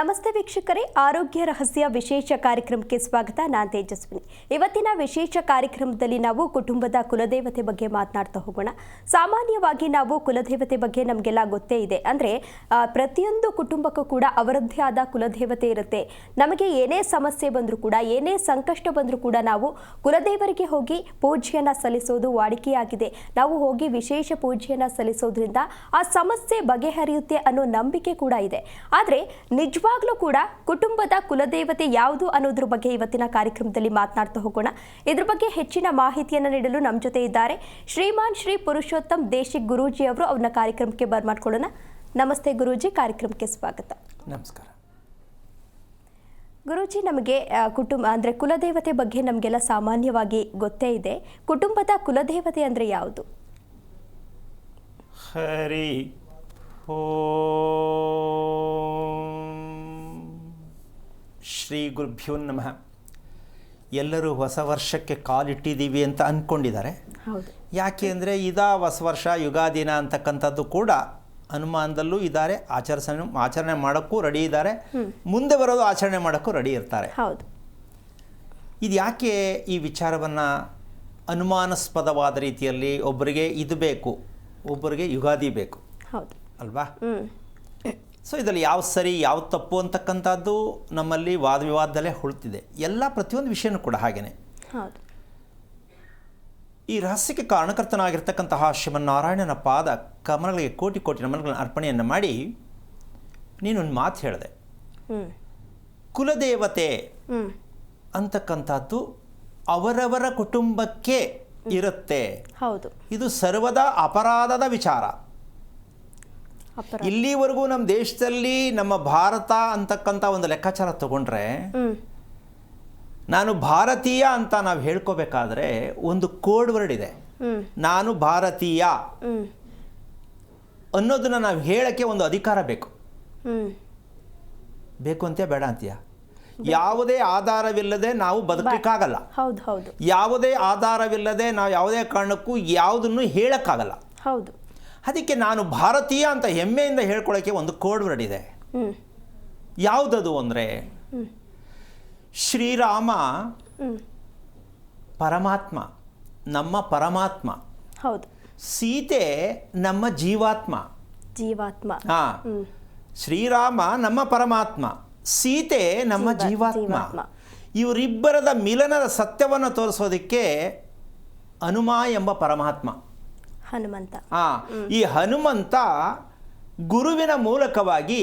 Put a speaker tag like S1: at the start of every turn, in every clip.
S1: ನಮಸ್ತೆ ವೀಕ್ಷಕರೇ, ಆರೋಗ್ಯ ರಹಸ್ಯ ವಿಶೇಷ ಕಾರ್ಯಕ್ರಮಕ್ಕೆ ಸ್ವಾಗತ. ನಾನು ತೇಜಸ್ವಿನಿ. ಇವತ್ತಿನ ವಿಶೇಷ ಕಾರ್ಯಕ್ರಮದಲ್ಲಿ ನಾವು ಕುಟುಂಬದ ಕುಲದೇವತೆ ಬಗ್ಗೆ ಮಾತನಾಡ್ತಾ ಹೋಗೋಣ. ಸಾಮಾನ್ಯವಾಗಿ ನಾವು ಕುಲದೇವತೆ ಬಗ್ಗೆ ನಮಗೆಲ್ಲ ಗೊತ್ತೇ ಇದೆ. ಅಂದರೆ ಪ್ರತಿಯೊಂದು ಕುಟುಂಬಕ್ಕೂ ಕೂಡ ಅವರದ್ದೇ ಆದ ಕುಲದೇವತೆ ಇರುತ್ತೆ. ನಮಗೆ ಏನೇ ಸಮಸ್ಯೆ ಬಂದರೂ ಕೂಡ, ಏನೇ ಸಂಕಷ್ಟ ಬಂದರೂ ಕೂಡ ನಾವು ಕುಲದೇವರಿಗೆ ಹೋಗಿ ಪೂಜೆಯನ್ನು ಸಲ್ಲಿಸೋದು ವಾಡಿಕೆಯಾಗಿದೆ. ನಾವು ಹೋಗಿ ವಿಶೇಷ ಪೂಜೆಯನ್ನು ಸಲ್ಲಿಸೋದ್ರಿಂದ ಆ ಸಮಸ್ಯೆ ಬಗೆಹರಿಯುತ್ತೆ ಅನ್ನೋ ನಂಬಿಕೆ ಕೂಡ ಇದೆ. ಆದರೆ ನಿಜವಾಗ್ಲೂ ಕೂಡ ಕುಟುಂಬದ ಕುಲದೇವತೆ ಯಾವುದು ಅನ್ನೋದ್ರ ಬಗ್ಗೆ ಇವತ್ತಿನ ಕಾರ್ಯಕ್ರಮದಲ್ಲಿ ಮಾತನಾಡ್ತಾ ಹೋಗೋಣ. ಇದ್ರ ಬಗ್ಗೆ ಹೆಚ್ಚಿನ ಮಾಹಿತಿಯನ್ನು ನೀಡಲು ನಮ್ಮ ಜೊತೆ ಇದ್ದಾರೆ ಶ್ರೀಮಾನ್ ಶ್ರೀ ಪುರುಷೋತ್ತಮ್ ದೇಶಿಕ್ ಗುರೂಜಿ ಅವರು. ಅವ್ರನ್ನ ಕಾರ್ಯಕ್ರಮಕ್ಕೆ ಬರ್ಮಾಡ್ಕೊಳ್ಳೋಣ. ನಮಸ್ತೆ ಗುರೂಜಿ, ಕಾರ್ಯಕ್ರಮಕ್ಕೆ ಸ್ವಾಗತ.
S2: ನಮಸ್ಕಾರ
S1: ಗುರೂಜಿ. ನಮಗೆ ಕುಟುಂಬ ಅಂದರೆ ಕುಲದೇವತೆ ಬಗ್ಗೆ ನಮಗೆಲ್ಲ ಸಾಮಾನ್ಯವಾಗಿ ಗೊತ್ತೇ ಇದೆ. ಕುಟುಂಬದ ಕುಲದೇವತೆ ಅಂದರೆ ಯಾವುದು?
S2: ಹರಿ ಶ್ರೀ ಗುರುಭ್ಯೋ ನಮಃ. ಎಲ್ಲರೂ ಹೊಸ ವರ್ಷಕ್ಕೆ ಕಾಲಿಟ್ಟಿದ್ದೀವಿ ಅಂತ ಅಂದ್ಕೊಂಡಿದ್ದಾರೆ. ಯಾಕೆ ಅಂದರೆ ಇದಾ ಹೊಸ ವರ್ಷ, ಯುಗಾದಿನ ಅಂತಕ್ಕಂಥದ್ದು ಕೂಡ ಅನುಮಾನದಲ್ಲೂ ಇದ್ದಾರೆ. ಆಚರಣೆ ಮಾಡೋಕ್ಕೂ ರೆಡಿ ಇದ್ದಾರೆ. ಮುಂದೆ ಬರೋದು ಆಚರಣೆ ಮಾಡೋಕ್ಕೂ ರೆಡಿ ಇರ್ತಾರೆ.
S1: ಹೌದು.
S2: ಇದು ಯಾಕೆ ಈ ವಿಚಾರವನ್ನು ಅನುಮಾನಾಸ್ಪದವಾದ ರೀತಿಯಲ್ಲಿ ಒಬ್ಬರಿಗೆ ಇದು ಬೇಕು, ಒಬ್ಬರಿಗೆ ಯುಗಾದಿ ಬೇಕು,
S1: ಹೌದು
S2: ಅಲ್ವಾ? ಸೊ ಇದರಲ್ಲಿ ಯಾವ ಸರಿ ಯಾವ ತಪ್ಪು ಅಂತಕ್ಕಂಥದ್ದು ನಮ್ಮಲ್ಲಿ ವಾದ ವಿವಾದದಲ್ಲೇ ಹುಳುತ್ತಿದೆ. ಎಲ್ಲ ಪ್ರತಿಯೊಂದು ವಿಷಯನೂ ಕೂಡ ಹಾಗೆಯೇ. ಈ ರಹಸ್ಯಕ್ಕೆ ಕಾರಣಕರ್ತನಾಗಿರ್ತಕ್ಕಂತಹ ಶ್ರೀಮನ್ನಾರಾಯಣನ ಪಾದ ಕಮಲಗಳಿಗೆ ಕೋಟಿ ಕೋಟಿ ನಮನಗಳನ್ನು ಅರ್ಪಣೆಯನ್ನು ಮಾಡಿ ನೀನೊಂದು ಮಾತು ಹೇಳಿದೆ. ಕುಲದೇವತೆ ಅಂತಕ್ಕಂಥದ್ದು ಅವರವರ ಕುಟುಂಬಕ್ಕೆ ಇರುತ್ತೆ.
S1: ಹೌದು.
S2: ಇದು ಸರ್ವದಾ ಅಪರಾಧದ ವಿಚಾರ. ಇಲ್ಲಿವರೆಗೂ ನಮ್ಮ ದೇಶದಲ್ಲಿ ನಮ್ಮ ಭಾರತ ಅಂತಕ್ಕಂಥ ಒಂದು ಲೆಕ್ಕಾಚಾರ ತಗೊಂಡ್ರೆ, ನಾನು ಭಾರತೀಯ ಅಂತ ನಾವು ಹೇಳ್ಕೋಬೇಕಾದ್ರೆ ಒಂದು ಕೋಡ್ ವರ್ಡ್ ಇದೆ. ನಾನು ಭಾರತೀಯ ಅನ್ನೋದನ್ನ ನಾವು ಹೇಳಕ್ಕೆ ಒಂದು ಅಧಿಕಾರ ಬೇಕು. ಬೇಕು ಅಂತೀಯ, ಬೇಡ ಅಂತೀಯ? ಯಾವುದೇ ಆಧಾರವಿಲ್ಲದೆ ನಾವು ಬದುಕಲಿಕ್ಕಾಗಲ್ಲ. ಯಾವುದೇ ಆಧಾರವಿಲ್ಲದೆ ನಾವು ಯಾವುದೇ ಕಾರಣಕ್ಕೂ ಯಾವುದನ್ನು ಹೇಳಕ್ಕಾಗಲ್ಲ.
S1: ಹೌದು.
S2: ಅದಕ್ಕೆ ನಾನು ಭಾರತೀಯ ಅಂತ ಹೆಮ್ಮೆಯಿಂದ ಹೇಳ್ಕೊಳ್ಳೋಕ್ಕೆ ಒಂದು ಕೋಡ್ ವರ್ಡ್ ಇದೆ. ಯಾವುದದು ಅಂದರೆ, ಶ್ರೀರಾಮ ಪರಮಾತ್ಮ, ನಮ್ಮ ಪರಮಾತ್ಮ.
S1: ಹೌದು.
S2: ಸೀತೆ ನಮ್ಮ ಜೀವಾತ್ಮ. ಶ್ರೀರಾಮ ನಮ್ಮ ಪರಮಾತ್ಮ, ಸೀತೆ ನಮ್ಮ ಜೀವಾತ್ಮ. ಇವರಿಬ್ಬರದ ಮಿಲನದ ಸತ್ಯವನ್ನು ತೋರಿಸೋದಕ್ಕೆ ಹನುಮ ಎಂಬ ಪರಮಾತ್ಮ,
S1: ಹನುಮಂತ.
S2: ಈ ಹನುಮಂತ ಗುರುವಿನ ಮೂಲಕವಾಗಿ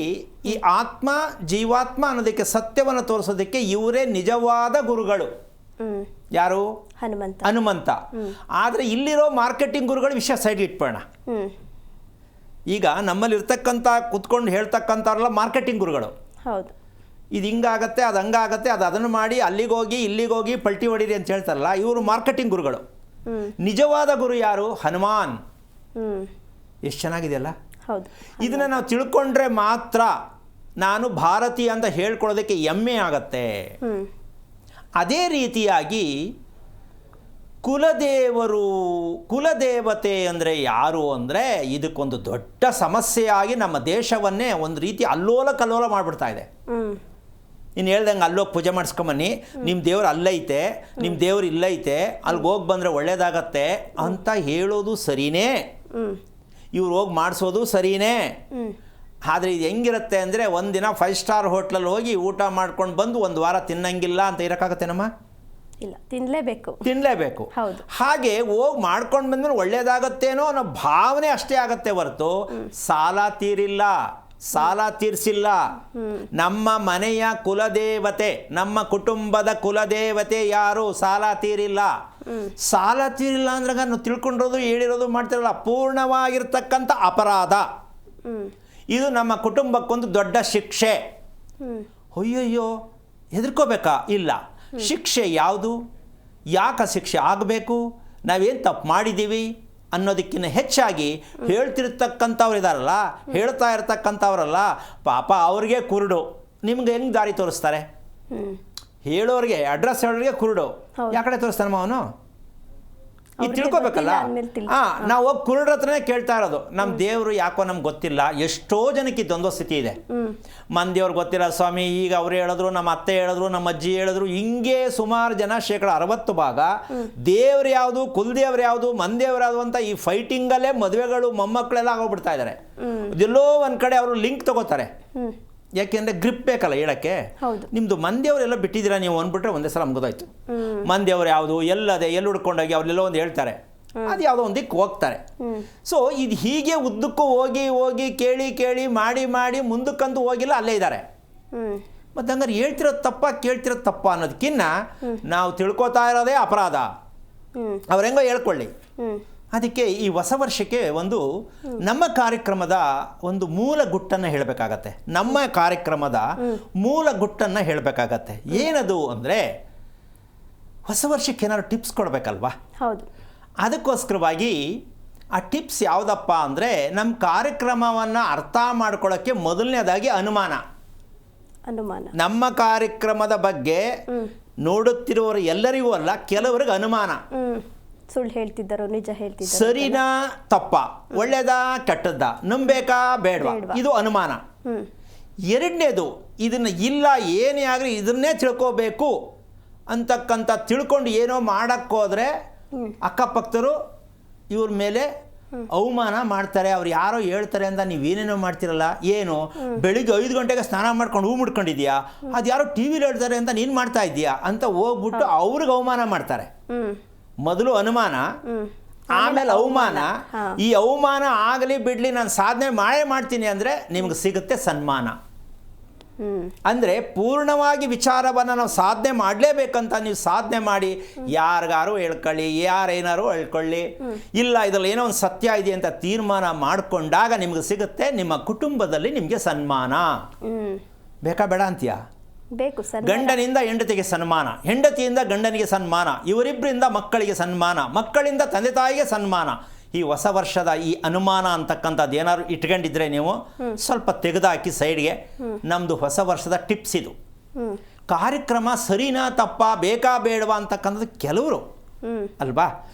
S2: ಈ ಆತ್ಮ ಜೀವಾತ್ಮ ಅನ್ನೋದಕ್ಕೆ ಸತ್ಯವನ್ನು ತೋರಿಸೋದಕ್ಕೆ ಇವರೇ ನಿಜವಾದ ಗುರುಗಳು. ಯಾರು? ಹನುಮಂತ. ಆದರೆ ಇಲ್ಲಿರೋ ಮಾರ್ಕೆಟಿಂಗ್ ಗುರುಗಳು ವಿಷಯ ಸೈಡ್ ಇಟ್ಬೋಣ. ಈಗ ನಮ್ಮಲ್ಲಿ ಇರ್ತಕ್ಕಂಥ ಕುತ್ಕೊಂಡು ಹೇಳ್ತಕ್ಕಂಥವ್ರೆಲ್ಲ ಮಾರ್ಕೆಟಿಂಗ್ ಗುರುಗಳು.
S1: ಹೌದು.
S2: ಇದು ಹಿಂಗಾಗತ್ತೆ, ಅದು ಹಂಗಾಗತ್ತೆ, ಅದು ಅದನ್ನು ಮಾಡಿ ಅಲ್ಲಿಗೋಗಿ ಇಲ್ಲಿಗೋಗಿ ಪಲ್ಟಿ ಹೊಡೀರಿ ಅಂತ ಹೇಳ್ತಾರಲ್ಲ, ಇವರು ಮಾರ್ಕೆಟಿಂಗ್ ಗುರುಗಳು. ನಿಜವಾದ ಗುರು ಯಾರು? ಹನುಮಾನ್. ಎಷ್ಟು ಚೆನ್ನಾಗಿದೆಯಲ್ಲ. ಇದನ್ನ ನಾವು ತಿಳ್ಕೊಂಡ್ರೆ ಮಾತ್ರ ನಾನು ಭಾರತೀಯ ಅಂತ ಹೇಳ್ಕೊಳ್ಳೋದಕ್ಕೆ ಹೆಮ್ಮೆ ಆಗತ್ತೆ. ಅದೇ ರೀತಿಯಾಗಿ ಕುಲದೇವತೆ ಅಂದರೆ ಯಾರು ಅಂದರೆ, ಇದಕ್ಕೊಂದು ದೊಡ್ಡ ಸಮಸ್ಯೆಯಾಗಿ ನಮ್ಮ ದೇಶವನ್ನೇ ಒಂದು ರೀತಿ ಅಲ್ಲೋಲ ಕಲ್ಲೋಲ ಮಾಡಿಬಿಡ್ತಾ ಇದೆ. ನೀನು ಹೇಳ್ದಂಗೆ ಅಲ್ಲೋಗಿ ಪೂಜೆ ಮಾಡಿಸ್ಕೊಂಬನ್ನಿ, ನಿಮ್ಮ ದೇವ್ರು ಅಲ್ಲೈತೆ, ನಿಮ್ಮ ದೇವ್ರು ಇಲ್ಲೈತೆ, ಅಲ್ಲಿಗೆ ಹೋಗಿ ಬಂದರೆ ಒಳ್ಳೇದಾಗತ್ತೆ ಅಂತ ಹೇಳೋದು ಸರಿನೇ, ಇವ್ರು ಹೋಗಿ ಮಾಡಿಸೋದು ಸರಿನೇ. ಆದರೆ ಇದು ಹೆಂಗಿರುತ್ತೆ ಅಂದರೆ, ಒಂದಿನ 5 ಸ್ಟಾರ್ ಹೋಟ್ಲಲ್ಲಿ ಹೋಗಿ ಊಟ ಮಾಡ್ಕೊಂಡು ಬಂದು ಒಂದು ವಾರ ತಿನ್ನಂಗಿಲ್ಲ ಅಂತ ಇರೋಕ್ಕಾಗತ್ತೇನಮ್ಮ?
S1: ಇಲ್ಲ, ತಿನ್ನಲೇಬೇಕು.
S2: ಹಾಗೆ ಹೋಗಿ ಮಾಡ್ಕೊಂಡು ಬಂದ್ರೆ ಒಳ್ಳೇದಾಗತ್ತೇನೋ ಅನ್ನೋ ಭಾವನೆ ಅಷ್ಟೇ ಆಗತ್ತೆ ಹೊರತು ಸಾಲ ತೀರಿಸಿಲ್ಲ. ನಮ್ಮ ಮನೆಯ ಕುಲದೇವತೆ, ನಮ್ಮ ಕುಟುಂಬದ ಕುಲದೇವತೆ ಯಾರು? ಸಾಲ ತೀರಿಲ್ಲ ಅಂದ್ರೆ ನಾವು ತಿಳ್ಕೊಂಡಿರೋದು ಹೇಳಿರೋದು ಮಾಡ್ತಿರಲ್ಲ, ಪೂರ್ಣವಾಗಿರ್ತಕ್ಕಂಥ ಅಪರಾಧ. ಇದು ನಮ್ಮ ಕುಟುಂಬಕ್ಕೊಂದು ದೊಡ್ಡ ಶಿಕ್ಷೆ. ಅಯ್ಯಯ್ಯೋ ಹೆದರ್ಕೋಬೇಕಾ? ಇಲ್ಲ. ಶಿಕ್ಷೆ ಯಾವುದು? ಯಾಕೆ ಶಿಕ್ಷೆ ಆಗಬೇಕು? ನಾವೇನು ತಪ್ಪು ಮಾಡಿದ್ದೀವಿ ಅನ್ನೋದಕ್ಕಿಂತ ಹೆಚ್ಚಾಗಿ ಹೇಳ್ತಿರ್ತಕ್ಕಂಥವ್ರು ಇದ್ದಾರಲ್ಲ, ಹೇಳ್ತಾ ಇರ್ತಕ್ಕಂಥವ್ರಲ್ಲ, ಪಾಪ ಅವ್ರಿಗೆ ಕುರುಡು. ನಿಮ್ಗೆ ಹೆಂಗೆ ದಾರಿ ತೋರಿಸ್ತಾರೆ? ಹೇಳೋರಿಗೆ, ಅಡ್ರೆಸ್ ಹೇಳೋರಿಗೆ ಕುರುಡು. ಯಾವ ಕಡೆ ತೋರಿಸ್ತಾನಮ್ಮ ಅವನು? ಇದು ತಿಳ್ಕೊಬೇಕಲ್ಲ. ನಾವು ಹೋಗಿ ಕುರುಡ್ರ ಹತ್ರನೇ ಕೇಳ್ತಾ ಇರೋದು, ನಮ್ಮ ದೇವರು ಯಾಕೋ ನಮ್ಗೆ ಗೊತ್ತಿಲ್ಲ. ಎಷ್ಟೋ ಜನಕ್ಕೆ ದ್ವಂದ್ವ ಸ್ಥಿತಿ ಇದೆ. మన ದೇವ್ರು ಗೊತ್ತಿಲ್ಲ ಸ್ವಾಮಿ, ಈಗ ಅವ್ರು ಹೇಳಿದ್ರು, ನಮ್ಮ ಅತ್ತೆ ಹೇಳಿದ್ರು, ನಮ್ಮ ಅಜ್ಜಿ ಹೇಳಿದ್ರು, ಹಿಂಗೆ ಸುಮಾರು ಜನ 60% ದೇವ್ರು ಯಾವುದು, ಕುಲದೇವ್ರು ಯಾವುದು, ದೇವ್ರು ಯಾವುದು ಅಂತ ಈ ಫೈಟಿಂಗಲ್ಲೇ ಮದುವೆಗಳು ಮೊಮ್ಮಕ್ಕಳೆಲ್ಲ ಆಗೋಗ್ಬಿಡ್ತಾ ಇದ್ದಾರೆ. ಇದೆಲ್ಲೋ ಒಂದು ಕಡೆ ಅವರು ಲಿಂಕ್ ತಗೋತಾರೆ. ಯಾಕೆಂದರೆ ಗ್ರಿಪ್ ಬೇಕಲ್ಲ ಹೇಳಕ್ಕೆ. ನಿಮ್ಮದು ಮಂದೇವರೆಲ್ಲ ಬಿಟ್ಟಿದ್ದೀರಾ ನೀವು ಅಂದ್ಬಿಟ್ರೆ ಒಂದೇ ಸಲ ಮುಗಿದೋಯ್ತು. ಮಂದೇವ್ರು ಯಾವುದು, ಎಲ್ಲದೆ, ಎಲ್ಲಿ ಹುಡ್ಕೊಂಡೋಗಿ ಅವ್ರೆಲ್ಲೋ ಒಂದು ಹೇಳ್ತಾರೆ, ಅದು ಯಾವುದೋ ಒಂದು ದಿಕ್ಕು ಹೋಗ್ತಾರೆ. ಸೊ ಇದು ಹೀಗೆ ಉದ್ದಕ್ಕೂ ಹೋಗಿ ಹೋಗಿ ಕೇಳಿ ಕೇಳಿ ಮಾಡಿ ಮಾಡಿ ಮುಂದಕ್ಕಂತೂ ಹೋಗಿಲ್ಲ, ಅಲ್ಲೇ ಇದ್ದಾರೆ. ಮತ್ತು ಹಂಗಾರೆ ಹೇಳ್ತಿರೋದು ತಪ್ಪ, ಕೇಳ್ತಿರೋದು ತಪ್ಪ ಅನ್ನೋದಕ್ಕಿಂತ ನಾವು ತಿಳ್ಕೊತಾ ಇರೋದೇ ಅಪರಾಧ. ಅವ್ರು ಹೆಂಗೋ ಹೇಳ್ಕೊಳ್ಳಿ. ಅದಕ್ಕೆ ಈ ಹೊಸ ವರ್ಷಕ್ಕೆ ಒಂದು ನಮ್ಮ ಕಾರ್ಯಕ್ರಮದ ಒಂದು ಮೂಲ ಗುಟ್ಟನ್ನು ಹೇಳಬೇಕಾಗತ್ತೆ. ನಮ್ಮ ಕಾರ್ಯಕ್ರಮದ ಮೂಲ ಗುಟ್ಟನ್ನು ಹೇಳಬೇಕಾಗತ್ತೆ. ಏನದು ಅಂದರೆ, ಹೊಸ ವರ್ಷಕ್ಕೆ ಏನಾದ್ರು ಟಿಪ್ಸ್ ಕೊಡಬೇಕಲ್ವಾ?
S1: ಹೌದು.
S2: ಅದಕ್ಕೋಸ್ಕರವಾಗಿ ಆ ಟಿಪ್ಸ್ ಯಾವುದಪ್ಪ ಅಂದರೆ, ನಮ್ಮ ಕಾರ್ಯಕ್ರಮವನ್ನು ಅರ್ಥ ಮಾಡ್ಕೊಳ್ಳೋಕ್ಕೆ ಮೊದಲನೇದಾಗಿ ಅನುಮಾನ. ನಮ್ಮ ಕಾರ್ಯಕ್ರಮದ ಬಗ್ಗೆ ನೋಡುತ್ತಿರುವವರು ಎಲ್ಲರಿಗೂ ಅಲ್ಲ, ಕೆಲವರಿಗೆ ಅನುಮಾನ.
S1: ಸುಳ್ಳು ಹೇಳ್ತಿದ್ದಾರೋ ನಿಜ ಹೇಳ್ತಿದ್ದಾರೋ,
S2: ಸರಿನಾ ತಪ್ಪ, ಒಳ್ಳೇದಾ ಕೆಟ್ಟದ್ದ, ನಂಬೇಕಾ ಬೇಡವಾ, ಇದು ಅನುಮಾನ. ಎರಡನೇದು, ಇದನ್ನು ಇಲ್ಲ ಏನೇ ಆಗಲಿ ಇದನ್ನೇ ತಿಳ್ಕೋಬೇಕು ಅಂತಕ್ಕಂಥ ತಿಳ್ಕೊಂಡು ಏನೋ ಮಾಡೋಕ್ಕೋದ್ರೆ ಅಕ್ಕಪಕ್ಕರು ಇವ್ರ ಮೇಲೆ ಅವಮಾನ ಮಾಡ್ತಾರೆ. ಅವ್ರು ಯಾರೋ ಹೇಳ್ತಾರೆ ಅಂತ ನೀವೇನೇನೋ ಮಾಡ್ತಿರಲ್ಲ. ಏನು ಬೆಳಿಗ್ಗೆ 5 ಗಂಟೆಗೆ ಸ್ನಾನ ಮಾಡ್ಕೊಂಡು ಹೂ ಮುಡ್ಕೊಂಡಿದ್ಯಾ, ಅದು ಯಾರೋ ಟಿ ವಿಲಿ ಹೇಳ್ತಾರೆ ಅಂತ ನೀನು ಮಾಡ್ತಾ ಇದ್ದೀಯಾ ಅಂತ ಹೋಗ್ಬಿಟ್ಟು ಅವ್ರಿಗೆ ಅವಮಾನ ಮಾಡ್ತಾರೆ. ಮೊದಲು ಅನುಮಾನ, ಆಮೇಲೆ ಅವಮಾನ. ಈ ಅವಮಾನ ಆಗಲಿ ಬಿಡಲಿ, ನಾನು ಸಾಧನೆ ಮಾಡೇ ಮಾಡ್ತೀನಿ ಅಂದರೆ ನಿಮ್ಗೆ ಸಿಗುತ್ತೆ ಸನ್ಮಾನ. ಅಂದರೆ ಪೂರ್ಣವಾಗಿ ವಿಚಾರವನ್ನು ನಾವು ಸಾಧನೆ ಮಾಡಲೇಬೇಕಂತ ನೀವು ಸಾಧನೆ ಮಾಡಿ ಯಾರಿಗಾರು ಹೇಳ್ಕೊಳ್ಳಿ, ಯಾರೇನಾರು ಹೇಳ್ಕೊಳ್ಳಿ, ಇಲ್ಲ ಇದರಲ್ಲಿ ಏನೋ ಒಂದು ಸತ್ಯ ಇದೆ ಅಂತ ತೀರ್ಮಾನ ಮಾಡಿಕೊಂಡಾಗ ನಿಮ್ಗೆ ಸಿಗುತ್ತೆ ನಿಮ್ಮ ಕುಟುಂಬದಲ್ಲಿ ನಿಮಗೆ ಸನ್ಮಾನ. ಬೇಕಾ ಬೇಡ ಅಂತೀಯಾ?
S1: ಬೇಕು.
S2: ಗಂಡನಿಂದ ಹೆಂಡತಿಗೆ ಸನ್ಮಾನ, ಹೆಂಡತಿಯಿಂದ ಗಂಡನಿಗೆ ಸನ್ಮಾನ, ಇವರಿಬ್ಬರಿಂದ ಮಕ್ಕಳಿಗೆ ಸನ್ಮಾನ, ಮಕ್ಕಳಿಂದ ತಂದೆ ತಾಯಿಗೆ ಸನ್ಮಾನ. ಈ ಹೊಸ ವರ್ಷದ ಈ ಅನುಮಾನ ಅಂತಕ್ಕಂಥದ್ದು ಏನಾದ್ರು ಇಟ್ಕೊಂಡಿದ್ರೆ ನೀವು ಸ್ವಲ್ಪ ತೆಗೆದುಹಾಕಿ ಸೈಡ್ಗೆ. ನಮ್ಮದು ಹೊಸ ವರ್ಷದ ಟಿಪ್ಸ್ ಇದು. ಕಾರ್ಯಕ್ರಮ ಸರಿನಾ ತಪ್ಪ, ಬೇಕಾ ಬೇಡವಾ ಅಂತಕ್ಕಂಥದ್ದು ಕೆಲವರು ಅಲ್ವಾ.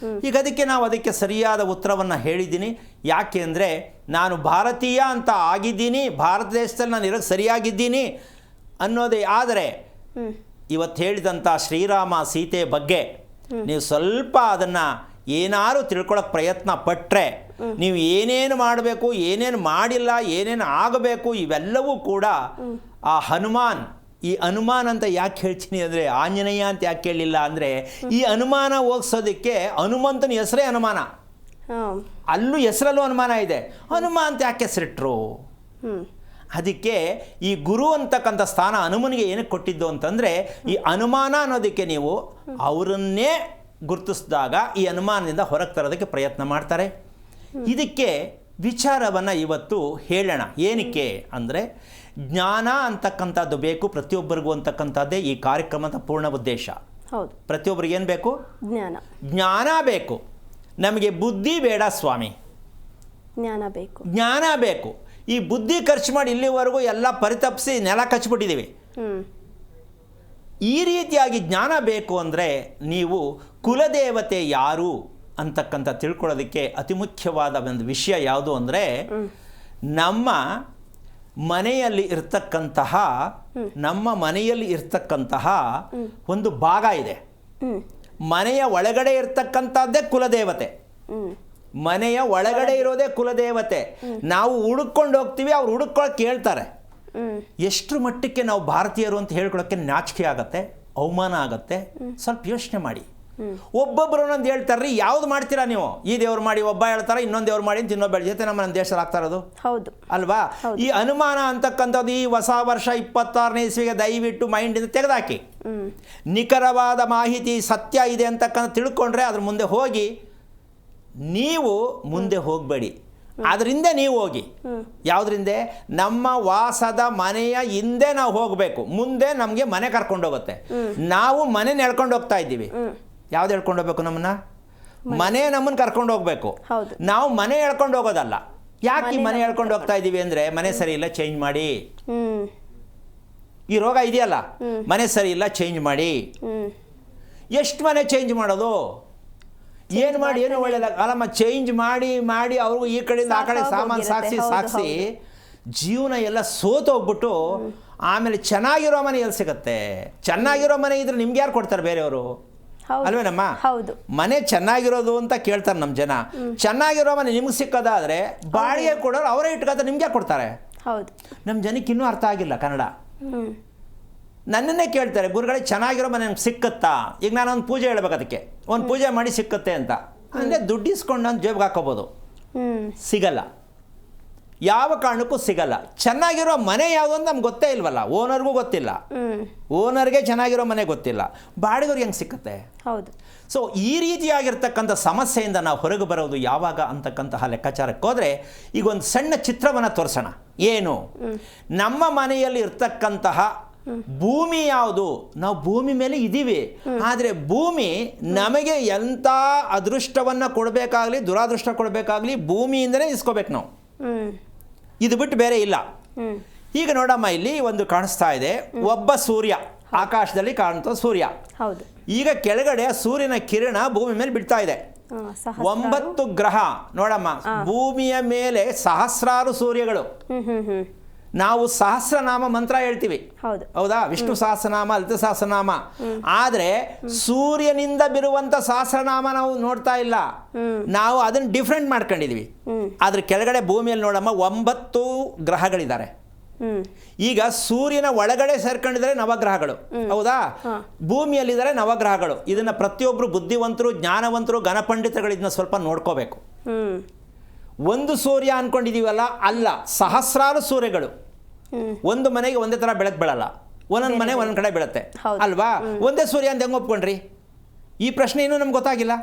S2: ಈಗ ಅದಕ್ಕೆ ಸರಿಯಾದ ಉತ್ತರವನ್ನು ಹೇಳಿದ್ದೀನಿ. ಯಾಕೆ ಅಂದರೆ, ನಾನು ಭಾರತೀಯ ಅಂತ ಆಗಿದ್ದೀನಿ, ಭಾರತ ದೇಶದಲ್ಲಿ ನಾನು ಇರೋಕ್ಕೆ ಸರಿಯಾಗಿದ್ದೀನಿ ಅನ್ನೋದೇ. ಆದರೆ ಇವತ್ತು ಹೇಳಿದಂಥ ಶ್ರೀರಾಮ ಸೀತೆ ಬಗ್ಗೆ ನೀವು ಸ್ವಲ್ಪ ಅದನ್ನು ಏನಾರು ತಿಳ್ಕೊಳ್ಳೋಕೆ ಪ್ರಯತ್ನ ಪಟ್ಟರೆ, ನೀವು ಏನೇನು ಮಾಡಬೇಕು, ಏನೇನು ಮಾಡಿಲ್ಲ, ಏನೇನು ಆಗಬೇಕು, ಇವೆಲ್ಲವೂ ಕೂಡ ಆ ಹನುಮಾನ್. ಈ ಹನುಮಾನ್ ಅಂತ ಯಾಕೆ ಹೇಳ್ತೀನಿ ಅಂದರೆ, ಆಂಜನೇಯ ಅಂತ ಯಾಕೆ ಹೇಳಿಲ್ಲ ಅಂದರೆ, ಈ ಅನುಮಾನ ಹೋಗ್ಸೋದಕ್ಕೆ ಹನುಮಂತನ ಹೆಸರೇ ಅನುಮಾನ. ಅಲ್ಲೂ ಹೆಸರಲ್ಲೂ ಅನುಮಾನ ಇದೆ. ಹನುಮಾನ್ ಅಂತ ಯಾಕೆ ಹೆಸರಿಟ್ರು? ಅದಕ್ಕೆ ಈ ಗುರು ಅಂತಕ್ಕಂಥ ಸ್ಥಾನ ಹನುಮನಿಗೆ ಏನಕ್ಕೆ ಕೊಟ್ಟಿದ್ದು ಅಂತಂದರೆ, ಈ ಅನುಮಾನ ಅನ್ನೋದಕ್ಕೆ ನೀವು ಅವರನ್ನೇ ಗುರುತಿಸಿದಾಗ ಈ ಅನುಮಾನದಿಂದ ಹೊರಗೆ ತರೋದಕ್ಕೆ ಪ್ರಯತ್ನ ಮಾಡ್ತಾರೆ. ಇದಕ್ಕೆ ವಿಚಾರವನ್ನು ಇವತ್ತು ಹೇಳೋಣ. ಏನಕ್ಕೆ ಅಂದರೆ, ಜ್ಞಾನ ಅಂತಕ್ಕಂಥದ್ದು ಬೇಕು ಪ್ರತಿಯೊಬ್ಬರಿಗೂ ಅಂತಕ್ಕಂಥದ್ದೇ ಈ ಕಾರ್ಯಕ್ರಮದ ಪೂರ್ಣ ಉದ್ದೇಶ.
S1: ಹೌದು.
S2: ಪ್ರತಿಯೊಬ್ಬರಿಗೆ ಏನು ಬೇಕು? ಜ್ಞಾನ ಬೇಕು. ನಮಗೆ ಬುದ್ಧಿ ಬೇಡ ಸ್ವಾಮಿ, ಜ್ಞಾನ ಬೇಕು. ಈ ಬುದ್ಧಿ ಖರ್ಚು ಮಾಡಿ ಇಲ್ಲಿವರೆಗೂ ಎಲ್ಲ ಪರಿತಪ್ಪಿಸಿ ನೆಲ ಕಚ್ಚಿಬಿಟ್ಟಿದ್ದೀವಿ. ಈ ರೀತಿಯಾಗಿ ಜ್ಞಾನ ಬೇಕು ಅಂದರೆ ನೀವು ಕುಲದೇವತೆ ಯಾರು ಅಂತಕ್ಕಂಥ ತಿಳ್ಕೊಳ್ಳೋದಕ್ಕೆ ಅತಿ ಮುಖ್ಯವಾದ ಒಂದು ವಿಷಯ ಯಾವುದು ಅಂದರೆ, ನಮ್ಮ ಮನೆಯಲ್ಲಿ ಇರ್ತಕ್ಕಂತಹ ಒಂದು ಭಾಗ ಇದೆ. ಮನೆಯ ಒಳಗಡೆ ಇರ್ತಕ್ಕಂಥದ್ದೇ ಕುಲದೇವತೆ. ಮನೆಯ ಒಳಗಡೆ ಇರೋದೇ ಕುಲದೇವತೆ. ನಾವು ಹುಡುಕೊಂಡು ಹೋಗ್ತೀವಿ, ಅವ್ರು ಹುಡುಕೊಳ್ಳೋಕೆ ಹೇಳ್ತಾರೆ. ಎಷ್ಟು ಮಟ್ಟಕ್ಕೆ ನಾವು ಭಾರತೀಯರು ಅಂತ ಹೇಳ್ಕೊಳ್ಳೋಕ್ಕೆ ನಾಚಿಕೆ ಆಗತ್ತೆ, ಅವಮಾನ ಆಗತ್ತೆ. ಸ್ವಲ್ಪ ಯೋಚನೆ ಮಾಡಿ. ಒಬ್ಬೊಬ್ಬರು ಒಂದೊಂದು ಹೇಳ್ತಾರ್ರಿ, ಯಾವ್ದು ಮಾಡ್ತೀರಾ ನೀವು? ಈ ದೇವ್ರು ಮಾಡಿ ಒಬ್ಬ ಹೇಳ್ತಾರೆ, ಇನ್ನೊಂದು ದೇವ್ರು ಮಾಡಿ ಅಂತ ಇನ್ನೊಬ್ಬ ಜೊತೆ ನಮ್ಮ ದೇಶದಲ್ಲಿ ಆಗ್ತಾ ಇರೋದು. ಹೌದು ಅಲ್ವಾ? ಈ ಅನುಮಾನ ಅಂತಕ್ಕಂಥದ್ದು ಈ ಹೊಸ ವರ್ಷ 26ನೇ ಇಸ್ವಿಗೆ ದಯವಿಟ್ಟು ಮೈಂಡಿಂದ ತೆಗೆದಾಕಿ. ನಿಖರವಾದ ಮಾಹಿತಿ ಸತ್ಯ ಇದೆ ಅಂತಕ್ಕಂಥ ತಿಳ್ಕೊಂಡ್ರೆ ಅದ್ರ ಮುಂದೆ ಹೋಗಿ. ನೀವು ಮುಂದೆ ಹೋಗಬೇಡಿ, ಅದರಿಂದ ನೀವು ಹೋಗಿ. ಯಾವುದರಿಂದ? ನಮ್ಮ ವಾಸದ ಮನೆಯ ಹಿಂದೆ ನಾವು ಹೋಗಬೇಕು. ಮುಂದೆ ನಮಗೆ ಮನೆ ಕರ್ಕೊಂಡು ಹೋಗುತ್ತೆ. ನಾವು ಮನೆ ಎಳ್ಕೊಂಡು ಹೋಗ್ತಾ ಇದ್ದೀವಿ. ಯಾವ್ದು ಎಳ್ಕೊಂಡು ಹೋಗ್ಬೇಕು? ನಮ್ಮನ್ನ ಮನೆ ನಮ್ಮನ್ನು ಕರ್ಕೊಂಡು ಹೋಗ್ಬೇಕು. ನಾವು ಮನೆ ಎಳ್ಕೊಂಡು ಹೋಗೋದಲ್ಲ. ಯಾಕೆ ಈ ಮನೆ ಎಳ್ಕೊಂಡು ಹೋಗ್ತಾ ಇದ್ದೀವಿ ಅಂದರೆ, ಮನೆ ಸರಿ ಇಲ್ಲ, ಚೇಂಜ್ ಮಾಡಿ. ಈ ರೋಗ ಇದೆಯಲ್ಲ, ಮನೆ ಸರಿ ಇಲ್ಲ, ಚೇಂಜ್ ಮಾಡಿ. ಎಷ್ಟು ಮನೆ ಚೇಂಜ್ ಮಾಡೋದು? ಏನು ಮಾಡಿ ಏನು ಒಳ್ಳೇದಾಗ ಅಲ್ಲಮ್ಮ, ಚೇಂಜ್ ಮಾಡಿ ಮಾಡಿ ಅವ್ರಿಗೂ ಈ ಕಡೆಯಿಂದ ಆ ಕಡೆ ಸಾಮಾನು ಸಾಗಿಸಿ ಜೀವನ ಎಲ್ಲ ಸೋತೋಗ್ಬಿಟ್ಟು ಆಮೇಲೆ ಚೆನ್ನಾಗಿರೋ ಮನೆ ಎಲ್ಲಿ ಸಿಗುತ್ತೆ? ಚೆನ್ನಾಗಿರೋ ಮನೆ ಇದ್ರೆ ನಿಮ್ಗೆ ಯಾರು ಕೊಡ್ತಾರೆ ಬೇರೆಯವರು? ಅಲ್ವೇನಮ್ಮ? ಮನೆ ಚೆನ್ನಾಗಿರೋದು ಅಂತ ಕೇಳ್ತಾರೆ ನಮ್ಮ ಜನ. ಚೆನ್ನಾಗಿರೋ ಮನೆ ನಿಮ್ಗೆ ಸಿಕ್ಕೋದಾದ್ರೆ ಬಾಡಿಗೆ ಕೊಡೋರು ಅವರೇ ಇಟ್ಕೋತಾರೆ, ನಿಮ್ಗೆ ಯಾಕೆ ಕೊಡ್ತಾರೆ? ನಮ್ಮ ಜನಕ್ಕೆ ಇನ್ನೂ ಅರ್ಥ ಆಗಿಲ್ಲ ಕನ್ನಡ. ನನ್ನನ್ನೇ ಕೇಳ್ತಾರೆ, ಗುರುಗಳೇ ಚೆನ್ನಾಗಿರೋ ಮನೆ ನಮ್ಗೆ ಸಿಕ್ಕತ್ತಾ? ಈಗ ನಾನು ಒಂದು ಪೂಜೆ ಹೇಳ್ಬೇಕು, ಅದಕ್ಕೆ ಒಂದು ಪೂಜೆ ಮಾಡಿ ಸಿಕ್ಕತ್ತೆ ಅಂತ ಅಂದರೆ ದುಡ್ಡು ಇಸ್ಕೊಂಡು ನಾನು ಜೇಬ್ಗೆ ಹಾಕೋಬೋದು, ಸಿಗಲ್ಲ, ಯಾವ ಕಾರಣಕ್ಕೂ ಸಿಗಲ್ಲ. ಚೆನ್ನಾಗಿರೋ ಮನೆ ಯಾವುದು ಅಂತ ನಮ್ಗೆ ಗೊತ್ತೇ ಇಲ್ವಲ್ಲ, ಓನರ್ಗೂ ಗೊತ್ತಿಲ್ಲ, ಓನರ್ಗೆ ಚೆನ್ನಾಗಿರೋ ಮನೆ ಗೊತ್ತಿಲ್ಲ, ಬಾಡಿಗೆವ್ರಿಗೆ ಹೆಂಗೆ ಸಿಕ್ಕತ್ತೆ? ಸೊ ಈ ರೀತಿಯಾಗಿರ್ತಕ್ಕಂಥ ಸಮಸ್ಯೆಯಿಂದ ನಾವು ಹೊರಗೆ ಬರೋದು ಯಾವಾಗ ಅಂತಕ್ಕಂತಹ ಲೆಕ್ಕಾಚಾರಕ್ಕೆ ಹೋದರೆ ಈಗ ಒಂದು ಸಣ್ಣ ಚಿತ್ರವನ್ನು ತೋರಿಸೋಣ. ಏನು? ನಮ್ಮ ಮನೆಯಲ್ಲಿ ಇರ್ತಕ್ಕಂತಹ ಭೂಮಿ ಯಾವುದು? ನಾವು ಭೂಮಿ ಮೇಲೆ ಇದ್ದೀವಿ, ಆದರೆ ಭೂಮಿ ನಮಗೆ ಎಂಥ ಅದೃಷ್ಟವನ್ನು ಕೊಡಬೇಕಾಗಲಿ ದುರಾದೃಷ್ಟ ಕೊಡಬೇಕಾಗಲಿ ಭೂಮಿಯಿಂದನೇ ಇಸ್ಕೋಬೇಕು ನಾವು, ಇದು ಬಿಟ್ಟು ಬೇರೆ ಇಲ್ಲ. ಈಗ ನೋಡಮ್ಮ, ಇಲ್ಲಿ ಒಂದು ಕಾಣಿಸ್ತಾ ಇದೆ, ಒಬ್ಬ ಸೂರ್ಯ ಆಕಾಶದಲ್ಲಿ ಕಾಣುತ್ತ ಸೂರ್ಯ. ಈಗ ಕೆಳಗಡೆ ಸೂರ್ಯನ ಕಿರಣ ಭೂಮಿ ಮೇಲೆ ಬಿಡ್ತಾ ಇದೆ. 9 ಗ್ರಹ ನೋಡಮ್ಮ, ಭೂಮಿಯ ಮೇಲೆ ಸಹಸ್ರಾರು ಸೂರ್ಯಗಳು. ನಾವು ಸಹಸ್ರನಾಮ ಮಂತ್ರ ಹೇಳ್ತೀವಿ, ಹೌದಾ? ವಿಷ್ಣು ಸಹಸ್ರನಾಮ, ಲಲಿತ ಸಹಸ್ರನಾಮ. ಆದರೆ ಸೂರ್ಯನಿಂದ ಬಿರುವಂತ ಸಹಸ್ರನಾಮ ನಾವು ನೋಡ್ತಾ ಇಲ್ಲ, ನಾವು ಅದನ್ನ ಡಿಫ್ರೆಂಟ್ ಮಾಡ್ಕೊಂಡಿದೀವಿ. ಅದ್ರ ಕೆಳಗಡೆ ಭೂಮಿಯಲ್ಲಿ ನೋಡಮ್ಮ 9 ಗ್ರಹಗಳಿದ್ದಾರೆ. ಈಗ ಸೂರ್ಯನ ಒಳಗಡೆ ಸೇರ್ಕೊಂಡಿದ್ದಾರೆ ನವಗ್ರಹಗಳು, ಹೌದಾ? ಭೂಮಿಯಲ್ಲಿದ್ದಾರೆ ನವಗ್ರಹಗಳು. ಇದನ್ನ ಪ್ರತಿಯೊಬ್ಬರು ಬುದ್ಧಿವಂತರು, ಜ್ಞಾನವಂತರು, ಘನಪಂಡಿತರು ಇದನ್ನ ಸ್ವಲ್ಪ ನೋಡ್ಕೋಬೇಕು. ಒಂದು ಸೂರ್ಯ ಅನ್ಕೊಂಡಿದೀವಲ್ಲ, ಅಲ್ಲ, ಸಹಸ್ರಾರು ಸೂರ್ಯಗಳು. ಒಂದು ಮನೆಗೆ ಒಂದೇ ತರ ಬೆಳಕು ಬೀಳಲ್ಲ, ಒಂದೊಂದು ಮನೆ ಒಂದೊಂದು ಕಡೆ ಬೀಳುತ್ತೆ, ಅಲ್ವಾ? ಒಂದೇ ಸೂರ್ಯ ಅಂತ ಹೆಂಗ್ ಒಪ್ಕೊಂಡ್ರಿ? ಈ ಪ್ರಶ್ನೆ ಇನ್ನೂ ನಮ್ಗೆ ಗೊತ್ತಾಗಿಲ್ಲ.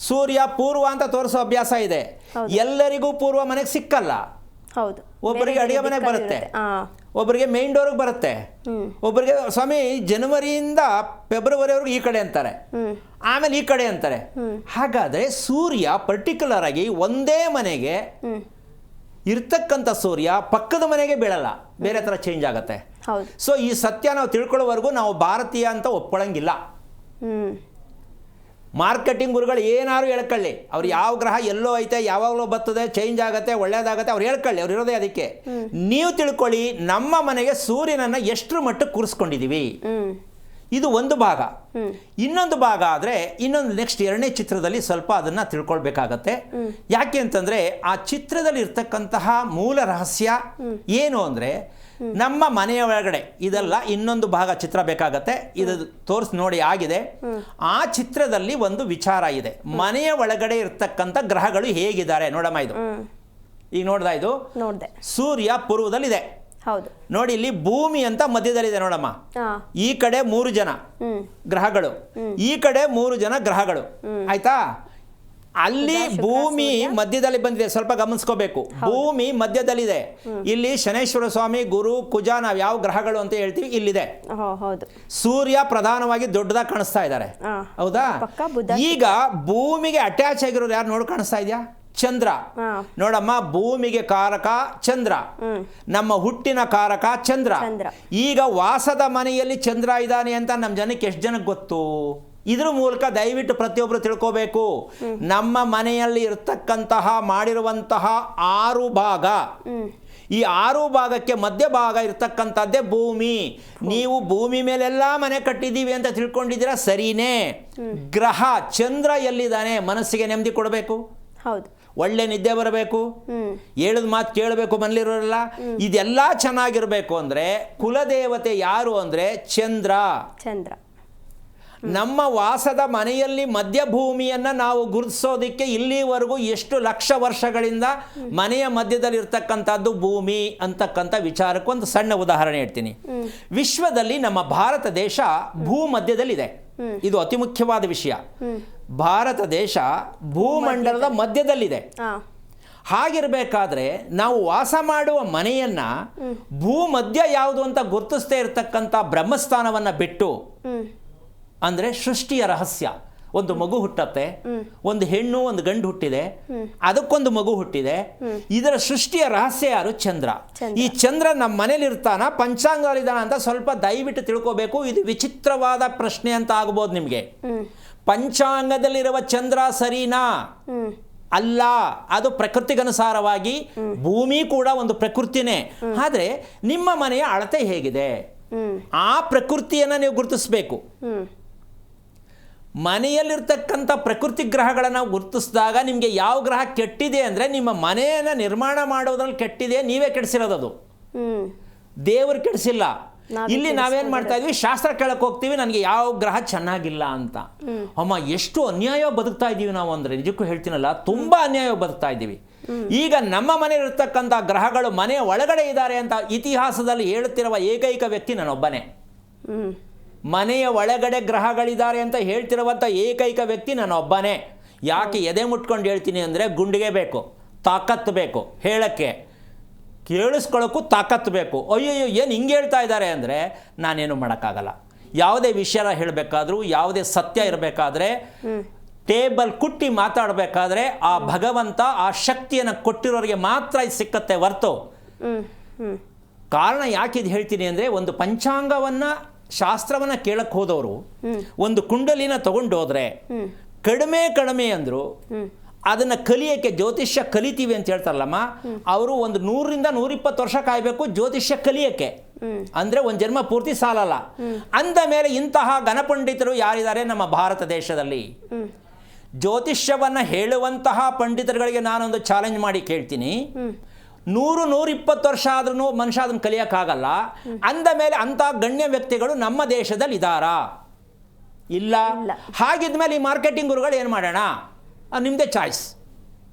S2: ಸೂರ್ಯ ಪೂರ್ವ ಅಂತ ತೋರಿಸೋ ಅಭ್ಯಾಸ ಇದೆ, ಎಲ್ಲರಿಗೂ ಪೂರ್ವ ಮನೆಗೆ ಸಿಕ್ಕಲ್ಲ. ಒಬ್ಬರಿಗೆ ಅಡಿಗೆ ಮನೆಗೆ ಬರುತ್ತೆ, ಒಬ್ಬರಿಗೆ ಮೇನ್ ಡೋರ್ಗೆ ಬರುತ್ತೆ, ಒಬ್ಬರಿಗೆ ಸ್ವಾಮಿ ಜನವರಿಯಿಂದ ಫೆಬ್ರವರಿವರೆಗೂ ಈ ಕಡೆ ಅಂತಾರೆ, ಆಮೇಲೆ ಈ ಕಡೆ ಅಂತಾರೆ. ಹಾಗಾದ್ರೆ ಸೂರ್ಯ ಪರ್ಟಿಕ್ಯುಲರ್ ಆಗಿ ಒಂದೇ ಮನೆಗೆ ಇರ್ತಕ್ಕಂಥ ಸೂರ್ಯ ಪಕ್ಕದ ಮನೆಗೆ ಬೀಳಲ್ಲ, ಬೇರೆ ತರ ಚೇಂಜ್ ಆಗುತ್ತೆ. ಸೊ ಈ ಸತ್ಯ ನಾವು ತಿಳ್ಕೊಳ್ಳೋವರೆಗೂ ನಾವು ಭಾರತೀಯ ಅಂತ ಒಪ್ಕೊಳ್ಳಂಗಿಲ್ಲ. ಮಾರ್ಕೆಟಿಂಗ್ ಗುರುಗಳು ಏನಾದ್ರು ಹೇಳ್ಕೊಳ್ಳಿ, ಅವ್ರು ಯಾವ ಗ್ರಹ ಎಲ್ಲೋ ಐತೆ, ಯಾವಾಗಲೂ ಬರ್ತದೆ, ಚೇಂಜ್ ಆಗುತ್ತೆ, ಒಳ್ಳೇದಾಗತ್ತೆ, ಅವ್ರು ಹೇಳ್ಕೊಳ್ಳಿ, ಅವ್ರು ಇರೋದೇ ಅದಕ್ಕೆ. ನೀವು ತಿಳ್ಕೊಳ್ಳಿ, ನಮ್ಮ ಮನೆಗೆ ಸೂರ್ಯನನ್ನ ಎಷ್ಟರ ಮಟ್ಟಕ್ಕೆ ಕೂರಿಸ್ಕೊಂಡಿದೀವಿ, ಇದು ಒಂದು ಭಾಗ. ಇನ್ನೊಂದು ಭಾಗ ಆದರೆ ಇನ್ನೊಂದು ನೆಕ್ಸ್ಟ್ 2ನೇ ಚಿತ್ರದಲ್ಲಿ ಸ್ವಲ್ಪ ಅದನ್ನು ತಿಳ್ಕೊಳ್ಬೇಕಾಗತ್ತೆ. ಯಾಕೆ ಅಂತಂದರೆ ಆ ಚಿತ್ರದಲ್ಲಿ ಇರ್ತಕ್ಕಂತಹ ಮೂಲ ರಹಸ್ಯ ಏನು ಅಂದರೆ, ನಮ್ಮ ಮನೆಯ ಒಳಗಡೆ ಇದೆಲ್ಲ ಇನ್ನೊಂದು ಭಾಗ ಚಿತ್ರ ಬೇಕಾಗತ್ತೆ, ಇದು ತೋರಿಸಿ ನೋಡಿ ಆಗಿದೆ. ಆ ಚಿತ್ರದಲ್ಲಿ ಒಂದು ವಿಚಾರ ಇದೆ, ಮನೆಯ ಒಳಗಡೆ ಇರ್ತಕ್ಕಂಥ ಗ್ರಹಗಳು ಹೇಗಿದ್ದಾರೆ ನೋಡಮ್ಮ. ಇದು ಈಗ ನೋಡ್ದಾ? ಇದು ಸೂರ್ಯ ಪೂರ್ವದಲ್ಲಿದೆ, ನೋಡಿ. ಇಲ್ಲಿ ಭೂಮಿ ಅಂತ ಮಧ್ಯದಲ್ಲಿದೆ ನೋಡಮ್ಮ. ಈ ಕಡೆ 3 ಜನ ಗ್ರಹಗಳು, ಈ ಕಡೆ 3 ಜನ ಗ್ರಹಗಳು, ಆಯ್ತಾ? ಅಲ್ಲಿ ಭೂಮಿ ಮಧ್ಯದಲ್ಲಿ ಬಂದಿದೆ, ಸ್ವಲ್ಪ ಗಮನಿಸ್ಕೋಬೇಕು. ಭೂಮಿ ಮಧ್ಯದಲ್ಲಿದೆ. ಇಲ್ಲಿ ಶನೇಶ್ವರ ಸ್ವಾಮಿ, ಗುರು, ಕುಜ, ನಾವು ಯಾವ ಗ್ರಹಗಳು ಅಂತ ಹೇಳ್ತೀವಿ ಇಲ್ಲಿದೆ. ಸೂರ್ಯ ಪ್ರಧಾನವಾಗಿ ದೊಡ್ಡದಾಗಿ ಕಾಣಿಸ್ತಾ ಇದ್ದಾರೆ, ಹೌದಾ? ಈಗ ಭೂಮಿಗೆ ಅಟ್ಯಾಚ್ ಆಗಿರೋರು ಯಾರು ನೋಡಿ ಕಾಣಿಸ್ತಾ ಇದೆಯಾ? ಚಂದ್ರ. ನೋಡಮ್ಮ, ಭೂಮಿಗೆ ಕಾರಕ ಚಂದ್ರ, ನಮ್ಮ ಹುಟ್ಟಿನ ಕಾರಕ ಚಂದ್ರ. ಈಗ ವಾಸದ ಮನೆಯಲ್ಲಿ ಚಂದ್ರ ಇದ್ದಾನೆ ಅಂತ ನಮ್ಮ ಜನಕ್ಕೆ ಎಷ್ಟು ಜನಕ್ಕೆ ಗೊತ್ತು? ಇದ್ರ ಮೂಲಕ ದಯವಿಟ್ಟು ಪ್ರತಿಯೊಬ್ಬರು ತಿಳ್ಕೋಬೇಕು. ನಮ್ಮ ಮನೆಯಲ್ಲಿ ಇರ್ತಕ್ಕಂತಹ ಮಾಡಿರುವಂತಹ 6 ಭಾಗ, ಈ 6 ಭಾಗಕ್ಕೆ ಮಧ್ಯ ಭಾಗ ಇರ್ತಕ್ಕಂಥದ್ದೇ ಭೂಮಿ. ನೀವು ಭೂಮಿ ಮೇಲೆಲ್ಲ ಮನೆ ಕಟ್ಟಿದ್ದೀವಿ ಅಂತ ತಿಳ್ಕೊಂಡಿದ್ದೀರಾ, ಸರಿನೇ. ಗ್ರಹ ಚಂದ್ರ ಎಲ್ಲಿದ್ದಾನೆ? ಮನಸ್ಸಿಗೆ ನೆಮ್ಮದಿ ಕೊಡಬೇಕು, ಒಳ್ಳೆ ನಿದ್ದೆ ಬರಬೇಕು, ಹೇಳಿದ ಮಾತು ಕೇಳಬೇಕು ಮನೇಲಿರೋರೆಲ್ಲ. ಇದೆಲ್ಲ ಚೆನ್ನಾಗಿರ್ಬೇಕು ಅಂದ್ರೆ ಕುಲದೇವತೆ ಯಾರು ಅಂದ್ರೆ ಚಂದ್ರ. ನಮ್ಮ ವಾಸದ ಮನೆಯಲ್ಲಿ ಮಧ್ಯಭೂಮಿಯನ್ನು ನಾವು ಗುರುತಿಸೋದಕ್ಕೆ ಇಲ್ಲಿವರೆಗೂ ಎಷ್ಟು ಲಕ್ಷ ವರ್ಷಗಳಿಂದ ಮನೆಯ ಮಧ್ಯದಲ್ಲಿ ಇರ್ತಕ್ಕಂಥದ್ದು ಭೂಮಿ ಅಂತಕ್ಕಂಥ ವಿಚಾರಕ್ಕೆ ಒಂದು ಸಣ್ಣ ಉದಾಹರಣೆ ಹೇಳ್ತೀನಿ. ವಿಶ್ವದಲ್ಲಿ ನಮ್ಮ ಭಾರತ ದೇಶ ಭೂಮಧ್ಯದಲ್ಲಿದೆ, ಇದು ಅತಿ ಮುಖ್ಯವಾದ ವಿಷಯ. ಭಾರತ ದೇಶ ಭೂಮಂಡಲದ ಮಧ್ಯದಲ್ಲಿದೆ. ಹಾಗಿರ್ಬೇಕಾದ್ರೆ ನಾವು ವಾಸ ಮಾಡುವ ಮನೆಯನ್ನ ಭೂಮಧ್ಯ ಯಾವುದು ಅಂತ ಗುರುತಿಸದೇ ಇರತಕ್ಕಂಥ ಬ್ರಹ್ಮಸ್ಥಾನವನ್ನ ಬಿಟ್ಟು, ಅಂದ್ರೆ ಸೃಷ್ಟಿಯ ರಹಸ್ಯ, ಒಂದು ಮಗು ಹುಟ್ಟತ್ತೆ, ಒಂದು ಹೆಣ್ಣು ಒಂದು ಗಂಡು ಹುಟ್ಟಿದೆ, ಅದಕ್ಕೊಂದು ಮಗು ಹುಟ್ಟಿದೆ. ಇದರ ಸೃಷ್ಟಿಯ ರಹಸ್ಯ ಯಾರು? ಚಂದ್ರ. ಈ ಚಂದ್ರ ನಮ್ಮ ಮನೇಲಿ ಇರ್ತಾನ, ಪಂಚಾಂಗದಲ್ಲಿದ್ದಾನ ಅಂತ ಸ್ವಲ್ಪ ದಯವಿಟ್ಟು ತಿಳ್ಕೋಬೇಕು. ಇದು ವಿಚಿತ್ರವಾದ ಪ್ರಶ್ನೆ ಅಂತ ಆಗ್ಬೋದು ನಿಮಗೆ. ಪಂಚಾಂಗದಲ್ಲಿರುವ ಚಂದ್ರ ಸರಿನಾ? ಅಲ್ಲ, ಅದು ಪ್ರಕೃತಿಗನುಸಾರವಾಗಿ ಭೂಮಿ ಕೂಡ ಒಂದು ಪ್ರಕೃತಿನೇ. ಆದರೆ ನಿಮ್ಮ ಮನೆಯ ಅಳತೆ ಹೇಗಿದೆ, ಆ ಪ್ರಕೃತಿಯನ್ನು ನೀವು ಗುರುತಿಸಬೇಕು. ಮನೆಯಲ್ಲಿರ್ತಕ್ಕಂಥ ಪ್ರಕೃತಿ ಗ್ರಹಗಳನ್ನು ಗುರುತಿಸಿದಾಗ ನಿಮಗೆ ಯಾವ ಗ್ರಹ ಕೆಟ್ಟಿದೆ ಅಂದರೆ ನಿಮ್ಮ ಮನೆಯನ್ನು ನಿರ್ಮಾಣ ಮಾಡೋದ್ರಲ್ಲಿ ಕೆಟ್ಟಿದೆ, ನೀವೇ ಕೆಡಿಸಿರೋದದು, ದೇವರು ಕೆಡಿಸಿಲ್ಲ. ಇಲ್ಲಿ ನಾವೇನು ಮಾಡ್ತಾ ಇದ್ವಿ, ಶಾಸ್ತ್ರ ಕೇಳಕ್ಕೆ ಹೋಗ್ತೀವಿ, ನನಗೆ ಯಾವ ಗ್ರಹ ಚೆನ್ನಾಗಿಲ್ಲ ಅಂತ. ಅಮ್ಮ, ಎಷ್ಟು ಅನ್ಯಾಯವಾಗಿ ಬದುಕ್ತಾ ಇದ್ದೀವಿ ನಾವು ಅಂದರೆ, ನಿಜಕ್ಕೂ ಹೇಳ್ತೀನಲ್ಲ, ತುಂಬ ಅನ್ಯಾಯವಾಗಿ ಬದುಕ್ತಾ ಇದ್ದೀವಿ. ಈಗ ನಮ್ಮ ಮನೆಯಲ್ಲಿರ್ತಕ್ಕಂಥ ಗ್ರಹಗಳು ಮನೆಯ ಒಳಗಡೆ ಇದ್ದಾರೆ ಅಂತ ಇತಿಹಾಸದಲ್ಲಿ ಹೇಳುತ್ತಿರುವ ಏಕೈಕ ವ್ಯಕ್ತಿ ನಾನೊಬ್ಬನೇ. ಮನೆಯ ಒಳಗಡೆ ಗ್ರಹಗಳಿದ್ದಾರೆ ಅಂತ ಹೇಳ್ತಿರುವಂಥ ಏಕೈಕ ವ್ಯಕ್ತಿ ನಾನೊಬ್ಬನೇ. ಯಾಕೆ ಎದೆ ಮುಟ್ಕೊಂಡು ಹೇಳ್ತೀನಿ ಅಂದರೆ, ಗುಂಡಿಗೆ ಬೇಕು, ತಾಕತ್ತು ಬೇಕು, ಹೇಳಕ್ಕೆ ಕೇಳಿಸ್ಕೊಳ್ಳೋಕ್ಕೂ ತಾಕತ್ತು ಬೇಕು. ಅಯ್ಯಯ್ಯೋ ಏನು ಹಿಂಗೆ ಹೇಳ್ತಾ ಇದ್ದಾರೆ ಅಂದರೆ ನಾನೇನು ಮಾಡೋಕ್ಕಾಗಲ್ಲ. ಯಾವುದೇ ವಿಷಯ ಹೇಳಬೇಕಾದ್ರೂ, ಯಾವುದೇ ಸತ್ಯ ಇರಬೇಕಾದ್ರೆ, ಟೇಬಲ್ ಕುಟ್ಟಿ ಮಾತಾಡಬೇಕಾದ್ರೆ ಆ ಭಗವಂತ ಆ ಶಕ್ತಿಯನ್ನು ಕೊಟ್ಟಿರೋರಿಗೆ ಮಾತ್ರ ಇದು ಸಿಕ್ಕತ್ತೆ ಹೊರ್ತು. ಕಾರಣ ಯಾಕೆ ಇದು ಹೇಳ್ತೀನಿ ಅಂದರೆ, ಒಂದು ಪಂಚಾಂಗವನ್ನು ಶಾಸ್ತ್ರವನ್ನು ಕೇಳಕ್ಕೆ ಹೋದವರು ಒಂದು ಕುಂಡಲಿನ ತಗೊಂಡು ಹೋದರೆ ಕಡಿಮೆ ಅಂದರು, ಅದನ್ನು ಕಲಿಯೋಕ್ಕೆ ಜ್ಯೋತಿಷ್ಯ ಕಲಿತೀವಿ ಅಂತ ಹೇಳ್ತಾರಲ್ಲಮ್ಮ, ಅವರು ಒಂದು 100ರಿಂದ 120 ವರ್ಷ ಕಾಯಬೇಕು ಜ್ಯೋತಿಷ್ಯ ಕಲಿಯೋಕ್ಕೆ. ಅಂದರೆ ಒಂದು ಜನ್ಮ ಪೂರ್ತಿ ಸಾಲಲ್ಲ. ಅಂದ ಮೇಲೆ ಇಂತಹ ಘನಪಂಡಿತರು ಯಾರಿದ್ದಾರೆ ನಮ್ಮ ಭಾರತ ದೇಶದಲ್ಲಿ? ಜ್ಯೋತಿಷ್ಯವನ್ನು ಹೇಳುವಂತಹ ಪಂಡಿತರುಗಳಿಗೆ ನಾನೊಂದು ಚಾಲೆಂಜ್ ಮಾಡಿ ಕೇಳ್ತೀನಿ, 100-120 ವರ್ಷ ಆದ್ರೂ ಮನುಷ್ಯ ಅದನ್ನು ಕಲಿಯೋಕ್ಕಾಗಲ್ಲ. ಅಂದ ಮೇಲೆ ಅಂಥ ಗಣ್ಯ ವ್ಯಕ್ತಿಗಳು ನಮ್ಮ ದೇಶದಲ್ಲಿ ಇದ್ದಾರಾ? ಇಲ್ಲ. ಹಾಗಿದ್ಮೇಲೆ ಈ ಮಾರ್ಕೆಟಿಂಗ್ ಗುರುಗಳು ಏನು ಮಾಡೋಣ? ನಿಮ್ಮದೇ ಚಾಯ್ಸ್.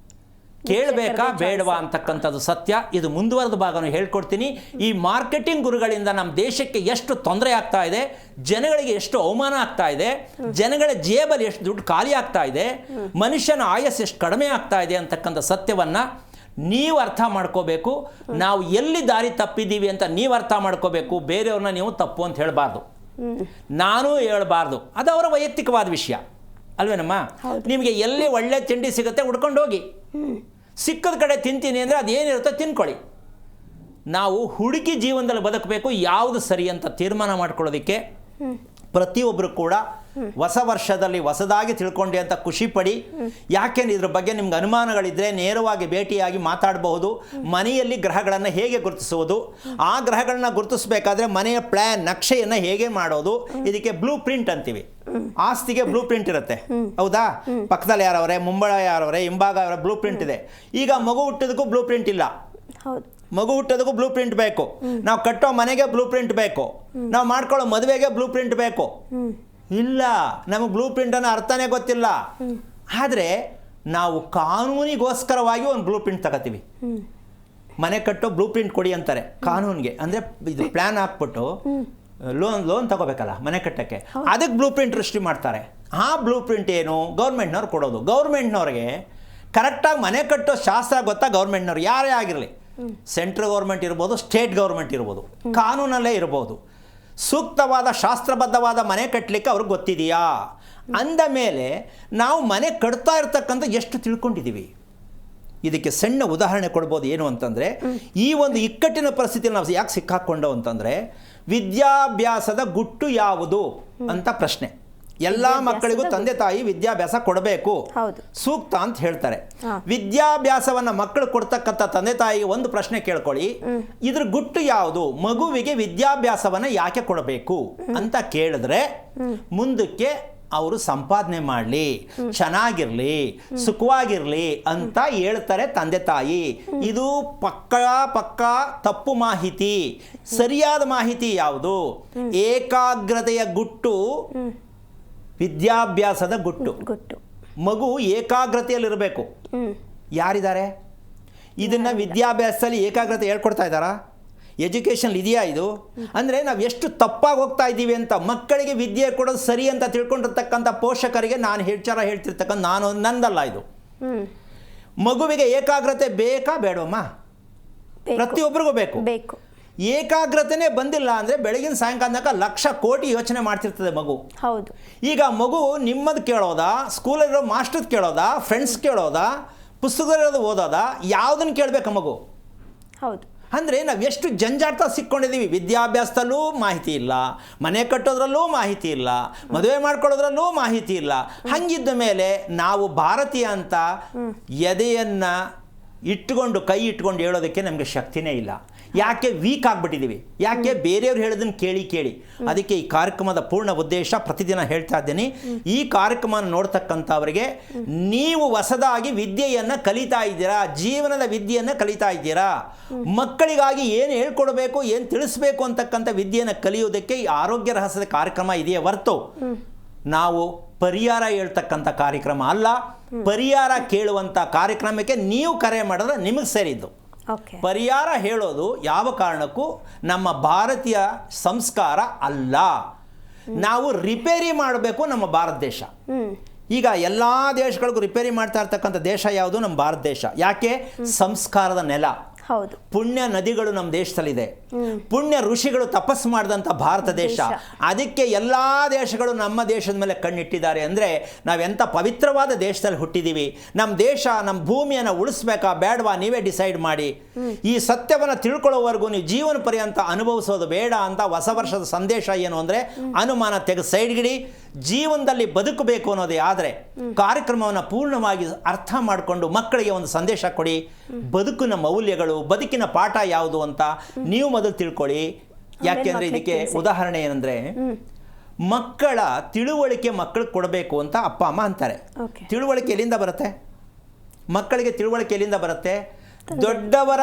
S2: ಕೇಳಬೇಕಾ ಬೇಡವಾ ಅಂತಕ್ಕಂಥದ್ದು ಸತ್ಯ. ಇದು ಮುಂದುವರೆದ ಭಾಗವನ್ನು ಹೇಳ್ಕೊಡ್ತೀನಿ. ಈ ಮಾರ್ಕೆಟಿಂಗ್ ಗುರುಗಳಿಂದ ನಮ್ಮ ದೇಶಕ್ಕೆ ಎಷ್ಟು ತೊಂದರೆ ಆಗ್ತಾ ಇದೆ, ಜನಗಳಿಗೆ ಎಷ್ಟು ಅವಮಾನ ಆಗ್ತಾ ಇದೆ, ಜನಗಳ ಜೇಬಲ್ಲಿ ಎಷ್ಟು ದುಡ್ಡು ಖಾಲಿ ಆಗ್ತಾ ಇದೆ, ಮನುಷ್ಯನ ಆಯಸ್ಸು ಎಷ್ಟು ಕಡಿಮೆ ಆಗ್ತಾ ಇದೆ ಅಂತಕ್ಕಂಥ ಸತ್ಯವನ್ನು ನೀವು ಅರ್ಥ ಮಾಡ್ಕೋಬೇಕು. ನಾವು ಎಲ್ಲಿ ದಾರಿ ತಪ್ಪಿದ್ದೀವಿ ಅಂತ ನೀವು ಅರ್ಥ ಮಾಡ್ಕೋಬೇಕು. ಬೇರೆಯವ್ರನ್ನ ನೀವು ತಪ್ಪು ಅಂತ ಹೇಳಬಾರ್ದು, ನಾನು ಹೇಳಬಾರ್ದು. ಅದು ಅವರ ವೈಯಕ್ತಿಕವಾದ ವಿಷಯ ಅಲ್ವೇನಮ್ಮ? ನಿಮಗೆ ಎಲ್ಲಿ ಒಳ್ಳೆ ತಿಂಡಿ ಸಿಗುತ್ತೆ ಹುಡ್ಕೊಂಡು ಹೋಗಿ, ಸಿಕ್ಕದ ಕಡೆ ತಿಂತೀನಿ ಅಂದರೆ ಅದೇನಿರುತ್ತೋ ತಿನ್ಕೊಳ್ಳಿ. ನಾವು ಹುಡುಕಿ ಜೀವನದಲ್ಲಿ ಬದುಕಬೇಕು, ಯಾವುದು ಸರಿ ಅಂತ ತೀರ್ಮಾನ ಮಾಡ್ಕೊಳ್ಳೋದಕ್ಕೆ ಪ್ರತಿಯೊಬ್ಬರು ಕೂಡ ಹೊಸ ವರ್ಷದಲ್ಲಿ ಹೊಸದಾಗಿ ತಿಳ್ಕೊಂಡೆ ಅಂತ ಖುಷಿ ಪಡಿ. ಯಾಕೆಂದ್ರೆ ಇದ್ರ ಬಗ್ಗೆ ನಿಮ್ಗೆ ಅನುಮಾನಗಳಿದ್ದರೆ ನೇರವಾಗಿ ಭೇಟಿಯಾಗಿ ಮಾತಾಡಬಹುದು. ಮನೆಯಲ್ಲಿ ಗ್ರಹಗಳನ್ನು ಹೇಗೆ ಗುರುತಿಸುವುದು, ಆ ಗ್ರಹಗಳನ್ನ ಗುರುತಿಸಬೇಕಾದ್ರೆ ಮನೆಯ ಪ್ಲ್ಯಾನ್ ನಕ್ಷೆಯನ್ನು ಹೇಗೆ ಮಾಡೋದು, ಇದಕ್ಕೆ ಬ್ಲೂ ಪ್ರಿಂಟ್ ಅಂತೀವಿ. ಆಸ್ತಿಗೆ ಬ್ಲೂ ಪ್ರಿಂಟ್ ಇರುತ್ತೆ, ಹೌದಾ? ಪಕ್ಕದಲ್ಲಿ ಯಾರವರೇ, ಮುಂಬಳ ಯಾರವರೇ, ಹಿಂಭಾಗ ಅವರ ಬ್ಲೂ ಪ್ರಿಂಟ್ ಇದೆ. ಈಗ ಮಗು ಹುಟ್ಟೋದಕ್ಕೂ ಬ್ಲೂ ಪ್ರಿಂಟ್ ಇಲ್ಲ. ಮಗು ಹುಟ್ಟೋದಕ್ಕೂ ಬ್ಲೂ ಪ್ರಿಂಟ್ ಬೇಕು, ನಾವು ಕಟ್ಟೋ ಮನೆಗೆ ಬ್ಲೂ ಪ್ರಿಂಟ್ ಬೇಕು, ನಾವು ಮಾಡ್ಕೊಳ್ಳೋ ಮದುವೆಗೆ ಬ್ಲೂ ಪ್ರಿಂಟ್ ಬೇಕು. ಇಲ್ಲ, ನಮಗೆ ಬ್ಲೂ ಪ್ರಿಂಟನ್ನು ಅರ್ಥನೇ ಗೊತ್ತಿಲ್ಲ. ಆದರೆ ನಾವು ಕಾನೂನಿಗೋಸ್ಕರವಾಗಿ ಒಂದು ಬ್ಲೂ ಪ್ರಿಂಟ್ ತಗೋತೀವಿ. ಮನೆ ಕಟ್ಟೋ ಬ್ಲೂ ಪ್ರಿಂಟ್ ಕೊಡಿ ಅಂತಾರೆ ಕಾನೂನಿಗೆ. ಅಂದರೆ ಇದು ಪ್ಲ್ಯಾನ್ ಹಾಕ್ಬಿಟ್ಟು ಲೋನ್ ತಗೋಬೇಕಲ್ಲ ಮನೆ ಕಟ್ಟಕ್ಕೆ, ಅದಕ್ಕೆ ಬ್ಲೂ ಪ್ರಿಂಟ್ ಸೃಷ್ಟಿ ಮಾಡ್ತಾರೆ. ಆ ಬ್ಲೂ ಪ್ರಿಂಟ್ ಏನು? ಗೌರ್ಮೆಂಟ್ನವ್ರು ಕೊಡೋದು. ಗೌರ್ಮೆಂಟ್ನವ್ರಿಗೆ ಕರೆಕ್ಟಾಗಿ ಮನೆ ಕಟ್ಟೋ ಶಾಸ್ತ್ರ ಗೊತ್ತಾ? ಗೌರ್ಮೆಂಟ್ನವ್ರು ಯಾರೇ ಆಗಿರಲಿ, ಸೆಂಟ್ರಲ್ ಗೌರ್ಮೆಂಟ್ ಇರ್ಬೋದು, ಸ್ಟೇಟ್ ಗೌರ್ಮೆಂಟ್ ಇರ್ಬೋದು, ಕಾನೂನಲ್ಲೇ ಇರ್ಬೋದು, ಸೂಕ್ತವಾದ ಶಾಸ್ತ್ರಬದ್ಧವಾದ ಮನೆ ಕಟ್ಟಲಿಕ್ಕೆ ಅವ್ರಿಗೆ ಗೊತ್ತಿದೆಯಾ? ಅಂದ ಮೇಲೆ ನಾವು ಮನೆ ಕಟ್ತಾ ಇರ್ತಕ್ಕಂಥ ಎಷ್ಟು ತಿಳ್ಕೊಂಡಿದ್ದೀವಿ. ಇದಕ್ಕೆ ಸಣ್ಣ ಉದಾಹರಣೆ ಕೊಡ್ಬೋದು. ಏನು ಅಂತಂದರೆ, ಈ ಒಂದು ಇಕ್ಕಟ್ಟಿನ ಪರಿಸ್ಥಿತಿಯಲ್ಲಿ ನಾವು ಯಾಕೆ ಸಿಕ್ಕಾಕ್ಕೊಂಡು ಅಂತಂದರೆ, ವಿದ್ಯಾಭ್ಯಾಸದ ಗುಟ್ಟು ಯಾವುದು ಅಂತ ಪ್ರಶ್ನೆ. ಎಲ್ಲ ಮಕ್ಕಳಿಗೂ ತಂದೆ ತಾಯಿ ವಿದ್ಯಾಭ್ಯಾಸ ಕೊಡಬೇಕು, ಸೂಕ್ತ ಅಂತ ಹೇಳ್ತಾರೆ. ವಿದ್ಯಾಭ್ಯಾಸವನ್ನು ಮಕ್ಕಳು ಕೊಡ್ತಕ್ಕಂಥ ತಂದೆ ತಾಯಿಗೆ ಒಂದು ಪ್ರಶ್ನೆ ಕೇಳ್ಕೊಳ್ಳಿ, ಇದ್ರ ಗುಟ್ಟು ಯಾವುದು? ಮಗುವಿಗೆ ವಿದ್ಯಾಭ್ಯಾಸವನ್ನು ಯಾಕೆ ಕೊಡಬೇಕು ಅಂತ ಕೇಳಿದ್ರೆ ಮುಂದಕ್ಕೆ ಅವರು ಸಂಪಾದನೆ ಮಾಡಲಿ, ಚೆನ್ನಾಗಿರಲಿ, ಸುಖವಾಗಿರಲಿ ಅಂತ ಹೇಳ್ತಾರೆ ತಂದೆ ತಾಯಿ. ಇದು ಪಕ್ಕಾ ತಪ್ಪು ಮಾಹಿತಿ. ಸರಿಯಾದ ಮಾಹಿತಿ ಯಾವುದು? ಏಕಾಗ್ರತೆಯ ಗುಟ್ಟು ವಿದ್ಯಾಭ್ಯಾಸದ ಗುಟ್ಟು. ಮಗು ಏಕಾಗ್ರತೆಯಲ್ಲಿರಬೇಕು. ಯಾರಿದ್ದಾರೆ? ಇದನ್ನು ವಿದ್ಯಾಭ್ಯಾಸದಲ್ಲಿ ಏಕಾಗ್ರತೆ ಹೇಳ್ಕೊಡ್ತಾ ಇದ್ದಾರಾ? ಎಜುಕೇಷನ್ ಇದೆಯಾ ಇದು? ಅಂದರೆ ನಾವು ಎಷ್ಟು ತಪ್ಪಾಗಿ ಹೋಗ್ತಾ ಇದ್ದೀವಿ ಅಂತ. ಮಕ್ಕಳಿಗೆ ವಿದ್ಯೆ ಕೊಡೋದು ಸರಿ ಅಂತ ತಿಳ್ಕೊಂಡಿರ್ತಕ್ಕಂಥ ಪೋಷಕರಿಗೆ ನಾನು ವಿಚಾರ ಹೇಳ್ತಿರ್ತಕ್ಕಂಥ ನಂದಲ್ಲ ಇದು. ಮಗುವಿಗೆ ಏಕಾಗ್ರತೆ ಬೇಕಾ ಬೇಡವಮ್ಮ? ಪ್ರತಿಯೊಬ್ಬರಿಗೂ ಬೇಕು. ಏಕಾಗ್ರತೆನೇ ಬಂದಿಲ್ಲ ಅಂದರೆ ಬೆಳಗಿನ ಸಾಯಂಕಾಲ ಲಕ್ಷ ಕೋಟಿ ಯೋಚನೆ ಮಾಡ್ತಿರ್ತದೆ ಮಗು.
S1: ಹೌದು.
S2: ಈಗ ಮಗು ನಿಮ್ಮದು ಕೇಳೋದಾ, ಸ್ಕೂಲಲ್ಲಿರೋ ಮಾಸ್ಟರ್ದು ಕೇಳೋದಾ, ಫ್ರೆಂಡ್ಸ್ ಕೇಳೋದಾ, ಪುಸ್ತಕದಲ್ಲಿರೋದು ಓದೋದಾ, ಯಾವುದನ್ನು ಕೇಳಬೇಕು ಮಗು?
S1: ಹೌದು.
S2: ಅಂದರೆ ನಾವು ಎಷ್ಟು ಜಂಜಾಟ ಸಿಕ್ಕೊಂಡಿದ್ದೀವಿ. ವಿದ್ಯಾಭ್ಯಾಸದಲ್ಲೂ ಮಾಹಿತಿ ಇಲ್ಲ, ಮನೆ ಕಟ್ಟೋದ್ರಲ್ಲೂ ಮಾಹಿತಿ ಇಲ್ಲ, ಮದುವೆ ಮಾಡ್ಕೊಳ್ಳೋದ್ರಲ್ಲೂ ಮಾಹಿತಿ ಇಲ್ಲ. ಹಂಗಿದ್ದ ಮೇಲೆ ನಾವು ಭಾರತೀಯ ಅಂತ ಎದೆಯನ್ನು ಇಟ್ಕೊಂಡು ಕೈ ಇಟ್ಕೊಂಡು ಹೇಳೋದಕ್ಕೆ ನಮಗೆ ಶಕ್ತಿನೇ ಇಲ್ಲ. ಯಾಕೆ ವೀಕ್ ಆಗಿಬಿಟ್ಟಿದ್ದೀವಿ? ಯಾಕೆ ಬೇರೆಯವ್ರು ಹೇಳೋದನ್ನು ಕೇಳಿ ಕೇಳಿ. ಅದಕ್ಕೆ ಈ ಕಾರ್ಯಕ್ರಮದ ಪೂರ್ಣ ಉದ್ದೇಶ ಪ್ರತಿದಿನ ಹೇಳ್ತಾ ಇದ್ದೀನಿ. ಈ ಕಾರ್ಯಕ್ರಮನ ನೋಡ್ತಕ್ಕಂಥವರಿಗೆ ನೀವು ಹೊಸದಾಗಿ ವಿದ್ಯೆಯನ್ನು ಕಲಿತಾ ಇದ್ದೀರಾ, ಜೀವನದ ವಿದ್ಯೆಯನ್ನು ಕಲಿತಾ ಇದ್ದೀರಾ, ಮಕ್ಕಳಿಗಾಗಿ ಏನು ಹೇಳ್ಕೊಡ್ಬೇಕು, ಏನು ತಿಳಿಸ್ಬೇಕು ಅಂತಕ್ಕಂಥ ವಿದ್ಯೆಯನ್ನು ಕಲಿಯೋದಕ್ಕೆ ಈ ಆರೋಗ್ಯ ರಹಸ್ಯದ ಕಾರ್ಯಕ್ರಮ ಇದೆಯೇ ಹೊರತು ನಾವು ಪರಿಹಾರ ಹೇಳ್ತಕ್ಕಂಥ ಕಾರ್ಯಕ್ರಮ ಅಲ್ಲ. ಪರಿಹಾರ ಕೇಳುವಂಥ ಕಾರ್ಯಕ್ರಮಕ್ಕೆ ನೀವು ಕರೆ ಮಾಡಿದ್ರೆ ನಿಮಗೆ ಸೇರಿದ್ದು. ಪರಿಹಾರ ಹೇಳೋದು ಯಾವ ಕಾರಣಕ್ಕೂ ನಮ್ಮ ಭಾರತೀಯ ಸಂಸ್ಕಾರ ಅಲ್ಲ. ನಾವು ರಿಪೇರಿ ಮಾಡಬೇಕು ನಮ್ಮ ಭಾರತ ದೇಶ. ಈಗ ಎಲ್ಲ ದೇಶಗಳಿಗೂ ರಿಪೇರಿ ಮಾಡ್ತಾ ಇರ್ತಕ್ಕಂಥ ದೇಶ ಯಾವುದು? ನಮ್ಮ ಭಾರತ ದೇಶ. ಯಾಕೆ? ಸಂಸ್ಕಾರದ ನೆಲ.
S1: ಹೌದು.
S2: ಪುಣ್ಯ ನದಿಗಳು ನಮ್ಮ ದೇಶದಲ್ಲಿದೆ. ಪುಣ್ಯ ಋಷಿಗಳು ತಪಸ್ಸು ಮಾಡಿದಂಥ ಭಾರತ ದೇಶ. ಅದಕ್ಕೆ ಎಲ್ಲ ದೇಶಗಳು ನಮ್ಮ ದೇಶದ ಮೇಲೆ ಕಣ್ಣಿಟ್ಟಿದ್ದಾರೆ. ಅಂದರೆ ನಾವೆಂಥ ಪವಿತ್ರವಾದ ದೇಶದಲ್ಲಿ ಹುಟ್ಟಿದ್ದೀವಿ. ನಮ್ಮ ದೇಶ, ನಮ್ಮ ಭೂಮಿಯನ್ನು ಉಳಿಸ್ಬೇಕಾ ಬೇಡವಾ ನೀವೇ ಡಿಸೈಡ್ ಮಾಡಿ. ಈ ಸತ್ಯವನ್ನು ತಿಳ್ಕೊಳ್ಳೋವರೆಗೂ ನೀವು ಜೀವನ ಪರ್ಯಂತ ಅನುಭವಿಸೋದು ಬೇಡ ಅಂತ ಹೊಸ ವರ್ಷದ ಸಂದೇಶ ಏನು ಅಂದರೆ, ಅನುಮಾನ ತೆಗೆದು ಸೈಡ್ಗಿಡಿ, ಜೀವನದಲ್ಲಿ ಬದುಕಬೇಕು ಅನ್ನೋದೇ ಆದರೆ ಕಾರ್ಯಕ್ರಮವನ್ನು ಪೂರ್ಣವಾಗಿ ಅರ್ಥ ಮಾಡಿಕೊಂಡು ಮಕ್ಕಳಿಗೆ ಒಂದು ಸಂದೇಶ ಕೊಡಿ. ಬದುಕಿನ ಮೌಲ್ಯಗಳು, ಬದುಕಿನ ಪಾಠ ಯಾವುದು ಅಂತ ನೀವು ಮೊದಲು ತಿಳ್ಕೊಳ್ಳಿ. ಯಾಕೆಂದರೆ ಇದಕ್ಕೆ ಉದಾಹರಣೆ ಏನಂದರೆ, ಮಕ್ಕಳ ತಿಳುವಳಿಕೆ ಮಕ್ಕಳಿಗೆ ಕೊಡಬೇಕು ಅಂತ ಅಪ್ಪ ಅಮ್ಮ ಅಂತಾರೆ. ತಿಳುವಳಿಕೆ ಎಲ್ಲಿಂದ ಬರುತ್ತೆ? ಮಕ್ಕಳಿಗೆ ತಿಳುವಳಿಕೆ ಎಲ್ಲಿಂದ ಬರುತ್ತೆ? ದೊಡ್ಡವರ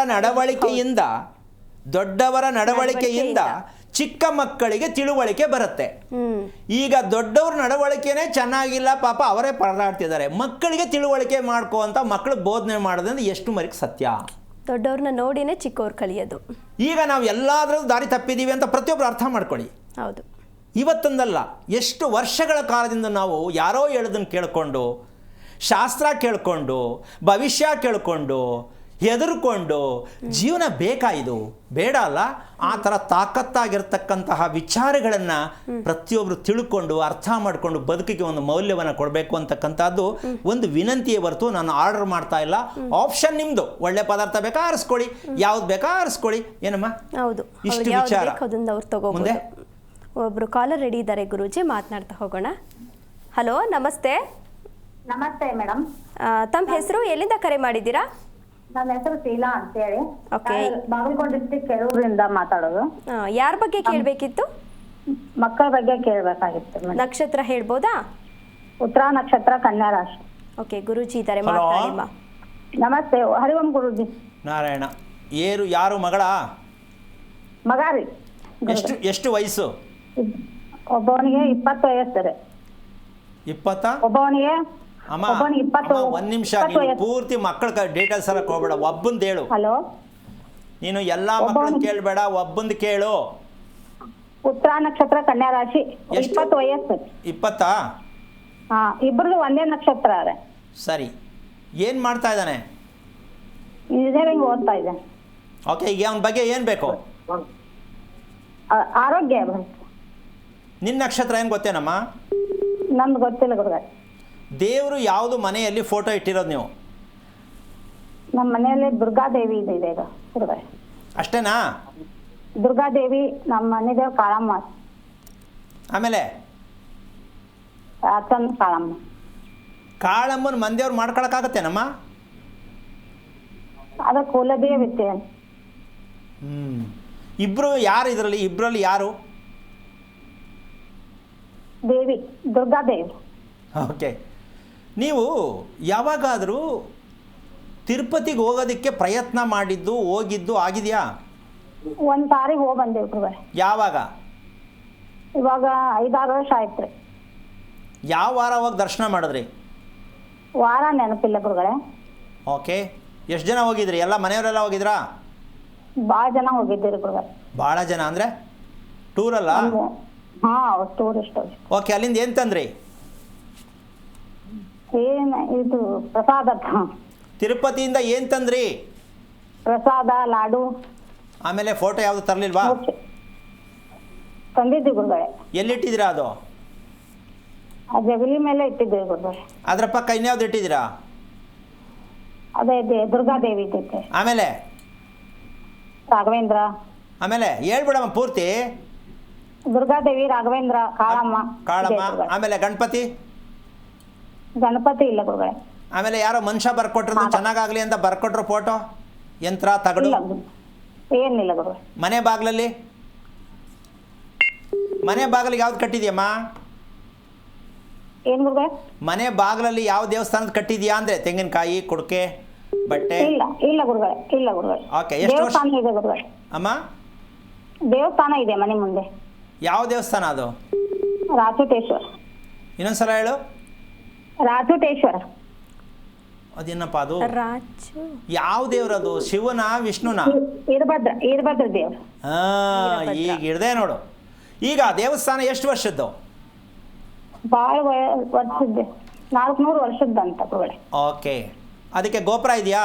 S2: ನಡವಳಿಕೆಯಿಂದ ಚಿಕ್ಕ ಮಕ್ಕಳಿಗೆ ತಿಳುವಳಿಕೆ ಬರುತ್ತೆ. ಈಗ ದೊಡ್ಡವ್ರ ನಡವಳಿಕೆನೇ ಚೆನ್ನಾಗಿಲ್ಲ, ಪಾಪ ಅವರೇ ಪರದಾಡ್ತಿದ್ದಾರೆ. ಮಕ್ಕಳಿಗೆ ತಿಳುವಳಿಕೆ ಮಾಡ್ಕೋ ಅಂತ ಮಕ್ಕಳು ಬೋಧನೆ ಮಾಡೋದ್ರಿಂದ ಎಷ್ಟು ಮರಿಗೆ ಸತ್ಯ?
S1: ದೊಡ್ಡವ್ರನ್ನ ನೋಡಿನೇ ಚಿಕ್ಕವ್ರು ಕಲಿಯೋದು.
S2: ಈಗ ನಾವು ಎಲ್ಲಾದ್ರೂ ದಾರಿ ತಪ್ಪಿದ್ದೀವಿ ಅಂತ ಪ್ರತಿಯೊಬ್ಬರು ಅರ್ಥ ಮಾಡ್ಕೊಳ್ಳಿ.
S1: ಹೌದು.
S2: ಇವತ್ತೊಂದಲ್ಲ, ಎಷ್ಟು ವರ್ಷಗಳ ಕಾಲದಿಂದ ನಾವು ಯಾರೋ ಹೇಳೋದನ್ನು ಕೇಳಿಕೊಂಡು, ಶಾಸ್ತ್ರ ಕೇಳಿಕೊಂಡು, ಭವಿಷ್ಯ ಕೇಳಿಕೊಂಡು, ಹೆದರ್ಕೊಂಡು ಜೀವನ ಬೇಕಾಯಿದು ಬೇಡ ಅಲ್ಲ. ಆ ಥರ ತಾಕತ್ತಾಗಿರ್ತಕ್ಕಂತಹ ವಿಚಾರಗಳನ್ನು ಪ್ರತಿಯೊಬ್ಬರು ತಿಳ್ಕೊಂಡು ಅರ್ಥ ಮಾಡಿಕೊಂಡು ಬದುಕಿಗೆ ಒಂದು ಮೌಲ್ಯವನ್ನು ಕೊಡಬೇಕು ಅಂತಕ್ಕಂಥದ್ದು ಒಂದು ವಿನಂತಿಯೇ ಹೊರತು ನಾನು ಆರ್ಡರ್ ಮಾಡ್ತಾ ಇಲ್ಲ. ಆಪ್ಷನ್ ನಿಮ್ಮದು. ಒಳ್ಳೆ ಪದಾರ್ಥ ಬೇಕಾ ಆರಿಸ್ಕೊಳ್ಳಿ, ಯಾವ್ದು ಬೇಕಾ ಆರಿಸ್ಕೊಳ್ಳಿ. ಏನಮ್ಮ?
S1: ಹೌದು,
S2: ಇಷ್ಟು ವಿಚಾರ
S1: ಮುಂದೆ ಒಬ್ರು ಕಾಲರ್ ರೆಡಿ ಇದ್ದಾರೆ ಗುರೂಜಿ, ಮಾತನಾಡ್ತಾ ಹೋಗೋಣ. ಹಲೋ, ನಮಸ್ತೆ.
S3: ನಮಸ್ತೆ ಮೇಡಮ್.
S1: ತಮ್ಮ ಹೆಸರು, ಎಲ್ಲಿಂದ ಕರೆ ಮಾಡಿದ್ದೀರಾ?
S3: ನನ್ನ ಹೆಸರು ಶೀಲಾ ಅಂತೇಳಿ,
S1: ಓಕೆ.
S3: ಬಾಗಲಕೋಟೆ ಡಿಸ್ಟ್ರಿಕ್ಟ್ ಕೆರೂರಿಂದ ಮಾತಾಡೋದು.
S1: ಯಾರ ಬಗ್ಗೆ ಕೇಳಬೇಕಿತ್ತು?
S3: ಮಕ್ಕಳ ಬಗ್ಗೆ ಕೇಳಬೇಕಾಗಿತ್ತು ಮೇಡಮ್.
S1: ನಕ್ಷತ್ರ ಹೇಳ್ಬೋದಾ?
S3: ಉತ್ತರ ನಕ್ಷತ್ರ, ಕನ್ಯಾ ರಾಶಿ.
S1: ಓಕೆ, ಗುರೂಜಿ ಇದ್ದಾರೆ, ಮಾತಾಡಿಮ್ಮ.
S3: ನಮಸ್ತೆ, ಹರಿವಂ ಗುರೂಜಿ.
S2: ನಾರಾಯಣ. ಯಾರು ಮಗಳ?
S3: ಮಗ ರೀ.
S2: ಎಷ್ಟು ವಯಸ್ಸು?
S3: ಒಬ್ಬವನಿಗೆ 20 ವಯಸ್ಸು ರೀ.
S2: 20?
S3: ಒಬ್ಬವನಿಗೆ
S2: ಅಮ್ಮ
S3: 20.
S2: ಒಂದು ನಿಮಿಷ, ನೀನು ಪೂರ್ತಿ ಮಕ್ಕಳ ಡೀಟೇಲ್ಸ್ ಎಲ್ಲ ಹೋಗ್ಬೇಡ, ಒಬ್ಬಂದು ಹೇಳು.
S3: ಹಲೋ,
S2: ನೀನು ಎಲ್ಲ ಮಕ್ಕಳನ್ನ ಕೇಳಬೇಡ, ಒಬ್ಬಂದು ಕೇಳು.
S3: ಉತ್ತರ ನಕ್ಷತ್ರ, ಕನ್ಯಾ ರಾಶಿ, 20 ವಯಸ್ಸು.
S2: 20?
S3: ಹಾ, ಇಬ್ರದ್ದು ಒಂದೇ ನಕ್ಷತ್ರ ರೀ.
S2: ಸರಿ. ಏನು ಮಾಡ್ತಾ ಇದ್ದಾನೆ?
S3: ಇಂಜಿನಿಯರಿಂಗ್ ಓದ್ತಾ ಇದ್ದಾನೆ.
S2: ಓಕೆ, ಈಗ ಅವನ ಬಗ್ಗೆ ಏನು ಬೇಕು?
S3: ಆರೋಗ್ಯ.
S2: ನಿನ್ನ ನಕ್ಷತ್ರ ಏನು ಗೊತ್ತೇನಮ್ಮ?
S3: ನಮ್ದು ಗೊತ್ತಿಲ್ಲ ಗುರುಗಳೇ.
S2: ದೇವರು ಯಾವುದು ಮನೆಯಲ್ಲಿ ಫೋಟೋ ಇಟ್ಟಿರೋದು ನೀವು?
S3: ನಮ್ಮ ಮನೆಯಲ್ಲಿ ದುರ್ಗಾದೇವಿ ಇದೆ ಈಗ ಗುರುಗಳೇ.
S2: ಅಷ್ಟೇನಾ?
S3: ದುರ್ಗಾದೇವಿ, ನಮ್ಮ ಮನೆ ದೇವ್ರು ಕಾಳಮ್ಮ.
S2: ಆಮೇಲೆ
S3: ಅಚ್ಚನ್ ಕಾಳಮ್ಮ.
S2: ಕಾಳಮ್ಮನ ಮಂದಿಯವ್ರು ಮಾಡ್ಕೊಳಕ್ಕಾಗತ್ತೇನಮ್ಮ?
S3: ಅದ ಕುಲದೇವಿ ಇತ್ತೆ.
S2: ಇಬ್ರು ಯಾರು ಇದರಲ್ಲಿ? ಇಬ್ಬರಲ್ಲಿ ಯಾರು?
S3: ದೇವಿ, ದುರ್ಗಾದೇವಿ.
S2: ಓಕೆ. ನೀವು ಯಾವಾಗಾದರೂ ತಿರುಪತಿಗೆ ಹೋಗೋದಕ್ಕೆ ಪ್ರಯತ್ನ ಮಾಡಿದ್ದು, ಹೋಗಿದ್ದು ಆಗಿದೆಯಾ?
S3: ಒಂದ್ ಸಾರಿ ಹೋಗಿ ಬಂದೇವ್ ಗುರುಗಳೇ.
S2: ಯಾವಾಗ?
S3: ಇವಾಗ 5-6 ವರ್ಷ ಆಯ್ತ್ರಿ.
S2: ಯಾವ ವಾರ ಹೋಗಿ ದರ್ಶನ ಮಾಡಿದ್ರಿ?
S3: ವಾರ ನೆನಪಿಲ್ಲ ಗುರುಗಳೇ.
S2: ಓಕೆ. ಎಷ್ಟು ಜನ ಹೋಗಿದ್ರಿ? ಎಲ್ಲ ಮನೆಯವರೆಲ್ಲ ಹೋಗಿದ್ರಾ?
S3: ಭಾಳ ಜನ ಹೋಗಿದ್ದೀರಿ ಗುರುಗಳೇ.
S2: ಭಾಳ ಜನ ಅಂದರೆ ಟೂರಲ್ಲ?
S3: ಹಾ, ಟೂರಿಸ್ಟ್.
S2: ಓಕೆ. ಅಲ್ಲಿಂದ ಏನು ತಂದ್ರಿ?
S3: ಇದು ಪ್ರಸಾದ.
S2: ತಿರುಪತಿಯಿಂದ ಏನು ತಂದ್ರಿ?
S3: ಪ್ರಸಾದ, ಲಾಡು.
S2: ಆಮೇಲೆ ಫೋಟೋ ಯಾವುದು ತರಲಿಲ್ವಾ?
S3: ತಂದಿದ್ವಿ ಗುರುಗಳೇ.
S2: ಎಲ್ಲಿಟ್ಟಿದ್ದೀರಾ ಅದು?
S3: ಆ ಜಗಲಿ ಮೇಲೆ ಇಟ್ಟಿದ್ದೀವಿ ಗುರುಗಳೇ.
S2: ಅದರ ಪಕ್ಕ ಇನ್ಯಾವ್ದು ಇಟ್ಟಿದ್ದೀರಾ?
S3: ಅದೇ ದುರ್ಗಾದೇವಿ ಇದ್ದೈತೆ.
S2: ಆಮೇಲೆ
S3: ರಾಘವೇಂದ್ರ,
S2: ಆಮೇಲೆ ಹೇಳ್ಬಿಡಮ್ಮ ಪೂರ್ತಿ.
S3: ದುರ್ಗಾದೇವಿ, ರಾಘವೇಂದ್ರ, ಕಾಳಮ್ಮ.
S2: ಕಾಳಮ್ಮ.
S3: ಇದೆ ಗುರುಗಳೇ.
S2: ಆಮೇಲೆ ಗಣಪತಿ.
S3: ಗಣಪತಿ ಇಲ್ಲ ಗುರುಗಳೇ.
S2: ಆಮೇಲೆ ಯಾರೋ ಮನುಷ್ಯ ಬರ್ಕೊಟ್ರು ಚೆನ್ನಾಗಾಗ್ಲಿ ಅಂತ ಬರ್ಕೊಟ್ರು ಫೋಟೋ, ಯಂತ್ರ, ತಗಡು.
S3: ಇಲ್ಲ ಏನಿಲ್ಲ ಗುರುಗಳೇ.
S2: ಮನೆ ಬಾಗಿಲಲ್ಲಿ ಯಾವ್ದು ಕಟ್ಟಿದ್ಯಮ್ಮ?
S3: ಏನ್ ಗುರುಗಳೇ?
S2: ಮನೆ ಬಾಗಿಲಲ್ಲಿ ಯಾವ ದೇವಸ್ಥಾನದ ಕಟ್ಟಿದ್ಯಾ ಅಂದ್ರೆ? ತೆಂಗಿನಕಾಯಿ, ಕುಡಿಕೆ, ಬಟ್ಟೆ?
S3: ಇಲ್ಲ ಗುರುಗಳೇ, ಇಲ್ಲ ಗುರುಗಳೇ.
S2: ಓಕೆ. ಎಷ್ಟು ವರ್ಷ
S3: ದೇವಸ್ಥಾನ ಇದೆ ಗುರುಗಳೇ.
S2: ಅಮ್ಮ?
S3: ದೇವಸ್ಥಾನ ಇದೆ ಮನೆ ಮುಂದೆ.
S2: ಯಾವ ದೇವಸ್ಥಾನ ಅದು?
S3: ರಾಚುಟೇಶ್ವರ.
S2: ಇನ್ನೊಂದ್ಸಲ ಹೇಳು.
S3: ರಾಚುಟೇಶ್ವರ.
S2: ಅದೇನಪ್ಪ ಅದು?
S1: ರಾಜು
S2: ಯಾವ ದೇವ್ರದು? ಶಿವನ, ವಿಷ್ಣುನ?
S3: ವೀರಭದ್ರ ದೇವ್ರು.
S2: ಈಗ ಹಿಡ್ದೆ ನೋಡು. ಈಗ ದೇವಸ್ಥಾನ ಎಷ್ಟು ವರ್ಷದ್ದು?
S3: ಬಾಳ ವರ್ಷದ್ದು, 400 ವರ್ಷದ್ದಂತ ಗುರುಗಳೇ.
S2: ಓಕೆ. ಅದಕ್ಕೆ ಗೋಪುರ ಇದೆಯಾ?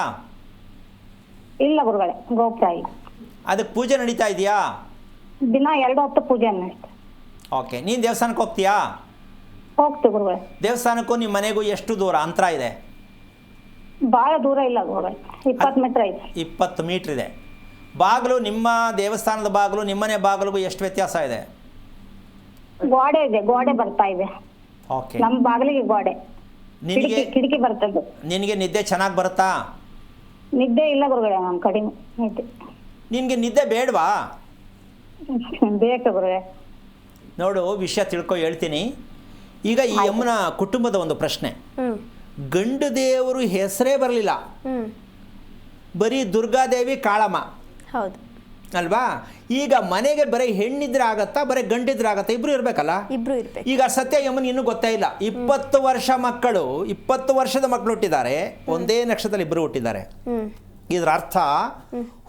S3: ಇಲ್ಲ ಗುರುಗಳೇ, ಗೋಪುರ ಇಲ್ಲ.
S2: ಅದಕ್ಕೆ ಪೂಜೆ ನಡೀತಾ ಇದೆಯಾ?
S3: ದಿನ 2 ಹೊತ್ತು ಪೂಜೆ ನಡೀತದೆ.
S2: ಓಕೆ. ನೀನು ದೇವಸ್ಥಾನಕ್ಕೆ ಹೋಗ್ತೀಯಾ?
S3: ಹೋಗ್ತೀವಿ ಗುರುಗಳೇ.
S2: ದೇವಸ್ಥಾನಕ್ಕೂ ನಿಮ್ಮ ಮನೆಗೂ ಎಷ್ಟು ದೂರ ಅಂತರ ಇದೆ?
S3: ಬಾಳ ದೂರ ಇಲ್ಲ ಗುರುಗಳೇ, 20 ಮೀಟರ್ ಐತೆ.
S2: 20 ಮೀಟ್ರ್ ಇದೆ. ಬಾಗಿಲು, ನಿಮ್ಮ ದೇವಸ್ಥಾನದ ಬಾಗಿಲು ನಿಮ್ಮನೆ ಬಾಗಿಲಿಗೂ ಎಷ್ಟು ವ್ಯತ್ಯಾಸ ಇದೆ?
S3: ಗೋಡೆ ಇದೆ, ಗೋಡೆ ಬರ್ತಾ ಇದೆ.
S2: ಓಕೆ.
S3: ನಮ್ಮ ಬಾಗಿಲಿಗೆ ಗೋಡೆ,
S2: ನಿನಗೆ
S3: ಕಿಟಕಿ ಬರ್ತದೆ.
S2: ನಿನಗೆ ನಿದ್ದೆ ಚೆನ್ನಾಗಿ ಬರುತ್ತಾ?
S3: ನಿದ್ದೆ ಇಲ್ಲ ಗುರುಗಳೇ, ನಾನು ಕಡಿಮೆ ನಿದ್ದೆ.
S2: ನಿನಗೆ ನಿದ್ದೆ ಬೇಡವಾ?
S3: ಬೇಕು ಗುರುಗಳೇ.
S2: ನೋಡು, ವಿಷಯ ತಿಳ್ಕೊ ಹೇಳ್ತೀನಿ. ಈಗ ಈ ಯಮ್ಮನ ಕುಟುಂಬದ ಒಂದು ಪ್ರಶ್ನೆ. ಗಂಡು ದೇವರು ಹೆಸರೇ ಬರಲಿಲ್ಲ, ಬರೀ ದುರ್ಗಾದೇವಿ, ಕಾಳಮ್ಮ,
S1: ಹೌದು
S2: ಅಲ್ವಾ? ಈಗ ಮನೆಗೆ ಬರೀ ಹೆಣ್ಣಿದ್ರೆ ಆಗತ್ತಾ, ಬರೀ ಗಂಡಿದ್ರೆ ಆಗತ್ತಾ? ಇಬ್ರು ಇರ್ಬೇಕಲ್ಲ.
S1: ಇಬ್ರು ಇರ್ಬೇಕು.
S2: ಈಗ ಸತ್ಯ ಯಮನ್ ಇನ್ನೂ ಗೊತ್ತೇ ಇಲ್ಲ. 20 ವರ್ಷದ ಮಕ್ಕಳು ಹುಟ್ಟಿದ್ದಾರೆ, ಒಂದೇ ನಕ್ಷತ್ರದಲ್ಲಿ ಇಬ್ಬರು ಹುಟ್ಟಿದ್ದಾರೆ. ಇದರ ಅರ್ಥ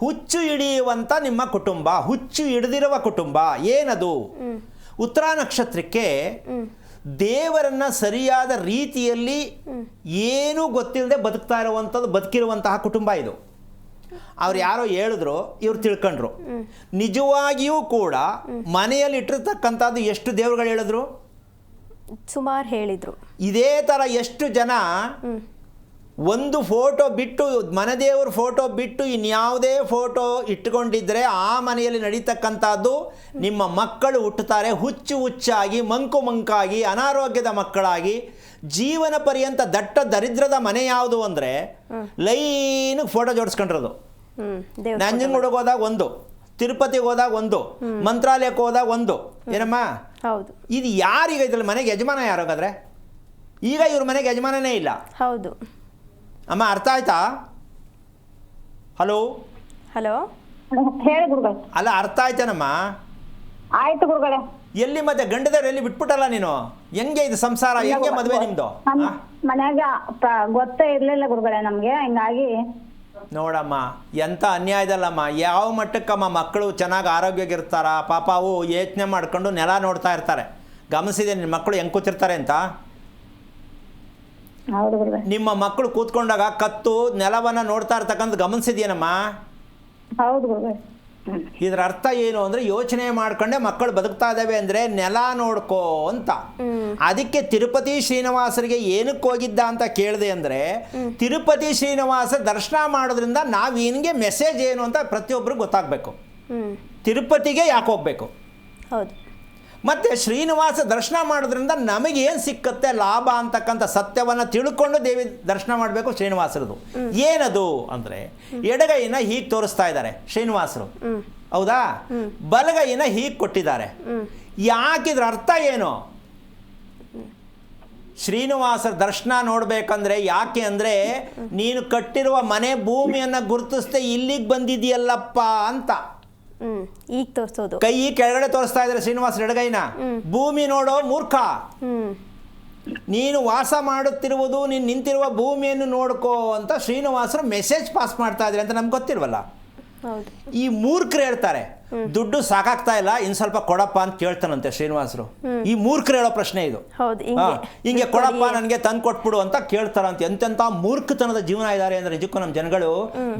S2: ಹುಚ್ಚು ಹಿಡಿಯುವಂತ ನಿಮ್ಮ ಕುಟುಂಬ, ಹುಚ್ಚು ಹಿಡಿದಿರುವ ಕುಟುಂಬ. ಏನದು? ಉತ್ತರ ನಕ್ಷತ್ರಕ್ಕೆ ದೇವರನ್ನ ಸರಿಯಾದ ರೀತಿಯಲ್ಲಿ ಏನೂ ಗೊತ್ತಿಲ್ಲದೆ ಬದುಕಿರುವಂತಹ ಕುಟುಂಬ ಇದು. ಅವ್ರು ಯಾರೋ ಹೇಳಿದ್ರು, ಇವ್ರು ತಿಳ್ಕೊಂಡ್ರು. ನಿಜವಾಗಿಯೂ ಕೂಡ ಮನೆಯಲ್ಲಿ ಇಟ್ಟಿರ್ತಕ್ಕಂಥದ್ದು ಎಷ್ಟು ದೇವರುಗಳು ಹೇಳಿದ್ರು?
S1: ಸುಮಾರು ಹೇಳಿದ್ರು.
S2: ಇದೇ ಥರ ಎಷ್ಟು ಜನ ಒಂದು ಫೋಟೋ ಬಿಟ್ಟು, ಮನೆದೇವ್ರ ಫೋಟೋ ಬಿಟ್ಟು ಇನ್ಯಾವುದೇ ಫೋಟೋ ಇಟ್ಕೊಂಡಿದ್ರೆ ಆ ಮನೆಯಲ್ಲಿ ನಡೀತಕ್ಕಂಥದ್ದು ನಿಮ್ಮ ಮಕ್ಕಳು ಹುಟ್ಟುತ್ತಾರೆ ಹುಚ್ಚಾಗಿ, ಮಂಕಾಗಿ, ಅನಾರೋಗ್ಯದ ಮಕ್ಕಳಾಗಿ, ಜೀವನ ಪರ್ಯಂತ ದಟ್ಟ ದರಿದ್ರದ ಮನೆ ಯಾವುದು ಅಂದರೆ ಲೈನಿಗೆ ಫೋಟೋ ಜೋಡಿಸ್ಕೊಂಡಿರೋದು. ನಂಜನಗೂಡಿಗೆ ಹೋದಾಗ ಒಂದು, ತಿರುಪತಿಗೆ ಹೋದಾಗ ಒಂದು, ಮಂತ್ರಾಲಯಕ್ಕೆ ಹೋದಾಗ ಒಂದು. ಏನಮ್ಮ?
S1: ಹೌದು.
S2: ಇದು ಯಾರೀಗ ಇದ್ರಲ್ಲಿ ಮನೆಗೆ ಯಜಮಾನ ಯಾರಾಗಾದ್ರೆ? ಈಗ ಇವ್ರ ಮನೆಗೆ ಯಜಮಾನನೇ ಇಲ್ಲ.
S1: ಹೌದು
S2: ಅಮ್ಮ, ಅರ್ಥ ಆಯ್ತಾ? ಹಲೋ
S3: ಹೇಳಿ ಗುರುಗಳೇ.
S2: ಅಲ್ಲ, ಅರ್ಥ ಆಯ್ತೇನಮ್ಮ?
S3: ಆಯ್ತು ಗುರುಗಳೇ.
S2: ಎಲ್ಲಿ ಮತ್ತೆ ಗಂಡದವ್ರು ಎಲ್ಲಿ ಬಿಟ್ಬಿಟ್ಟಲ್ಲ ನೀನು? ಹೆಂಗೆ ಇದು ಸಂಸಾರ? ಹೆಂಗೆ ಮದುವೆ ನಿಮ್ದು?
S3: ಮನ್ಯಾಗ ಗೊತ್ತೇ ಇರ್ಲಿಲ್ಲ ಗುರುಗಳೇ ನಮ್ಗೆ, ಹಿಂಗಾಗಿ.
S2: ನೋಡಮ್ಮ, ಎಂಥ ಅನ್ಯಾಯದಲ್ಲಮ್ಮ. ಯಾವ ಮಟ್ಟಕ್ಕಮ್ಮ ಮಕ್ಕಳು ಚೆನ್ನಾಗಿ ಆರೋಗ್ಯವಾಗಿರ್ತಾರ? ಪಾಪ ಅವು ಯೋಚನೆ ಮಾಡ್ಕೊಂಡು ನೆಲ ನೋಡ್ತಾ ಇರ್ತಾರೆ. ಗಮನಿಸಿದೆ ನಿನ್ನ ಮಕ್ಕಳು ಹೆಂಗೆ ಕೂತಿರ್ತಾರೆ ಅಂತ?
S3: ಹೌದು ಗುರುಗಳೇ.
S2: ನಿಮ್ಮ ಮಕ್ಕಳು ಕೂತ್ಕೊಂಡಾಗ ಕತ್ತು ನೆಲವನ್ನು ನೋಡ್ತಾ ಇರ್ತಕ್ಕಂಥ ಗಮನಿಸಿದ್ಯೇನಮ್ಮ?
S3: ಹೌದು ಗುರುಗಳೇ.
S2: ಇದರ ಅರ್ಥ ಏನು ಅಂದರೆ, ಯೋಚನೆ ಮಾಡ್ಕೊಂಡೆ ಮಕ್ಕಳು ಬದುಕ್ತಾ ಇದ್ದಾವೆ ಅಂದರೆ ನೆಲ ನೋಡ್ಕೋ ಅಂತ. ಅದಕ್ಕೆ ತಿರುಪತಿ ಶ್ರೀನಿವಾಸರಿಗೆ ಏನಕ್ಕೆ ಹೋಗಿದ್ದ ಅಂತ ಕೇಳಿದೆ ಅಂದರೆ, ತಿರುಪತಿ ಶ್ರೀನಿವಾಸ ದರ್ಶನ ಮಾಡೋದ್ರಿಂದ ನಾವೇನಿಗೆ ಮೆಸೇಜ್ ಏನು ಅಂತ ಪ್ರತಿಯೊಬ್ಬರಿಗೂ ಗೊತ್ತಾಗಬೇಕು. ತಿರುಪತಿಗೆ ಯಾಕೆ ಹೋಗ್ಬೇಕು?
S1: ಹೌದು.
S2: ಮತ್ತು ಶ್ರೀನಿವಾಸ ದರ್ಶನ ಮಾಡೋದ್ರಿಂದ ನಮಗೇನು ಸಿಕ್ಕತ್ತೆ ಲಾಭ ಅಂತಕ್ಕಂಥ ಸತ್ಯವನ್ನು ತಿಳ್ಕೊಂಡು ದೇವಿ ದರ್ಶನ ಮಾಡಬೇಕು ಶ್ರೀನಿವಾಸರದು. ಏನದು ಅಂದರೆ, ಎಡಗೈನ ಹೀಗೆ ತೋರಿಸ್ತಾ ಇದ್ದಾರೆ ಶ್ರೀನಿವಾಸರು, ಹೌದಾ? ಬಲಗೈನ ಹೀಗೆ ಕೊಟ್ಟಿದ್ದಾರೆ. ಯಾಕಿದ್ರ ಅರ್ಥ ಏನು? ಶ್ರೀನಿವಾಸರ ದರ್ಶನ ನೋಡಬೇಕಂದ್ರೆ ಯಾಕೆ ಅಂದರೆ, ನೀನು ಕಟ್ಟಿರುವ ಮನೆ ಭೂಮಿಯನ್ನು ಗುರುತಿಸ್ದೆ ಇಲ್ಲಿಗೆ ಬಂದಿದೆಯಲ್ಲಪ್ಪ ಅಂತ.
S1: ಈಗ ತೋರಿಸೋದು
S2: ಕೈ ಕೆಳಗಡೆ ತೋರಿಸ್ತಾ ಇದ್ದಾರೆ ಶ್ರೀನಿವಾಸ ಎಡಗೈನ. ಭೂಮಿ ನೋಡೋ ಮೂರ್ಖ, ನೀನು ವಾಸ ಮಾಡುತ್ತಿರುವುದು, ನೀನು ನಿಂತಿರುವ ಭೂಮಿಯನ್ನು ನೋಡ್ಕೋ ಅಂತ ಶ್ರೀನಿವಾಸರು ಮೆಸೇಜ್ ಪಾಸ್ ಮಾಡ್ತಾ ಇದ್ದಾರೆ ಅಂತ ನಮ್ಗೆ ಗೊತ್ತಿಲ್ವಲ್ಲ. ಈ ಮೂರ್ಖರು ಹೇಳ್ತಾರೆ, ದುಡ್ಡು ಸಾಕಾಗ್ತಾ ಇಲ್ಲ, ಇನ್ನು ಸ್ವಲ್ಪ ಕೊಡಪ್ಪ ಅಂತ ಕೇಳ್ತಾನಂತೆ ಶ್ರೀನಿವಾಸರು. ಈ ಮೂರ್ಖರು ಹೇಳೋ ಪ್ರಶ್ನೆ ಇದು. ಹಿಂಗೆ ಕೊಡಪ್ಪ, ನನಗೆ ತಂದು ಕೊಟ್ಬಿಡು ಅಂತ ಕೇಳ್ತಾರಂತೆ. ಎಂತೆಂಥ ಮೂರ್ಖತನದ ಜೀವನ ಇದ್ದಾರೆ ಅಂದರೆ ನಿಜಕ್ಕೂ ನಮ್ಮ ಜನಗಳು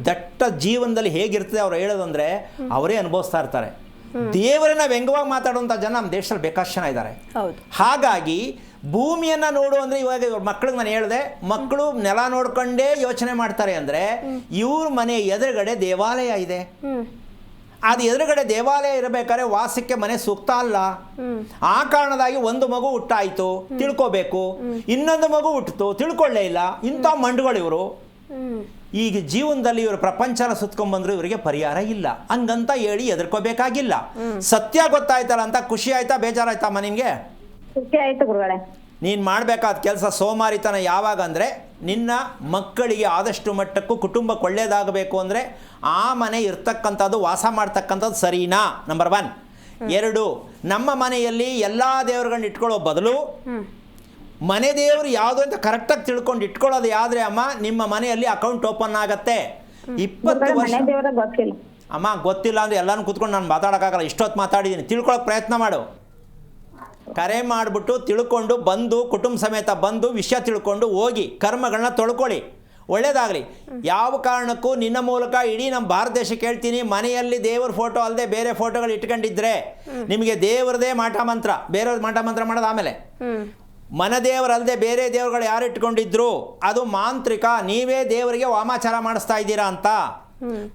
S2: ದಟ್ಟ ಜೀವನದಲ್ಲಿ ಹೇಗಿರ್ತದೆ ಅವ್ರು ಹೇಳೋದು ಅಂದರೆ ಅವರೇ ಅನುಭವಿಸ್ತಾ ಇರ್ತಾರೆ. ದೇವರನ್ನ ವ್ಯಂಗ್ಯವಾಗಿ ಮಾತಾಡುವಂಥ ಜನ ನಮ್ಮ ದೇಶದಲ್ಲಿ ಬೇಕಾಷ್ಟು ಜನ ಇದ್ದಾರೆ. ಹಾಗಾಗಿ ಭೂಮಿಯನ್ನು ನೋಡು ಅಂದರೆ, ಇವಾಗ ಇವ್ರ ಮಕ್ಳಿಗೆ ನಾನು ಹೇಳಿದೆ, ಮಕ್ಕಳು ನೆಲ ನೋಡ್ಕೊಂಡೇ ಯೋಚನೆ ಮಾಡ್ತಾರೆ ಅಂದರೆ, ಇವ್ರ ಮನೆ ಎದುರುಗಡೆ ದೇವಾಲಯ ಇದೆ. ಅದು ಎದುರುಗಡೆ ದೇವಾಲಯ ಇರಬೇಕಾದ್ರೆ ವಾಸಕ್ಕೆ ಮನೆ ಸೂಕ್ತ ಅಲ್ಲ. ಆ ಕಾರಣದಾಗಿ ಒಂದು ಮಗು ಹುಟ್ಟಾಯಿತು, ತಿಳ್ಕೋಬೇಕು. ಇನ್ನೊಂದು ಮಗು ಹುಟ್ಟಿತು, ತಿಳ್ಕೊಳ್ಳೇ ಇಲ್ಲ. ಇಂಥ ಮಂಡುಗಳು ಇವರು. ಈಗ ಜೀವನದಲ್ಲಿ ಇವರು ಪ್ರಪಂಚನ ಸುತ್ಕೊಂಡ್ಬಂದ್ರು, ಇವರಿಗೆ ಪರಿಹಾರ ಇಲ್ಲ. ಹಂಗಂತ ಹೇಳಿ ಎದುರ್ಕೋಬೇಕಾಗಿಲ್ಲ. ಸತ್ಯ ಗೊತ್ತಾಯ್ತಲ್ಲ ಅಂತ ಖುಷಿ ಆಯ್ತಾ, ಬೇಜಾರಾಯ್ತಮ್ಮ ನಿನಗೆ?
S3: ಖುಷಿ ಆಯ್ತು ಗುರುಗಳೇ.
S2: ನೀನು ಮಾಡಬೇಕಾದ ಕೆಲಸ ಸೋಮಾರಿತನ ಯಾವಾಗ ಅಂದರೆ, ನಿನ್ನ ಮಕ್ಕಳಿಗೆ ಆದಷ್ಟು ಮಟ್ಟಕ್ಕೂ ಕುಟುಂಬಕ್ಕೆ ಒಳ್ಳೆಯದಾಗಬೇಕು ಅಂದರೆ ಆ ಮನೆ ಇರ್ತಕ್ಕಂಥದ್ದು, ವಾಸ ಮಾಡ್ತಕ್ಕಂಥದ್ದು ಸರಿನಾ? ನಂಬರ್ 1. 2, ನಮ್ಮ ಮನೆಯಲ್ಲಿ ಎಲ್ಲ ದೇವರುಗಳನ್ನ ಇಟ್ಕೊಳ್ಳೋ ಬದಲು ಮನೆ ದೇವರು ಯಾವುದು ಅಂತ ಕರೆಕ್ಟಾಗಿ ತಿಳ್ಕೊಂಡು ಇಟ್ಕೊಳ್ಳೋದು ಯಾವ್ದ್ರೆ ಅಮ್ಮ, ನಿಮ್ಮ ಮನೆಯಲ್ಲಿ ಅಕೌಂಟ್ ಓಪನ್ ಆಗತ್ತೆ. 20 ವರ್ಷ
S3: ಮನೆ ದೇವರ ಗೊತ್ತಿಲ್ಲ.
S2: ಅಮ್ಮ ಗೊತ್ತಿಲ್ಲ ಅಂದರೆ ಎಲ್ಲನೂ ಕೂತ್ಕೊಂಡು ನಾನು ಮಾತಾಡೋಕ್ಕಾಗಲ್ಲ. ಇಷ್ಟೊತ್ತು ಮಾತಾಡಿದ್ದೀನಿ, ತಿಳ್ಕೊಳ್ಳೋಕೆ ಪ್ರಯತ್ನ ಮಾಡು. ಕರೆ ಮಾಡಿಬಿಟ್ಟು ತಿಳ್ಕೊಂಡು ಬಂದು, ಕುಟುಂಬ ಸಮೇತ ಬಂದು ವಿಷಯ ತಿಳ್ಕೊಂಡು ಹೋಗಿ ಕರ್ಮಗಳನ್ನ ತೊಳ್ಕೊಳ್ಳಿ, ಒಳ್ಳೇದಾಗಲಿ. ಯಾವ ಕಾರಣಕ್ಕೂ ನಿನ್ನ ಮೂಲಕ ಇಡೀ ನಮ್ಮ ಭಾರತ ದೇಶಕ್ಕೆ ಹೇಳ್ತೀನಿ, ಮನೆಯಲ್ಲಿ ದೇವ್ರ ಫೋಟೋ ಅಲ್ಲದೆ ಬೇರೆ ಫೋಟೋಗಳು ಇಟ್ಕೊಂಡಿದ್ರೆ ನಿಮಗೆ ದೇವ್ರದೇ ಮಾಟ ಮಂತ್ರ, ಬೇರೆಯವ್ರ ಮಾಟ ಮಂತ್ರ ಮಾಡೋದು ಆಮೇಲೆ. ಮನ ದೇವರಲ್ಲದೆ ಬೇರೆ ದೇವರುಗಳು ಯಾರು ಇಟ್ಕೊಂಡಿದ್ರು ಅದು ಮಾಂತ್ರಿಕ, ನೀವೇ ದೇವರಿಗೆ ವಾಮಾಚಾರ ಮಾಡಿಸ್ತಾ ಇದ್ದೀರಾ ಅಂತ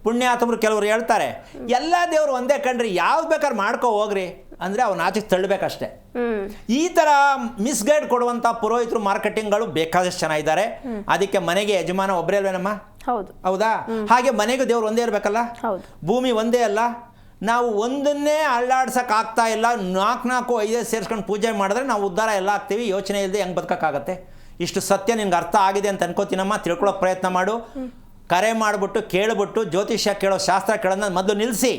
S2: ಪುಣ್ಯಾತ್ಮರು ಕೆಲವರು ಹೇಳ್ತಾರೆ. ಎಲ್ಲ ದೇವರು ಒಂದೇ ಕಣ್ರಿ, ಯಾವ್ದು ಬೇಕಾದ್ರೆ ಮಾಡ್ಕೋ ಹೋಗ್ರಿ ಅಂದರೆ ಅವ್ನ ಆಚೆಗೆ ತಳ್ಳಬೇಕಷ್ಟೆ. ಈ ಥರ ಮಿಸ್ಗೈಡ್ ಕೊಡುವಂಥ ಪುರೋಹಿತರು, ಮಾರ್ಕೆಟಿಂಗ್ಗಳು ಬೇಕಾದಷ್ಟು ಜನ ಇದ್ದಾರೆ. ಅದಕ್ಕೆ ಮನೆಗೆ ಯಜಮಾನ ಒಬ್ಬರೇ ಅಲ್ವೇನಮ್ಮ?
S1: ಹೌದು.
S2: ಹೌದಾ? ಹಾಗೆ ಮನೆಗೂ ದೇವ್ರು ಒಂದೇ ಇರಬೇಕಲ್ಲ, ಭೂಮಿ ಒಂದೇ ಅಲ್ಲ. ನಾವು ಒಂದನ್ನೇ ಅಳ್ಳಾಡ್ಸಕ್ಕೆ ಆಗ್ತಾ ಇಲ್ಲ, 4 5 ಸೇರಿಸ್ಕೊಂಡು ಪೂಜೆ ಮಾಡಿದ್ರೆ ನಾವು ಉದ್ಧಾರ ಎಲ್ಲ ಆಗ್ತೀವಿ. ಯೋಚನೆ ಇಲ್ಲದೆ ಹೆಂಗೆ ಬದುಕೋಕ್ಕಾಗತ್ತೆ? ಇಷ್ಟು ಸತ್ಯ ನಿನ್ಗೆ ಅರ್ಥ ಆಗಿದೆ ಅಂತ ಅನ್ಕೋತೀನಮ್ಮ. ತಿಳ್ಕೊಳ್ಳೋಕೆ ಪ್ರಯತ್ನ ಮಾಡು. ಕರೆ ಮಾಡಿಬಿಟ್ಟು ಕೇಳಿಬಿಟ್ಟು ಜ್ಯೋತಿಷ್ಯ ಕೇಳೋ, ಶಾಸ್ತ್ರ ಕೇಳೋದನ್ನ ಮೊದಲು ನಿಲ್ಲಿಸಿ,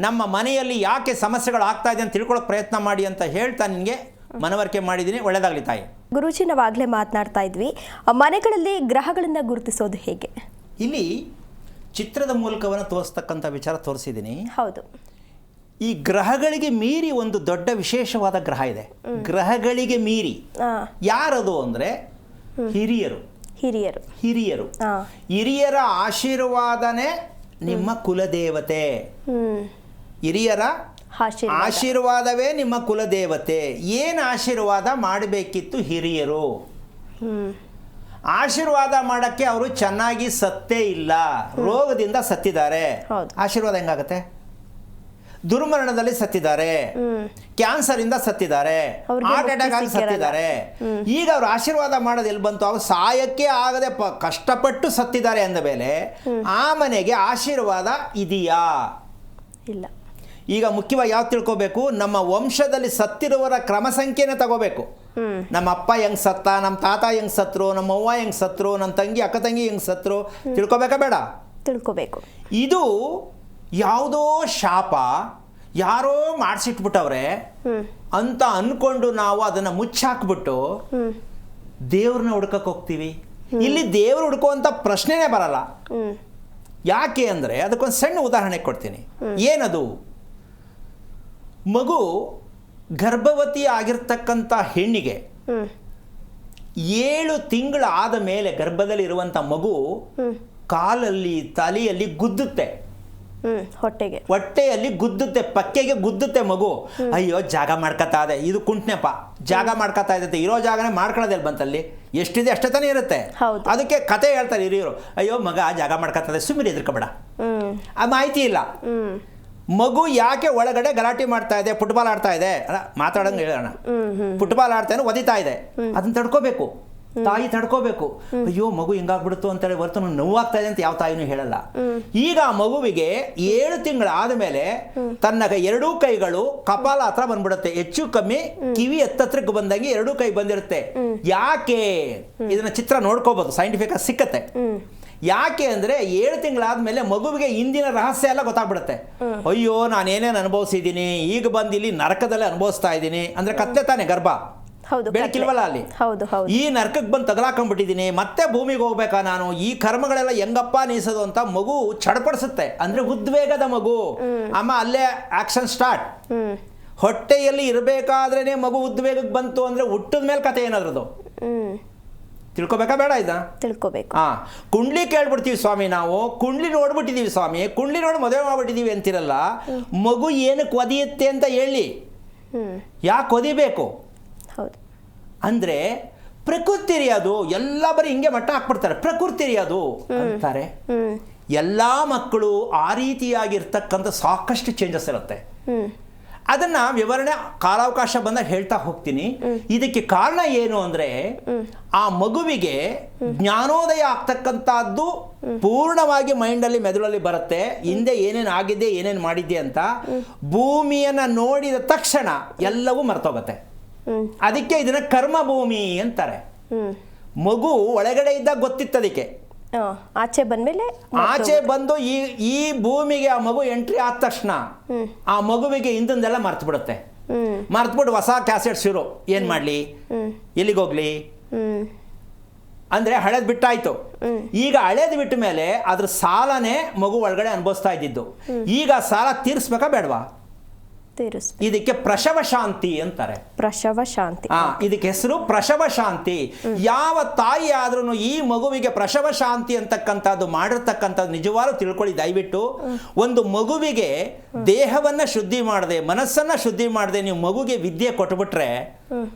S2: ನಮ್ಮ ಮನೆಯಲ್ಲಿ ಯಾಕೆ ಸಮಸ್ಯೆಗಳು ಆಗ್ತಾ ಇದೆ ಅಂತ ತಿಳ್ಕೊಳ್ಳೋಕೆ ಪ್ರಯತ್ನ ಮಾಡಿ ಅಂತ ಹೇಳ್ತಾ ನಿನಗೆ ಮನವರಿಕೆ ಮಾಡಿದ್ದೀನಿ. ಒಳ್ಳೆಯದಾಗಲಿ ತಾಯಿ.
S1: ಗುರೂಜಿ, ನಾವಾಗಲೇ ಮಾತನಾಡ್ತಾ ಇದ್ವಿ, ಮನೆಗಳಲ್ಲಿ ಗ್ರಹಗಳನ್ನು ಗುರುತಿಸೋದು ಹೇಗೆ?
S2: ಇಲ್ಲಿ ಚಿತ್ರದ ಮೂಲಕವನ್ನು ತೋರಿಸ್ತಕ್ಕಂಥ ವಿಚಾರ ತೋರಿಸಿದ್ದೀನಿ.
S1: ಹೌದು.
S2: ಈ ಗ್ರಹಗಳಿಗೆ ಮೀರಿ ಒಂದು ದೊಡ್ಡ ವಿಶೇಷವಾದ ಗ್ರಹ ಇದೆ. ಗ್ರಹಗಳಿಗೆ ಮೀರಿ ಯಾರದು ಅಂದರೆ ಹಿರಿಯರು.
S1: ಹಿರಿಯರು.
S2: ಹಿರಿಯರು ಹಿರಿಯರ ಆಶೀರ್ವಾದನೇ ನಿಮ್ಮ ಕುಲದೇವತೆ. ಹಿರಿಯರ ಆಶೀರ್ವಾದವೇ ನಿಮ್ಮ ಕುಲದೇವತೆ. ಏನು ಆಶೀರ್ವಾದ ಮಾಡಬೇಕಿತ್ತು ಹಿರಿಯರು? ಆಶೀರ್ವಾದ ಮಾಡೋಕ್ಕೆ ಅವರು ಚೆನ್ನಾಗಿ ಸತ್ತೇ ಇಲ್ಲ, ರೋಗದಿಂದ ಸತ್ತಿದ್ದಾರೆ. ಆಶೀರ್ವಾದ ಹೆಂಗಾಗತ್ತೆ? ದುರ್ಮರಣದಲ್ಲಿ ಸತ್ತಿದ್ದಾರೆ, ಕ್ಯಾನ್ಸರ್ ಇಂದ ಸತ್ತಿದ್ದಾರೆ, ಹಾರ್ಟ್ ಅಟ್ಯಾಕ್ ಆಗಿ ಸತ್ತಿದ್ದಾರೆ. ಈಗ ಅವ್ರು ಆಶೀರ್ವಾದ ಮಾಡೋದು ಎಲ್ಲಿ ಬಂತು? ಅವ್ರು ಸಾಯಕ್ಕೆ ಆಗದೆ ಕಷ್ಟಪಟ್ಟು ಸತ್ತಿದ್ದಾರೆ ಅಂದ ಮೇಲೆ ಆ ಮನೆಗೆ ಆಶೀರ್ವಾದ ಇದೆಯಾ? ಇಲ್ಲ. ಈಗ ಮುಖ್ಯವಾಗಿ ಯಾವ್ದು ತಿಳ್ಕೋಬೇಕು? ನಮ್ಮ ವಂಶದಲ್ಲಿ ಸತ್ತಿರುವವರ ಕ್ರಮ ಸಂಖ್ಯೆನೇ ತಗೋಬೇಕು. ನಮ್ಮ ಅಪ್ಪ ಹೆಂಗ್ ಸತ್ತ, ನಮ್ಮ ತಾತ ಹೆಂಗ್ ಸತ್ರು, ನಮ್ಮ ಅವ್ವ ಹೆಂಗ್ ಸತ್ರು, ನಮ್ಮ ತಂಗಿ ಅಕ್ಕ ತಂಗಿ ಹೆಂಗ್ ಸತ್ರು, ತಿಳ್ಕೊಬೇಕಾ ಬೇಡ? ತಿಳ್ಕೊಬೇಕು. ಇದು ಯಾವುದೋ ಶಾಪ, ಯಾರೋ ಮಾಡಿಸಿಟ್ಬಿಟ್ಟವ್ರೆ ಅಂತ ಅಂದ್ಕೊಂಡು ನಾವು ಅದನ್ನು ಮುಚ್ಚಾಕ್ಬಿಟ್ಟು ದೇವ್ರನ್ನ ಹುಡ್ಕಕ್ಕೆ ಹೋಗ್ತೀವಿ. ಇಲ್ಲಿ ದೇವ್ರು ಹುಡ್ಕುವಂಥ ಪ್ರಶ್ನೆನೇ ಬರಲ್ಲ. ಯಾಕೆ ಅಂದರೆ ಅದಕ್ಕೊಂದು ಸಣ್ಣ ಉದಾಹರಣೆ ಕೊಡ್ತೀನಿ. ಏನದು? ಮಗು ಗರ್ಭವತಿ ಆಗಿರ್ತಕ್ಕಂಥ ಹೆಣ್ಣಿಗೆ 7 ತಿಂಗಳಾದ ಮೇಲೆ ಗರ್ಭದಲ್ಲಿ ಇರುವಂಥ ಮಗು ಕಾಲಲ್ಲಿ ತಲೆಯಲ್ಲಿ ಗುದ್ದುತ್ತೆ, ಹೊಟ್ಟೆಯಲ್ಲಿ ಗುದ್ದುತ್ತೆ, ಪಕ್ಕೆಗೆ ಗುದ್ದುತ್ತೆ ಮಗು. ಅಯ್ಯೋ ಜಾಗ ಮಾಡ್ಕೊತಾ ಇದೆ, ಇದು ಕುಂಟ್ನೆಪ್ಪ, ಜಾಗ ಮಾಡ್ಕೊತಾ ಇದ್ದತ್ತೆ, ಇರೋ ಜಾಗನೇ ಮಾಡ್ಕೊಳ್ಳೋದಿಲ್ಲ ಬಂತಲ್ಲಿ, ಎಷ್ಟಿದೆ ಅಷ್ಟೇ ತಾನೇ ಇರುತ್ತೆ. ಅದಕ್ಕೆ ಕತೆ ಹೇಳ್ತಾರೆ ಹಿರಿಯರು, ಅಯ್ಯೋ ಮಗ ಜಾಗ ಮಾಡ್ಕೊತಾ ಇದೆ, ಸುಮ್ಮನೆ ಎದುರ್ಕೋಬೇಡ. ಆ ಮಾಹಿತಿ ಇಲ್ಲ. ಮಗು ಯಾಕೆ ಒಳಗಡೆ ಗಲಾಟೆ ಮಾಡ್ತಾ ಇದೆ, ಫುಟ್ಬಾಲ್ ಆಡ್ತಾ ಇದೆ, ಅಲ್ಲ ಮಾತಾಡಂಗೆ ಹೇಳೋಣ, ಫುಟ್ಬಾಲ್ ಆಡ್ತಾನೆ ಒದಿತಾ ಇದೆ, ಅದನ್ನ ತಡ್ಕೋಬೇಕು, ತಾಯಿ ತಡ್ಕೋಬೇಕು. ಅಯ್ಯೋ ಮಗು ಹಿಂಗಾಗ್ಬಿಡ್ತು ಅಂತೇಳಿ ಹೊರತು ನೋವಾಗ್ತಾ ಇದೆ ಅಂತ ಯಾವ ತಾಯಿನೂ ಹೇಳಲ್ಲ. ಈಗ ಆ ಮಗುವಿಗೆ 7 ತಿಂಗಳಾದ ಮೇಲೆ ತನ್ನ 2 ಕೈಗಳು ಕಪಾಲ ಹತ್ರ ಬಂದ್ಬಿಡುತ್ತೆ, ಹೆಚ್ಚು ಕಮ್ಮಿ ಕಿವಿ ಹತ್ತತ್ರಕ್ಕೆ ಬಂದಂಗೆ 2 ಕೈ ಬಂದಿರುತ್ತೆ. ಯಾಕೆ? ಇದನ್ನ ಚಿತ್ರ ನೋಡ್ಕೋಬಹುದು, ಸೈಂಟಿಫಿಕ್ ಆಗಿ ಸಿಕ್ಕತ್ತೆ. ಯಾಕೆ ಅಂದರೆ 7 ತಿಂಗಳಾದ್ಮೇಲೆ ಮಗುವಿಗೆ ಹಿಂದಿನ ರಹಸ್ಯ ಎಲ್ಲ ಗೊತ್ತಾಗ್ಬಿಡುತ್ತೆ. ಅಯ್ಯೋ ನಾನೇನೇನು ಅನುಭವಿಸಿದ್ದೀನಿ, ಈಗ ಬಂದು ಇಲ್ಲಿ ನರಕದಲ್ಲಿ ಅನುಭವಿಸ್ತಾ ಇದ್ದೀನಿ ಅಂದರೆ ಕತ್ತೆ ತಾನೆ ಗರ್ಭ, ಬೆಳಕಿಲ್ವಲ್ಲ ಅಲ್ಲಿ, ಈ ನರಕಕ್ಕೆ ಬಂದು ತಗಲಾಕೊಂಡ್ಬಿಟ್ಟಿದ್ದೀನಿ, ಮತ್ತೆ ಭೂಮಿಗೆ ಹೋಗ್ಬೇಕಾ ನಾನು, ಈ ಕರ್ಮಗಳೆಲ್ಲ ಹೆಂಗಪ್ಪ ನೀಸೋದು ಅಂತ ಮಗು ಚಡಪಡಿಸುತ್ತೆ. ಅಂದ್ರೆ ಉದ್ವೇಗದ ಮಗು. ಅಮ್ಮ ಅಲ್ಲೇ ಆಕ್ಷನ್ ಸ್ಟಾರ್ಟ್. ಹೊಟ್ಟೆಯಲ್ಲಿ ಇರಬೇಕಾದ್ರೇನೆ ಮಗು ಉದ್ವೇಗಕ್ಕೆ ಬಂತು ಅಂದ್ರೆ ಹುಟ್ಟಿದ ಮೇಲೆ ಕತೆ ಏನಾದ್ರದು ತಿಳ್ಕೊಬೇಕಾ ಬೇಡ? ಇದ ತಿಳ್ಕೊಬೇಕು. ಕುಂಡ್ಲಿ ಕೇಳ್ಬಿಡ್ತೀವಿ ಸ್ವಾಮಿ, ನಾವು ಕುಂಡ್ಲಿ ನೋಡ್ಬಿಟ್ಟಿದೀವಿ ಸ್ವಾಮಿ, ಕುಂಡ್ಲಿ ನೋಡಿ ಮದುವೆ ಮಾಡ್ಬಿಟ್ಟಿದೀವಿ ಅಂತಿರಲ್ಲ. ಮಗು ಏನಕ್ಕೆ ಒದಿಯುತ್ತೆ ಅಂತ ಹೇಳಿ, ಯಾಕೆ ಒದಿಬೇಕು ಅಂದ್ರೆ ಪ್ರಕೃತಿ ಅದು ಎಲ್ಲ ಬರೀ ಹಿಂಗೆ ಮಟ್ಟ ಹಾಕ್ಬಿಡ್ತಾರೆ, ಪ್ರಕೃತಿ ಅದು ಅಂತಾರೆ. ಎಲ್ಲ ಮಕ್ಕಳು ಆ ರೀತಿಯಾಗಿರ್ತಕ್ಕಂಥ ಸಾಕಷ್ಟು ಚೇಂಜಸ್ ಇರುತ್ತೆ. ಅದನ್ನು ವಿವರಣೆ ಕಾಲಾವಕಾಶ ಬಂದಾಗ ಹೇಳ್ತಾ ಹೋಗ್ತೀನಿ. ಇದಕ್ಕೆ ಕಾರಣ ಏನು ಅಂದರೆ ಆ ಮಗುವಿಗೆ ಜ್ಞಾನೋದಯ ಆಗ್ತಕ್ಕಂಥದ್ದು ಪೂರ್ಣವಾಗಿ ಮೈಂಡಲ್ಲಿ ಮೆದುಳಲ್ಲಿ ಬರುತ್ತೆ. ಹಿಂದೆ ಏನೇನು ಆಗಿದೆ ಏನೇನು ಮಾಡಿದ್ದೆ ಅಂತ ಭೂಮಿಯನ್ನು ನೋಡಿದ ತಕ್ಷಣ ಎಲ್ಲವೂ ಮರ್ತೋಗುತ್ತೆ. ಅದಕ್ಕೆ ಇದನ್ನು ಕರ್ಮಭೂಮಿ ಅಂತಾರೆ. ಮಗು ಒಳಗಡೆ ಇದ್ದಾಗ ಗೊತ್ತಿತ್ತು ಅದಕ್ಕೆ,
S1: ಆಚೆ ಬಂದ್ಮೇಲೆ
S2: ಆಚೆ ಬಂದು ಈ ಭೂಮಿಗೆ ಆ ಮಗು ಎಂಟ್ರಿ ಆದ ತಕ್ಷಣ ಆ ಮಗುವಿಗೆ ಹಿಂದಿಂದೆಲ್ಲ ಮರ್ತು ಬಿಡುತ್ತೆ. ಮರ್ತ್ಬಿಟ್ಟು ಹೊಸ ಕ್ಯಾಸೆಟ್ ಶುರು. ಏನ್ ಮಾಡ್ಲಿ, ಎಲ್ಲಿಗೋಗ್ಲಿ ಅಂದ್ರೆ ಹಳೇದ್ ಬಿಟ್ಟಾಯ್ತು. ಈಗ ಹಳೇದ್ ಬಿಟ್ಟ ಮೇಲೆ ಅದ್ರ ಸಾಲನೇ ಮಗು ಒಳಗಡೆ ಅನುಭವಿಸ್ತಾ ಇದ್ದಿದ್ದು. ಈಗ ಸಾಲ ತೀರಿಸ್ಬೇಕಾ ಬೇಡವಾ? ಇದಕ್ಕೆ ಪ್ರಸವ ಶಾಂತಿ ಅಂತಾರೆ.
S1: ಪ್ರಸವ ಶಾಂತಿ,
S2: ಇದಕ್ಕೆ ಹೆಸರು ಪ್ರಸವ ಶಾಂತಿ. ಯಾವ ತಾಯಿ ಆದ್ರೂ ಈ ಮಗುವಿಗೆ ಪ್ರಸವ ಶಾಂತಿ ಅಂತಕ್ಕಂಥದ್ದು ಮಾಡಿರ್ತಕ್ಕಂಥದ್ದು ನಿಜವಾಗ್ಲೂ ತಿಳ್ಕೊಳ್ಳಿ ದಯವಿಟ್ಟು. ಒಂದು ಮಗುವಿಗೆ ದೇಹವನ್ನ ಶುದ್ಧಿ ಮಾಡದೆ ಮನಸ್ಸನ್ನ ಶುದ್ಧಿ ಮಾಡದೆ ನೀವು ಮಗುಗೆ ವಿದ್ಯೆ ಕೊಟ್ಬಿಟ್ರೆ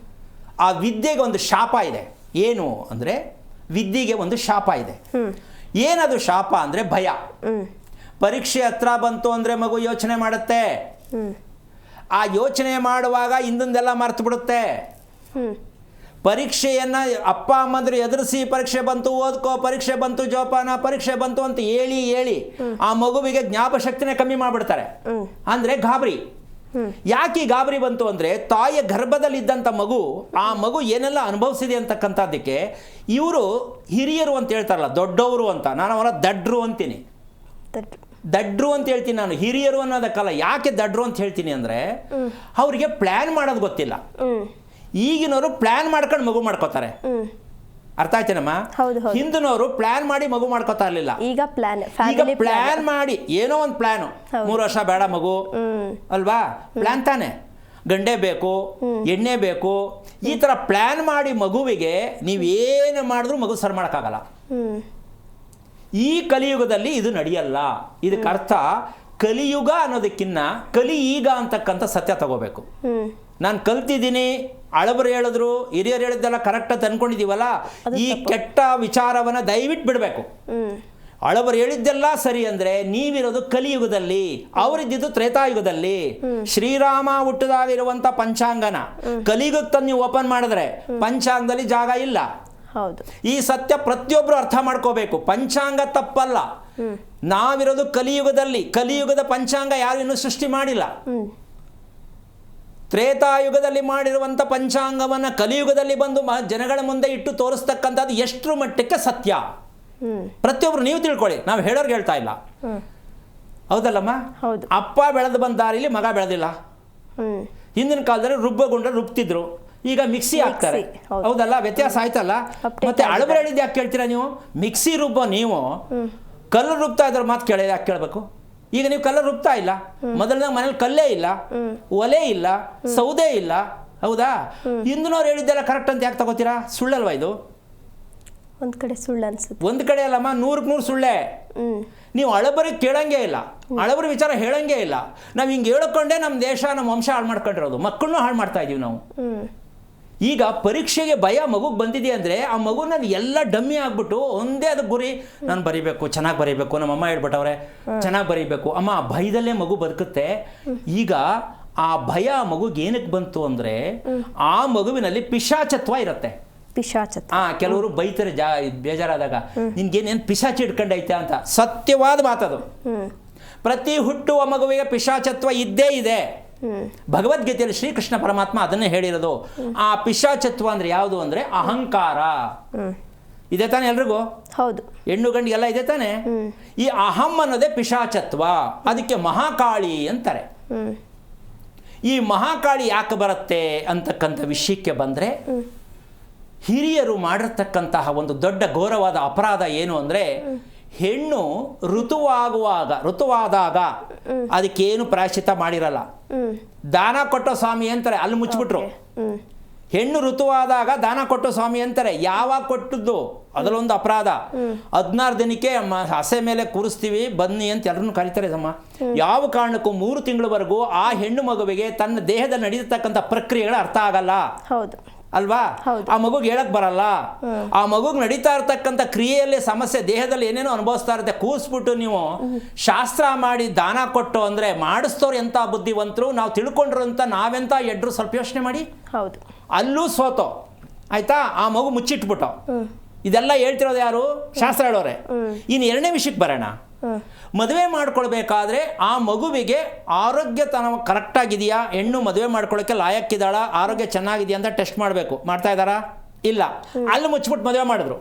S2: ಆ ವಿದ್ಯೆಗೆ ಒಂದು ಶಾಪ ಇದೆ. ಏನು ಅಂದ್ರೆ ವಿದ್ಯೆಗೆ ಒಂದು ಶಾಪ ಇದೆ. ಏನದು ಶಾಪ ಅಂದ್ರೆ ಭಯ. ಪರೀಕ್ಷೆ ಹತ್ರ ಬಂತು ಅಂದ್ರೆ ಮಗು ಯೋಚನೆ ಮಾಡುತ್ತೆ. ಆ ಯೋಚನೆ ಮಾಡುವಾಗ ಹಿಂದೆಲ್ಲ ಮರ್ತು ಬಿಡುತ್ತೆ. ಪರೀಕ್ಷೆಯನ್ನ ಅಪ್ಪ ಅಮ್ಮಂದ್ರು ಎದುರಿಸಿ ಪರೀಕ್ಷೆ ಬಂತು ಓದ್ಕೋ, ಪರೀಕ್ಷೆ ಬಂತು ಜೋಪಾನ, ಪರೀಕ್ಷೆ ಬಂತು ಅಂತ ಹೇಳಿ ಆ ಮಗುವಿಗೆ ಜ್ಞಾಪಶಕ್ತಿನೇ ಕಮ್ಮಿ ಮಾಡ್ಬಿಡ್ತಾರೆ. ಅಂದ್ರೆ ಗಾಬರಿ. ಯಾಕೆ ಗಾಬರಿ ಬಂತು ಅಂದ್ರೆ ತಾಯಿಯ ಗರ್ಭದಲ್ಲಿದ್ದಂಥ ಮಗು ಆ ಮಗು ಏನೆಲ್ಲ ಅನುಭವಿಸಿದೆ ಅಂತಕ್ಕಂಥದ್ದಕ್ಕೆ ಇವರು ಹಿರಿಯರು ಅಂತ ಹೇಳ್ತಾರಲ್ಲ, ದೊಡ್ಡವರು ಅಂತ. ನಾನು ಅವರ ದಡ್ರು ಅಂತೀನಿ, ದಡ್ರು ಅಂತ ಹೇಳ್ತೀನಿ ನಾನು, ಹಿರಿಯರು ಅನ್ನೋದಕ್ಕಲ್ಲ. ಯಾಕೆ ದಡ್ರು ಅಂತ ಹೇಳ್ತೀನಿ ಅಂದ್ರೆ ಅವರಿಗೆ ಪ್ಲಾನ್ ಮಾಡೋದು ಗೊತ್ತಿಲ್ಲ. ಈಗಿನವರು ಪ್ಲಾನ್ ಮಾಡ್ಕೊಂಡು ಮಗು ಮಾಡ್ಕೋತಾರೆ. ಅರ್ಥ ಆಯ್ತೇನಮ್ಮ? ಹಿಂದಿನವರು ಪ್ಲಾನ್ ಮಾಡಿ ಮಗು ಮಾಡ್ಕೋತಾ ಇರ್ಲಿಲ್ಲ. ಈಗ ಪ್ಲಾನ್ ಮಾಡಿ ಏನೋ ಒಂದು ಪ್ಲಾನು, 3 ವರ್ಷ ಬೇಡ ಮಗು ಅಲ್ವಾ, ಪ್ಲಾನ್ ತಾನೆ. ಗಂಡೆ ಬೇಕು, ಎಣ್ಣೆ ಬೇಕು, ಈ ತರ ಪ್ಲಾನ್ ಮಾಡಿ ಮಗುವಿಗೆ ನೀವೇನು ಮಾಡಿದ್ರು ಮಗು ಸರ್ ಮಾಡೋಕ್ಕಾಗಲ್ಲ. ಈ ಕಲಿಯುಗದಲ್ಲಿ ಇದು ನಡೆಯಲ್ಲ. ಇದಕ್ಕೆ ಅರ್ಥ ಕಲಿಯುಗ ಅನ್ನೋದಕ್ಕಿನ್ನ ಕಲಿ ಈಗ ಅಂತಕ್ಕಂಥ ಸತ್ಯ ತಗೋಬೇಕು. ನಾನು ಕಲ್ತಿದ್ದೀನಿ, ಹಳಬರು ಹೇಳಿದ್ರು, ಹಿರಿಯರು ಹೇಳಿದ್ದೆಲ್ಲ ಕರೆಕ್ಟ್ ಅಂತ ಅನ್ಕೊಂಡಿದೀವಲ್ಲ, ಈ ಕೆಟ್ಟ ವಿಚಾರವನ್ನ ದಯವಿಟ್ಟು ಬಿಡಬೇಕು. ಹಳಬರು ಹೇಳಿದ್ದೆಲ್ಲ ಸರಿ ಅಂದ್ರೆ ನೀವಿರೋದು ಕಲಿಯುಗದಲ್ಲಿ, ಅವರಿದ್ದಿದ್ದು ತ್ರೇತಾಯುಗದಲ್ಲಿ. ಶ್ರೀರಾಮ ಹುಟ್ಟದಾಗಿರುವಂತ ಪಂಚಾಂಗನ ಕಲಿಯುಗಕ್ಕೆ ನೀವು ಓಪನ್ ಮಾಡಿದ್ರೆ ಪಂಚಾಂಗದಲ್ಲಿ ಜಾಗ ಇಲ್ಲ. ಈ ಸತ್ಯ ಪ್ರತಿಯೊಬ್ರು ಅರ್ಥ ಮಾಡ್ಕೋಬೇಕು. ಪಂಚಾಂಗ ತಪ್ಪಲ್ಲ, ನಾವಿರೋದು ಕಲಿಯುಗದಲ್ಲಿ. ಕಲಿಯುಗದ ಪಂಚಾಂಗ ಯಾರು ಇನ್ನೂ ಸೃಷ್ಟಿ ಮಾಡಿಲ್ಲ. ತ್ರೇತಾಯುಗದಲ್ಲಿ ಮಾಡಿರುವಂತ ಪಂಚಾಂಗವನ್ನ ಕಲಿಯುಗದಲ್ಲಿ ಬಂದು ಜನಗಳ ಮುಂದೆ ಇಟ್ಟು ತೋರಿಸ್ತಕ್ಕಂಥದ್ದು ಎಷ್ಟರ ಮಟ್ಟಕ್ಕೆ ಸತ್ಯ ಪ್ರತಿಯೊಬ್ರು ನೀವು ತಿಳ್ಕೊಳ್ಳಿ. ನಾವು ಹೇಳೋರ್ಗೆ ಹೇಳ್ತಾ ಇಲ್ಲ, ಹೌದಲ್ಲಮ್ಮ? ಅಪ್ಪ ಬೆಳೆದು ಬಂದ ದಾರಿಲಿ ಮಗ ಬೆಳೆದಿಲ್ಲ. ಹಿಂದಿನ ಕಾಲದಲ್ಲಿ ರುಬ್ಬಗೊಂಡ್ರೆ ರುಬ್ತಿದ್ರು, ಈಗ ಮಿಕ್ಸಿ ಹಾಕ್ತಾರೆ. ಹೌದಲ್ಲ? ವ್ಯತ್ಯಾಸ ಆಯ್ತಲ್ಲ. ಮತ್ತೆ ಹಳಬರು ಹೇಳಿದ್ದು ಯಾಕೆ ಕೇಳ್ತೀರಾ ನೀವು? ಮಿಕ್ಸಿ ರುಬ್ಬೋ ನೀವು ಕಲ್ಲು ರುಬ್ತಾ ಇದ್ರ ಮಾತು ಯಾಕೆ ಕೇಳಬೇಕು? ಈಗ ನೀವು ಕಲ್ಲು ರುಬ್ತಾ ಇಲ್ಲ. ಮೊದಲನೇ ಮನೇಲಿ ಕಲ್ಲೇ ಇಲ್ಲ, ಒಲೆ ಇಲ್ಲ, ಸೌದೆ ಇಲ್ಲ. ಹೌದಾ? ಹಿಂದಿನವ್ರು ಹೇಳಿದ್ದೆಲ್ಲ ಕರೆಕ್ಟ್ ಅಂತ ಯಾಕೆ ತಗೋತೀರಾ? ಸುಳ್ಳಲ್ವಾ ಇದು?
S1: ಒಂದ್ ಕಡೆ ಸುಳ್ಳು ಅನ್ಸುತ್ತೆ.
S2: ಒಂದ್ ಕಡೆ ಅಲ್ಲಮ್ಮ, 100ಕ್ಕೆ 100 ಸುಳ್ಳೆ. ನೀವು ಹಳಬರಿಗೆ ಕೇಳಂಗೆ ಇಲ್ಲ, ಹಳಬರ ವಿಚಾರ ಹೇಳಂಗೆ ಇಲ್ಲ. ನಾವು ಹಿಂಗೆ ಹೇಳ್ಕೊಂಡೇ ನಮ್ಮ ದೇಶ ನಮ್ಮ ವಂಶ ಹಾಳು ಮಾಡ್ಕೊಂಡಿರೋದು, ಮಕ್ಕಳನ್ನೂ ಹಾಳು ಮಾಡ್ತಾ ಇದೀವಿ ನಾವು. ಈಗ ಪರೀಕ್ಷೆಗೆ ಭಯ ಮಗುಗೆ ಬಂದಿದೆ ಅಂದರೆ ಆ ಮಗು ನಾನು ಎಲ್ಲ ಡಮ್ಮಿ ಆಗ್ಬಿಟ್ಟು ಒಂದೇ ಅದು ಗುರಿ, ನಾನು ಬರೀಬೇಕು, ಚೆನ್ನಾಗಿ ಬರೀಬೇಕು, ನಮ್ಮ ಅಮ್ಮ ಹೇಳ್ಬಿಟ್ಟವ್ರೆ ಚೆನ್ನಾಗಿ ಬರೀಬೇಕು. ಅಮ್ಮ ಭಯದಲ್ಲೇ ಮಗು ಬದುಕುತ್ತೆ. ಈಗ ಆ ಭಯ ಮಗುಗೆ ಏನಕ್ಕೆ ಬಂತು ಅಂದರೆ ಆ ಮಗುವಿನಲ್ಲಿ ಪಿಶಾಚತ್ವ ಇರುತ್ತೆ. ಕೆಲವರು ಬೈತಾರೆ ಬೇಜಾರಾದಾಗ, ನಿನ್ಗೇನೇನು ಪಿಶಾಚಿ ಇಟ್ಕೊಂಡೈತೆ ಅಂತ. ಸತ್ಯವಾದ ಮಾತದು. ಪ್ರತಿ ಹುಟ್ಟುವ ಮಗುವಿಗೆ ಪಿಶಾಚತ್ವ ಇದ್ದೇ ಇದೆ. ಭಗವದ್ಗೀತೆಯಲ್ಲಿ ಶ್ರೀಕೃಷ್ಣ ಪರಮಾತ್ಮ ಅದನ್ನೇ ಹೇಳಿರೋದು. ಆ ಪಿಶಾಚತ್ವ ಅಂದ್ರೆ ಯಾವುದು ಅಂದ್ರೆ ಅಹಂಕಾರ. ಇದೆ ತಾನೆ ಎಲ್ರಿಗೂ?
S1: ಹೌದು.
S2: ಹೆಣ್ಣು ಗಂಡಿಗೆಲ್ಲ ಇದೆ ತಾನೆ? ಈ ಅಹಂ ಅನ್ನೋದೇ ಪಿಶಾಚತ್ವ. ಅದಕ್ಕೆ ಮಹಾಕಾಳಿ ಅಂತಾರೆ. ಈ ಮಹಾಕಾಳಿ ಯಾಕೆ ಬರುತ್ತೆ ಅಂತಕ್ಕಂಥ ವಿಷಯಕ್ಕೆ ಬಂದ್ರೆ, ಹಿರಿಯರು ಮಾಡಿರ್ತಕ್ಕಂತಹ ಒಂದು ದೊಡ್ಡ ಘೋರವಾದ ಅಪರಾಧ ಏನು ಅಂದ್ರೆ, ಹೆಣ್ಣು ಋತುವಾದಾಗ ಅದಕ್ಕೇನು ಪ್ರಾಯಶ್ಚಿತ್ತ ಮಾಡಿರಲ್ಲ. ದಾನ ಕೊಟ್ಟೋ ಸ್ವಾಮಿ ಅಂತಾರೆ, ಅಲ್ಲಿ ಮುಚ್ಚಿಬಿಟ್ರು. ಹೆಣ್ಣು ಋತುವಾದಾಗ ದಾನ ಕೊಟ್ಟೋ ಸ್ವಾಮಿ ಅಂತಾರೆ. ಯಾವಾಗ ಕೊಟ್ಟದ್ದು ಅದರಲ್ಲೊಂದು ಅಪರಾಧ. 16 ದಿನಕ್ಕೆ ಹಸೆ ಮೇಲೆ ಕೂರಿಸ್ತೀವಿ ಬನ್ನಿ ಅಂತ ಎಲ್ಲರನ್ನು ಕರೀತಾರೆ ಅಮ್ಮ. ಯಾವ ಕಾರಣಕ್ಕೂ 3 ತಿಂಗಳವರೆಗೂ ಆ ಹೆಣ್ಣು ಮಗುವಿಗೆ ತನ್ನ ದೇಹದಲ್ಲಿ ನಡೀತಕ್ಕಂಥ ಪ್ರಕ್ರಿಯೆಗಳು ಅರ್ಥ ಆಗಲ್ಲ. ಅಲ್ವಾ? ಆ ಮಗುಗೆ ಹೇಳಕ್ ಬರಲ್ಲ, ಆ ಮಗುಗೆ ನಡೀತಾ ಇರ್ತಕ್ಕಂಥ ಕ್ರಿಯೆಯಲ್ಲಿ ಸಮಸ್ಯೆ, ದೇಹದಲ್ಲಿ ಏನೇನೋ ಅನುಭವಿಸ್ತಾ ಇರುತ್ತೆ. ಕೂಸ್ಬಿಟ್ಟು ನೀವು ಶಾಸ್ತ್ರ ಮಾಡಿ ದಾನ ಕೊಟ್ಟು ಅಂದರೆ ಮಾಡಿಸ್ತವ್ರು ಎಂಥ ಬುದ್ಧಿವಂತರು, ನಾವು ತಿಳ್ಕೊಂಡ್ರು ಅಂತ ನಾವೆಂತ ಎಡ್ರು, ಸ್ವಲ್ಪ ಯೋಚನೆ ಮಾಡಿ.
S1: ಹೌದು,
S2: ಅಲ್ಲೂ ಸೋತೋ ಆಯ್ತಾ, ಆ ಮಗು ಮುಚ್ಚಿಟ್ಬಿಟ್ಟು. ಇದೆಲ್ಲ ಹೇಳ್ತಿರೋದು ಯಾರು? ಶಾಸ್ತ್ರ ಹೇಳೋರೆ. ಇನ್ನು ಎರಡನೇ ವಿಷಯಕ್ಕೆ ಬರೋಣ. ಮದುವೆ ಮಾಡ್ಕೊಳ್ಬೇಕಾದ್ರೆ ಆ ಮಗುವಿಗೆ ಆರೋಗ್ಯತನ ಕರೆಕ್ಟಾಗಿದೆಯಾ, ಹೆಣ್ಣು ಮದುವೆ ಮಾಡ್ಕೊಳ್ಳೋಕ್ಕೆ ಲಾಯಕ್ಕಿದ್ದಾಳ, ಆರೋಗ್ಯ ಚೆನ್ನಾಗಿದೆಯಾ ಅಂತ ಟೆಸ್ಟ್ ಮಾಡಬೇಕು. ಮಾಡ್ತಾ ಇದ್ದಾರಾ? ಇಲ್ಲ. ಅಲ್ಲಿ ಮುಚ್ಚಿಬಿಟ್ಟು ಮದುವೆ ಮಾಡಿದ್ರು.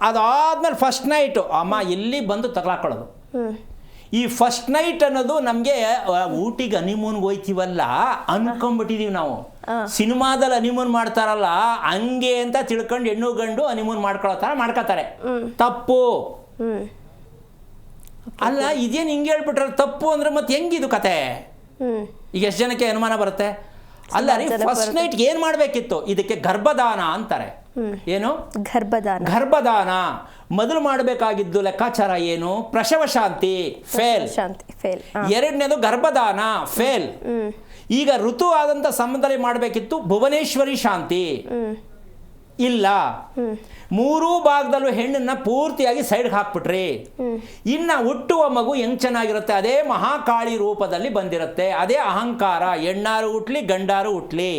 S2: ಅದಾದ್ಮೇಲೆ ಫಸ್ಟ್ ನೈಟು ಅಮ್ಮ ಇಲ್ಲಿ ಬಂದು ತಗಲಾಕೊಳ್ಳೋದು. ಈ ಫಸ್ಟ್ ನೈಟ್ ಅನ್ನೋದು ನಮಗೆ ಊಟಿಗೆ ಹನಿಮೂನ್ಗೆ ಹೋಯ್ತೀವಲ್ಲ ಅನ್ಕೊಂಡ್ಬಿಟ್ಟಿದೀವಿ ನಾವು. ಸಿನಿಮಾದಲ್ಲಿ ಹನಿಮೂನ್ ಮಾಡ್ತಾರಲ್ಲ ಹಂಗೆ ಅಂತ ತಿಳ್ಕೊಂಡು ಹೆಣ್ಣು ಗಂಡು ಹನಿಮೂನ್ ಮಾಡ್ಕೊಳ್ಳೋ ಥರ ಮಾಡ್ಕೋತಾರೆ. ತಪ್ಪು ಅಲ್ಲ. ಇದೇನು ಹಿಂಗೆ ಹೇಳ್ಬಿಟ್ರೆ ತಪ್ಪು ಅಂದ್ರೆ ಮತ್ತೆ ಹೆಂಗಿದು ಕತೆ? ಈಗ ಎಷ್ಟು ಜನಕ್ಕೆ ಅನುಮಾನ ಬರುತ್ತೆ? ಅಲ್ಲ ರೀ, ಫಸ್ಟ್ ನೈಟ್ಗೆ ಏನು ಮಾಡಬೇಕಿತ್ತು? ಇದಕ್ಕೆ ಗರ್ಭದಾನ ಅಂತಾರೆ. ಏನು ಗರ್ಭದಾನ? ಮೊದಲು ಮಾಡಬೇಕಾಗಿದ್ದು ಲೆಕ್ಕಾಚಾರ ಏನು? ಪ್ರಸವ ಶಾಂತಿ, ಫೇಲ್. ಎರಡನೇದು ಗರ್ಭದಾನ, ಫೇಲ್. ಈಗ ಋತು ಆದಂಥ ಸಂಬಂಧದಲ್ಲಿ ಮಾಡಬೇಕಿತ್ತು ಭುವನೇಶ್ವರಿ ಶಾಂತಿ, ಇಲ್ಲ. ಮೂರೂ ಭಾಗದಲ್ಲೂ ಹೆಣ್ಣನ್ನ ಪೂರ್ತಿಯಾಗಿ ಸೈಡ್ಗೆ ಹಾಕ್ಬಿಟ್ರಿ. ಇನ್ನು ಹುಟ್ಟುವ ಮಗು ಹೆಂಗ್ ಚೆನ್ನಾಗಿರುತ್ತೆ? ಅದೇ ಮಹಾಕಾಳಿ ರೂಪದಲ್ಲಿ ಬಂದಿರುತ್ತೆ. ಅದೇ ಅಹಂಕಾರ, ಹೆಣ್ಣಾರು ಹುಟ್ಲಿ ಗಂಡಾರು ಹುಟ್ಲಿ.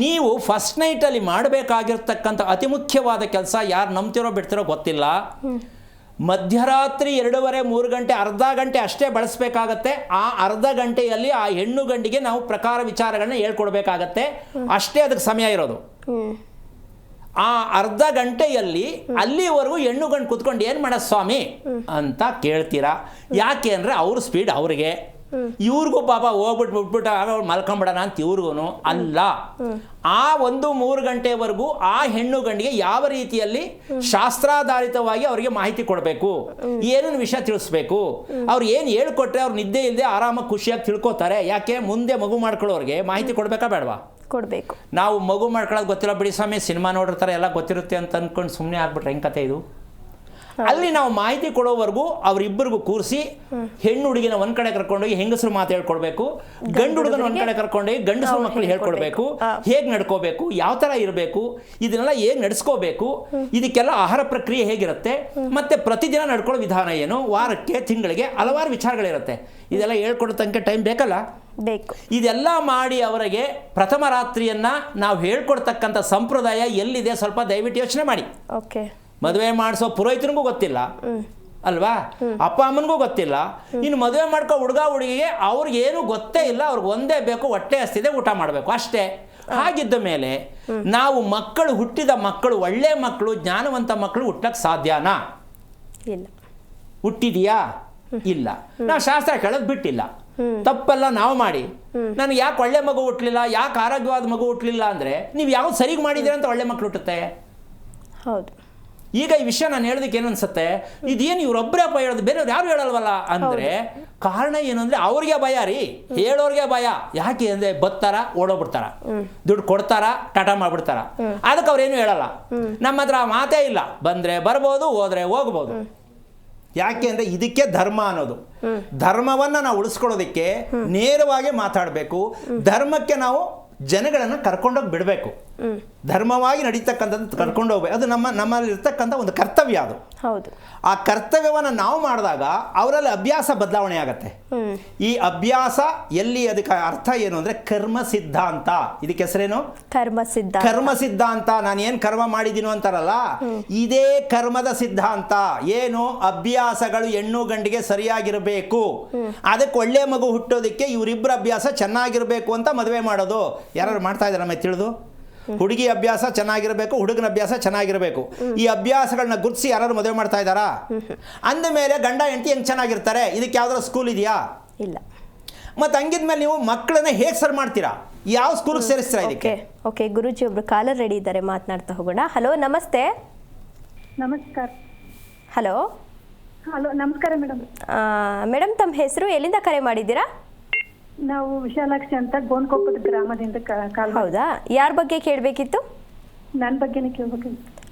S2: ನೀವು ಫಸ್ಟ್ ನೈಟಲ್ಲಿ ಮಾಡಬೇಕಾಗಿರ್ತಕ್ಕಂಥ ಅತಿ ಮುಖ್ಯವಾದ ಕೆಲಸ, ಯಾರು ನಂಬ್ತಿರೋ ಬಿಡ್ತಿರೋ ಗೊತ್ತಿಲ್ಲ, ಮಧ್ಯರಾತ್ರಿ 2:30-3 ಗಂಟೆ, ಅರ್ಧ ಗಂಟೆ ಅಷ್ಟೇ ಬಳಸಬೇಕಾಗತ್ತೆ. ಆ ಅರ್ಧ ಗಂಟೆಯಲ್ಲಿ ಆ ಹೆಣ್ಣು ಗಂಡಿಗೆ ನಾವು ಪ್ರಕಾರ ವಿಚಾರಗಳನ್ನ ಹೇಳ್ಕೊಡ್ಬೇಕಾಗತ್ತೆ. ಅಷ್ಟೇ ಅದಕ್ಕೆ ಸಮಯ ಇರೋದು. ಆ ಅರ್ಧ ಗಂಟೆಯಲ್ಲಿ ಅಲ್ಲಿವರೆಗೂ ಹೆಣ್ಣು ಗಂಡು ಕೂತ್ಕೊಂಡು ಏನು ಮಾಡ ಸ್ವಾಮಿ ಅಂತ ಕೇಳ್ತೀರಾ. ಯಾಕೆ ಅಂದರೆ ಅವ್ರ ಸ್ಪೀಡ್ ಅವ್ರಿಗೆ, ಇವ್ರಿಗೂ ಪಾಪ ಹೋಗ್ಬಿಟ್ಟು ಮಲ್ಕೊಂಬಿಡೋಣ ಅಂತ ಇವ್ರಿಗೂ ಅಲ್ಲ. ಆ 1-3 ಗಂಟೆವರೆಗೂ ಆ ಹೆಣ್ಣು ಗಂಡಿಗೆ ಯಾವ ರೀತಿಯಲ್ಲಿ ಶಾಸ್ತ್ರಾಧಾರಿತವಾಗಿ ಅವರಿಗೆ ಮಾಹಿತಿ ಕೊಡಬೇಕು, ಏನೇನು ವಿಷಯ ತಿಳಿಸ್ಬೇಕು, ಅವ್ರು ಏನು ಹೇಳ್ಕೊಟ್ರೆ ಅವ್ರು ನಿದ್ದೆ ಇಲ್ಲದೆ ಆರಾಮಾಗಿ ಖುಷಿಯಾಗಿ ತಿಳ್ಕೊತಾರೆ. ಯಾಕೆ? ಮುಂದೆ ಮಗು ಮಾಡ್ಕೊಳ್ಳೋರಿಗೆ ಮಾಹಿತಿ ಕೊಡಬೇಕಾ ಬೇಡವಾ?
S1: ಕೊಡಬೇಕು. ನಾವು
S2: ಮಗು ಮಾಡ್ಕೊಳ್ಳೋದು ಗೊತ್ತಿಲ್ಲ ಬಿಡಿ ಸ್ವಾಮಿ, ಸಿನಿಮಾ ನೋಡಿರ್ತಾರೆ ಎಲ್ಲ ಗೊತ್ತಿರುತ್ತೆ ಅಂತ ಅಂದ್ಕೊಂಡು ಸುಮ್ಮನೆ ಆಗ್ಬಿಟ್ರೆ ಹೆಂಗೆ ಕತೆ ಇದು? ಅಲ್ಲಿ ನಾವು ಮಾಹಿತಿ ಕೊಡೋವರೆಗೂ ಅವರಿಬ್ಬರಿಗೂ ಕೂರಿಸಿ ಹೆಣ್ಣು ಹುಡುಗಿನ ಒಂದ್ ಕಡೆ ಕರ್ಕೊಂಡೋಗಿ ಹೆಂಗಸರು ಮಾತು ಹೇಳ್ಕೊಡ್ಬೇಕು, ಗಂಡು ಹುಡುಗನ ಒಂದ್ ಕಡೆ ಕರ್ಕೊಂಡೋಗಿ ಗಂಡಸರು ಮಕ್ಕಳು ಹೇಳ್ಕೊಡ್ಬೇಕು, ಹೇಗೆ ನಡ್ಕೋಬೇಕು, ಯಾವ ಥರ ಇರಬೇಕು, ಇದನ್ನೆಲ್ಲ ಹೇಗೆ ನಡೆಸ್ಕೋಬೇಕು, ಇದಕ್ಕೆಲ್ಲ ಆಹಾರ ಪ್ರಕ್ರಿಯೆ ಹೇಗಿರುತ್ತೆ, ಮತ್ತೆ ಪ್ರತಿದಿನ ನಡ್ಕೊಳ್ಳೋ ವಿಧಾನ ಏನು, ವಾರಕ್ಕೆ ತಿಂಗಳಿಗೆ ಹಲವಾರು ವಿಚಾರಗಳಿರುತ್ತೆ. ಇದೆಲ್ಲ ಹೇಳ್ಕೊಡೋ ತನಕ ಟೈಮ್ ಬೇಕಲ್ಲ? ಬೇಕು. ಇದೆಲ್ಲ ಮಾಡಿ ಅವರಿಗೆ ಪ್ರಥಮ ರಾತ್ರಿಯನ್ನ ನಾವು ಹೇಳ್ಕೊಡ್ತಕ್ಕಂಥ ಸಂಪ್ರದಾಯ ಎಲ್ಲಿದೆ ಸ್ವಲ್ಪ ದಯವಿಟ್ಟು ಯೋಚನೆ ಮಾಡಿ.
S1: ಓಕೆ.
S2: ಮದುವೆ ಮಾಡಿಸೋ ಪುರೋಹಿತನಿಗೂ ಗೊತ್ತಿಲ್ಲ ಅಲ್ವಾ, ಅಪ್ಪ ಅಮ್ಮನಿಗೂ ಗೊತ್ತಿಲ್ಲ. ಇನ್ನು ಮದುವೆ ಮಾಡ್ಕೋ ಹುಡುಗ ಹುಡುಗಿಗೆ ಅವ್ರಿಗೇನು ಗೊತ್ತೇ ಇಲ್ಲ, ಅವ್ರಿಗೆ ಒಂದೇ ಬೇಕು, ಹೊಟ್ಟೆ ಹಸ್ತಿದೆ, ಊಟ ಮಾಡಬೇಕು ಅಷ್ಟೇ. ಹಾಗಿದ್ದ ಮೇಲೆ ನಾವು ಮಕ್ಕಳು, ಹುಟ್ಟಿದ ಮಕ್ಕಳು, ಒಳ್ಳೆ ಮಕ್ಕಳು, ಜ್ಞಾನವಂತ ಮಕ್ಕಳು ಹುಟ್ಟಕ್ಕೆ ಸಾಧ್ಯನಾ? ಇಲ್ಲ. ಹುಟ್ಟಿದೆಯಾ? ಇಲ್ಲ. ನಾವು ಶಾಸ್ತ್ರ ಕೇಳೋದು ಬಿಟ್ಟಿಲ್ಲ. ತಪ್ಪೆಲ್ಲ ನಾವು ಮಾಡಿ ನನಗೆ ಯಾಕೆ ಒಳ್ಳೆ ಮಗು ಹುಟ್ಟಲಿಲ್ಲ, ಯಾಕೆ ಆರೋಗ್ಯವಾದ ಮಗು ಹುಟ್ಟಲಿಲ್ಲ ಅಂದರೆ ನೀವು ಯಾವ್ದು ಸರಿಗೆ ಮಾಡಿದ್ದೀರ ಅಂತ ಒಳ್ಳೆ ಮಕ್ಕಳು ಹುಟ್ಟುತ್ತೆ. ಹೌದು. ಈಗ ಈ ವಿಷಯ ನಾನು ಹೇಳೋದಕ್ಕೆ ಏನು ಅನ್ಸುತ್ತೆ, ಇದೇನು ಇವರೊಬ್ಬರೇ ಅಪ್ಪ ಹೇಳೋದು, ಬೇರೆಯವ್ರು ಯಾರು ಹೇಳಲ್ವಲ್ಲ ಅಂದರೆ ಕಾರಣ ಏನು ಅಂದರೆ ಅವ್ರಿಗೆ ಭಯ ರೀ, ಹೇಳೋರಿಗೆ ಭಯ. ಯಾಕೆ ಅಂದರೆ ಬತ್ತಾರ ಓಡೋಗ್ಬಿಡ್ತಾರ, ದುಡ್ಡು ಕೊಡ್ತಾರ, ಟಾಟಾ ಮಾಡ್ಬಿಡ್ತಾರ. ಅದಕ್ಕೆ ಅವ್ರೇನು ಹೇಳಲ್ಲ. ನಮ್ಮ ಹತ್ರ ಮಾತೇ ಇಲ್ಲ, ಬಂದರೆ ಬರ್ಬೋದು, ಹೋದ್ರೆ ಹೋಗ್ಬೋದು. ಯಾಕೆ ಅಂದರೆ ಇದಕ್ಕೆ ಧರ್ಮ ಅನ್ನೋದು. ಧರ್ಮವನ್ನು ನಾವು ಉಳಿಸ್ಕೊಳ್ಳೋದಕ್ಕೆ ನೇರವಾಗಿ ಮಾತಾಡಬೇಕು. ಧರ್ಮಕ್ಕೆ ನಾವು ಜನಗಳನ್ನು ಕರ್ಕೊಂಡೋಗಿ ಬಿಡಬೇಕು. ಧರ್ಮವಾಗಿ ನಡೀತಕ್ಕಂಥದ್ದು ಕರ್ಕೊಂಡು ಹೋಗ್ಬೇಕು. ಅದು ನಮ್ಮಲ್ಲಿ ಇರ್ತಕ್ಕಂಥ ಒಂದು ಕರ್ತವ್ಯ. ಅದು ಹೌದು. ಆ ಕರ್ತವ್ಯವನ್ನು ನಾವು ಮಾಡಿದಾಗ ಅವರಲ್ಲಿ ಅಭ್ಯಾಸ ಬದಲಾವಣೆ ಆಗತ್ತೆ. ಈ ಅಭ್ಯಾಸ ಎಲ್ಲಿ, ಅದಕ್ಕೆ ಅರ್ಥ ಏನು ಅಂದರೆ ಕರ್ಮ ಸಿದ್ಧಾಂತ. ಇದಕ್ಕೆ ಹೆಸರೇನು? ಕರ್ಮ ಸಿದ್ಧಾಂತ. ನಾನು ಏನು ಕರ್ಮ ಮಾಡಿದ್ದೀನೋ ಅಂತಾರಲ್ಲ, ಇದೇ ಕರ್ಮದ ಸಿದ್ಧಾಂತ. ಏನು? ಅಭ್ಯಾಸಗಳು ಹೆಣ್ಣು ಗಂಡಿಗೆ ಸರಿಯಾಗಿರಬೇಕು. ಅದಕ್ಕೆ ಒಳ್ಳೆ ಮಗು ಹುಟ್ಟೋದಕ್ಕೆ ಇವರಿಬ್ಬರ ಅಭ್ಯಾಸ ಚೆನ್ನಾಗಿರಬೇಕು ಅಂತ ಮದುವೆ ಮಾಡೋದು. ಯಾರು ಮಾಡ್ತಾ ಇದ್ದಾರೆ ನಮಗೆ ತಿಳಿದು? ಹುಡುಗಿ ಅಭ್ಯಾಸ ಚೆನ್ನಾಗಿರಬೇಕು, ಹುಡುಗನ ಅಭ್ಯಾಸ ಚೆನ್ನಾಗಿರಬೇಕು. ಈ ಅಭ್ಯಾಸಗಳನ್ನ ಗುರುತಿಸಿ ಯಾರು ಮದುವೆ ಮಾಡ್ತಾ ಇದ್ದಾರಾ? ಅಂದ ಮೇಲೆ ಗಂಡ ಹೆಂಡತಿ ಹೆಂಗೆ ಚೆನ್ನಾಗಿರ್ತಾರೆ? ಇದಕ್ಕೆ ಯಾವ್ದಾರ ಸ್ಕೂಲ್ ಇದೆಯಾ? ಇಲ್ಲ. ಮತ್ತೆ ಹಂಗಿದ್ಮೇಲೆ ನೀವು ಮಕ್ಕಳನ್ನ ಹೇಗೆ ಸರ್ ಮಾಡ್ತೀರಾ? ಯಾವ ಸ್ಕೂಲ್ಗೆ ಸೇರಿಸ್ತೀರಾ ಇದಕ್ಕೆ?
S1: ಓಕೆ, ಗುರುಜಿ ಒಬ್ರು ಕಾಲರ್ ರೆಡಿ ಇದ್ದಾರೆ, ಮಾತನಾಡ್ತಾ ಹೋಗೋಣ. ಹಲೋ, ನಮಸ್ತೆ.
S3: ನಮಸ್ಕಾರ.
S1: ಹಲೋ.
S3: ಹಲೋ, ನಮಸ್ಕಾರ ಮೇಡಮ್.
S1: ಮೇಡಮ್, ತಮ್ಮ ಹೆಸರು, ಎಲ್ಲಿಂದ ಕರೆ ಮಾಡಿದ್ದೀರಾ?
S3: ನಾವು ವಿಶಾಲಾಕ್ಷಿ ಅಂತ ಗೋನ್ಕೊಪ್ಪದ ಗ್ರಾಮದಿಂದ ಕಾಲ್.
S1: ಹೌದಾ? ಯಾರ ಬಗ್ಗೆ ಕೇಳಬೇಕಿತ್ತು?
S3: ನನ್ನ ಬಗ್ಗೆನೇ ಕೇಳಬೇಕಿತ್ತು.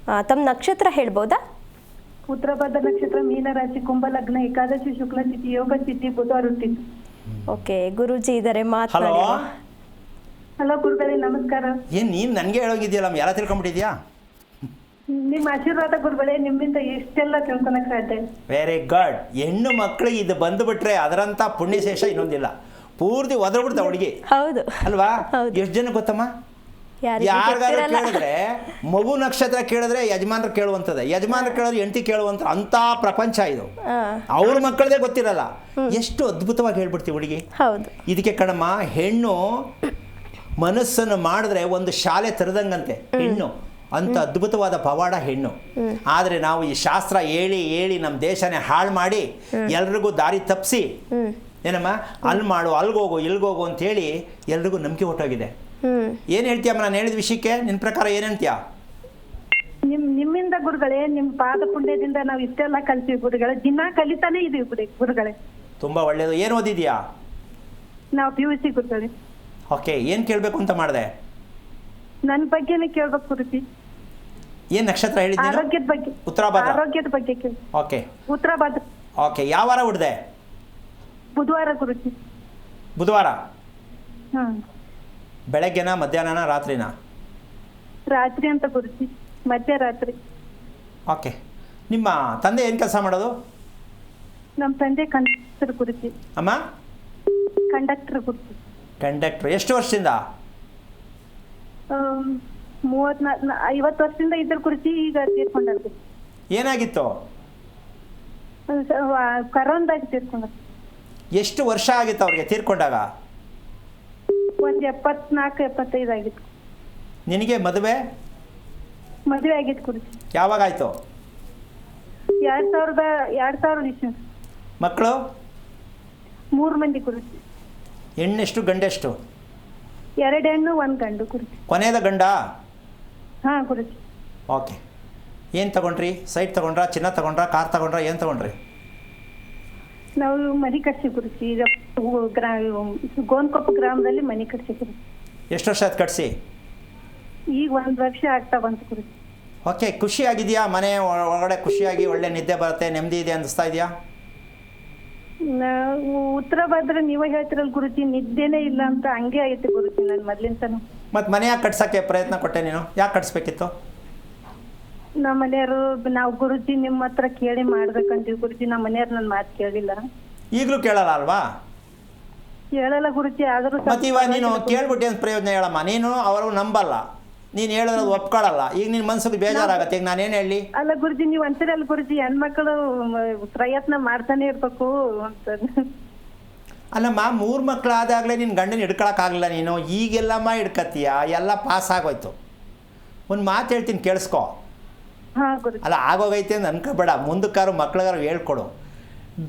S1: ತಮ್ಮ ನಕ್ಷತ್ರ ಹೇಳ್ಬೋದಾ?
S3: ಉತ್ತರಭದ್ರ ನಕ್ಷತ್ರ, ಮೀನರಾಶಿ, ಕುಂಭ ಲಗ್ನ, ಏಕಾದಶಿ ಶುಕ್ಲ ತಿಥಿ, ಯೋಗ ತಿಥಿ, ಬುಧವಾರ ಹುಟ್ಟಿದ್ದು.
S1: ಓಕೆ, ಗುರುಜಿ ಇದ್ದಾರೆ, ಮಾತಾಡಿ.
S3: ಹಲೋ ಗುರುಗಳೇ, ನಮಸ್ಕಾರ.
S2: ಏನು ನೀನು ನನಗೆ ಹೇಳೋಗಿದ್ಯಲ್ಲ ಎಲ್ಲ ತಿಳ್ಕೊಂಬಿಟ್ಟಿದ್ಯಾ?
S3: ನಿಮ್ಮ ಆಶೀರ್ವಾದ ಗುರುಗಳೇ, ನಿಮ್ಮಿಂದ ಎಷ್ಟೆಲ್ಲ ತಿಳ್ಕೊಳಕ್ ಸಾಧ್ಯ.
S2: Very good. ಹೆಣ್ಣು ಮಕ್ಕಳಿಗೆ ಇದು ಬಂದುಬಿಟ್ರೆ ಅದರಂಥ ಪುಣ್ಯಶೇಷ ಇನ್ನೊಂದಿಲ್ಲ. ಪೂರ್ತಿ ಒದರ್ಬಿಡ್ತ ಹುಡುಗಿ,
S1: ಹೌದು
S2: ಅಲ್ವಾ?
S1: ಹೌದು.
S2: ಎಷ್ಟು ಜನ ಗೊತ್ತಮ್ಮ?
S1: ಯಾರಿಗೂ
S2: ಯಾರಿಗಾದ್ರೂ
S1: ಗೊತ್ತಿರಲ್ಲ.
S2: ಕೇಳಿದ್ರೆ ಮಗು ನಕ್ಷತ್ರ ಕೇಳಿದ್ರೆ ಯಜಮಾನ್ರು ಕೇಳುವಂಥದ್ದು, ಯಜಮಾನ್ರು ಕೇಳಿದ್ರೆ ಹೆಂಡತಿ ಕೇಳುವಂಥ ಅಂಥ ಪ್ರಪಂಚ ಇದು.
S1: ಆ,
S2: ಅವ್ರ ಮಕ್ಕಳದೇ ಗೊತ್ತಿರಲ್ಲ. ಎಷ್ಟು ಅದ್ಭುತವಾಗಿ ಹೇಳ್ಬಿಡ್ತೀವಿ ಹುಡುಗಿ.
S1: ಹೌದು.
S2: ಇದಕ್ಕೆ ಕಣಮ್ಮ, ಹೆಣ್ಣು ಮನಸ್ಸನ್ನು ಮಾಡಿದ್ರೆ ಒಂದು ಶಾಲೆ ತೆರೆದಂಗಂತೆ ಹೆಣ್ಣು. ಅಂತ ಅದ್ಭುತವಾದ ಪವಾಡ ಹೆಣ್ಣು. ಆದರೆ ನಾವು ಈ ಶಾಸ್ತ್ರ ಹೇಳಿ ಹೇಳಿ ನಮ್ಮ ದೇಶನೇ ಹಾಳು ಮಾಡಿ ಎಲ್ರಿಗೂ ದಾರಿ ತಪ್ಪಿಸಿ ಏನಮ್ಮ ಅಲ್ಲಿ ಮಾಡು ಅಲ್ಗೋಗು ಇಲ್ಗೋಗು ಅಂತೇಳಿ ಎಲ್ರಿಗೂ ನಂಬಿಕೆ ಹೊಟ್ಟೋಗಿದೆ. ಏನು ಹೇಳ್ತೀಯಮ್ಮ ನಾನು ಹೇಳಿದ ವಿಷಯಕ್ಕೆ? ನಿನ್ನ ಪ್ರಕಾರ ಏನು ಹೇಳ್ತೀಯ?
S3: ನಿಮ್ಮಿಂದ ಗುರುಗಳೇ, ನಿಮ್ಮ ಪಾದ ಪುಣ್ಯದಿಂದ ನಾವು ಇಷ್ಟೆಲ್ಲ ಕಲ್ತೀವಿ ಗುರುಗಳೇ. ದಿನ ಕಲಿತಾನೆ ಇದೀವಿ ಗುರುಗಳೇ.
S2: ತುಂಬ ಒಳ್ಳೆಯದು. ಏನು ಓದಿದ್ಯಾ?
S3: ನಾವು PUC ಗುರುಗಳೇ.
S2: ಓಕೆ. ಏನು ಕೇಳಬೇಕು ಅಂತ ಮಾಡಿದೆ?
S3: ನನ್ನ ಬಗ್ಗೆನೇ ಕೇಳ್ಬೇಕು ಗುರುಜಿ.
S2: ಏನು ನಕ್ಷತ್ರ ಹೇಳಿದ್ದೀನಿ?
S3: ಆರೋಗ್ಯದ ಬಗ್ಗೆ.
S2: ಉತ್ತರಾಭಾದ್ರ.
S3: ಆರೋಗ್ಯದ ಬಗ್ಗೆ ಕೇಳಿ.
S2: ಓಕೆ
S3: ಉತ್ತರಾಭಾದ್ರ.
S2: ಓಕೆ. ಯಾವ ವಾರ ಹುಡ್ದೆ?
S3: ಬುಧವಾರ ಗುರುಜಿ.
S2: ಬುಧವಾರ.
S3: ಹ್ಮ್.
S2: ಬೆಳಗ್ಗೆನಾ ಮಧ್ಯಾಹ್ನನಾ ರಾತ್ರಿನಾ?
S3: ರಾತ್ರಿ ಅಂತ ಗುರುಜಿ, ಮಧ್ಯರಾತ್ರಿ.
S2: ಓಕೆ. ನಿಮ್ಮ ತಂದೆ ಏನು ಕೆಲಸ ಮಾಡೋದು?
S3: ನಮ್ಮ ತಂದೆ ಕಂಡಕ್ಟರ್ ಗುರುಜಿ.
S2: ಅಮ್ಮ?
S3: ಕಂಡಕ್ಟರ್ ಗುರುಜಿ.
S2: ಕಂಡಕ್ಟ್ರ್. ಎಷ್ಟು ವರ್ಷದಿಂದ?
S3: 50 ವರ್ಷದಿಂದ ಇದ್ರ ಗುರುಜಿ. ಈಗ ತೀರ್ಕೊಂಡ್ರಿ.
S2: ಏನಾಗಿತ್ತು?
S3: ಕರೋನಾದಾಗ ತೀರ್ಕೊಂಡ್ರಿ.
S2: ಎಷ್ಟು ವರ್ಷ ಆಗಿತ್ತು ಅವ್ರಿಗೆ ತೀರ್ಕೊಂಡಾಗ?
S3: ಒಂದ್ 74-75 ಆಗಿತ್ತು.
S2: ನಿನಗೆ ಮದುವೆ
S3: ಮದುವೆ ಆಗಿತ್ತು ಗುರುಜಿ.
S2: ಯಾವಾಗಾಯ್ತು?
S3: 2000 ಇಸ್ವಿ.
S2: ಮಕ್ಕಳು?
S3: 3 ಮಂದಿ ಗುರುಜಿ.
S2: ಹೆಣ್ಣೆಷ್ಟು ಗಂಡೆಷ್ಟು?
S3: 2 ಹೆಣ್ಣು 1 ಗಂಡು ಗುರುಜಿ.
S2: ಕೊನೆಯದ ಗಂಡ?
S3: ಹಾ ಗುರುಜಿ.
S2: ಓಕೆ. ಏನು ತಗೊಂಡ್ರಿ? ಸೈಟ್ ತಗೊಂಡ್ರಾ, ಚಿನ್ನ ತಗೊಂಡ್ರಾ, ಕಾರ್ ತಗೊಂಡ್ರಾ, ಏನು ತಗೊಂಡ್ರಿ?
S3: ನಾವು ಮನೆ ಕಟ್ಸಿ ಗುರುಜಿ. ಈಗ ಗೋನ್ಕೊಪ್ಪ ಗ್ರಾಮದಲ್ಲಿ ಮನೆ ಕಟ್ಸಿ ಗುರುಜಿ.
S2: ಎಷ್ಟು ವರ್ಷ ಆಯ್ತು ಕಟ್ಸಿ?
S3: ಈಗ 1 ವರ್ಷ ಆಗ್ತಾ ಬಂತು ಗುರುಜಿ.
S2: ಓಕೆ. ಖುಷಿ ಆಗಿದೆಯಾ? ಮನೆ ಒಳಗಡೆ ಖುಷಿಯಾಗಿ ಒಳ್ಳೆ ನಿದ್ದೆ ಬರುತ್ತೆ, ನೆಮ್ಮದಿ ಇದೆ ಅನ್ನಿಸ್ತಾ ಇದೆಯಾ?
S3: ನಾವು ಉತ್ತರ ಭದ್ರ ನೀವೇ ಹೇಳ್ತಿರಲ್ಲ ಗುರುಜಿ, ನಿದ್ದೆನೇ ಇಲ್ಲ ಅಂತ ಹಂಗೆ ಐತಿ ಗುರುಜಿ ನಾನು ಮೊದ್ಲಿಂತನೂ.
S2: ಮತ್ತು ಮನೆ ಯಾಕೆ ಕಟ್ಸೋಕ್ಕೆ ಪ್ರಯತ್ನ ಕೊಟ್ಟೆ ನೀನು? ಯಾಕೆ ಕಟ್ಸ್ಬೇಕಿತ್ತು?
S3: ನಮ್ಮ ಮನೆಯವರು ನಾವು ಗುರುಜಿ ನಿಮ್ಮ ಹತ್ರ ಕೇಳಿ ಮಾಡ್ಬೇಕಂತೀವಿ ಗುರುಜಿ. ನಮ್ಮ ಮನೆಯವ್ರು ನನ್ನ ಮಾತು ಕೇಳಿಲ್ಲ.
S2: ಈಗಲೂ ಕೇಳಲ್ಲ ಅಲ್ವಾ?
S3: ಹೇಳಲ್ಲ ಗುರುಜಿ. ಆದರೂ
S2: ಮತ್ತು ಇವಾಗ ನೀನು ಕೇಳ್ಬಿಟ್ಟು ಏನು ಪ್ರಯೋಜನ ಹೇಳಮ್ಮ? ನೀನು ಅವರು ನಂಬಲ್ಲ, ನೀನು ಹೇಳೋದು ಒಪ್ಕೊಳ್ಳಲ್ಲ. ಈಗ ನಿನ್ನ ಮನ್ಸಿಗೆ ಬೇಜಾರಾಗತ್ತೆ. ಈಗ ನಾನೇನು ಹೇಳಿ?
S3: ಅಲ್ಲ ಗುರುಜಿ, ನೀವು ಅಂತೀರಲ್ಲ ಗುರುಜಿ, ಹೆಣ್ಮಕ್ಳು ಪ್ರಯತ್ನ ಮಾಡ್ತಾನೆ ಇರ್ಬೇಕು ಅಂತ.
S2: ಅಲ್ಲಮ್ಮ, 3 ಮಕ್ಕಳಾದಾಗಲೇ ನಿನ್ನ ಗಂಡನ ಹಿಡ್ಕೊಳಕ್ಕಾಗಲಿಲ್ಲ ನೀನು. ಈಗೆಲ್ಲಮ್ಮ ಹಿಡ್ಕತ್ತೀಯ? ಎಲ್ಲ ಪಾಸ್ ಆಗೋಯ್ತು. ಒಂದು ಮಾತು ಹೇಳ್ತೀನಿ ಕೇಳಿಸ್ಕೊ.
S3: ಹಾ ಗುರುಜಿ.
S2: ಅಲ್ಲ, ಆಗೋಗೈತೆ ಅಂತ ಅನ್ಕೋಬೇಡ. ಮುಂದಕ್ಕಾರು ಮಕ್ಳಿಗಾರು ಹೇಳ್ಕೊಡು.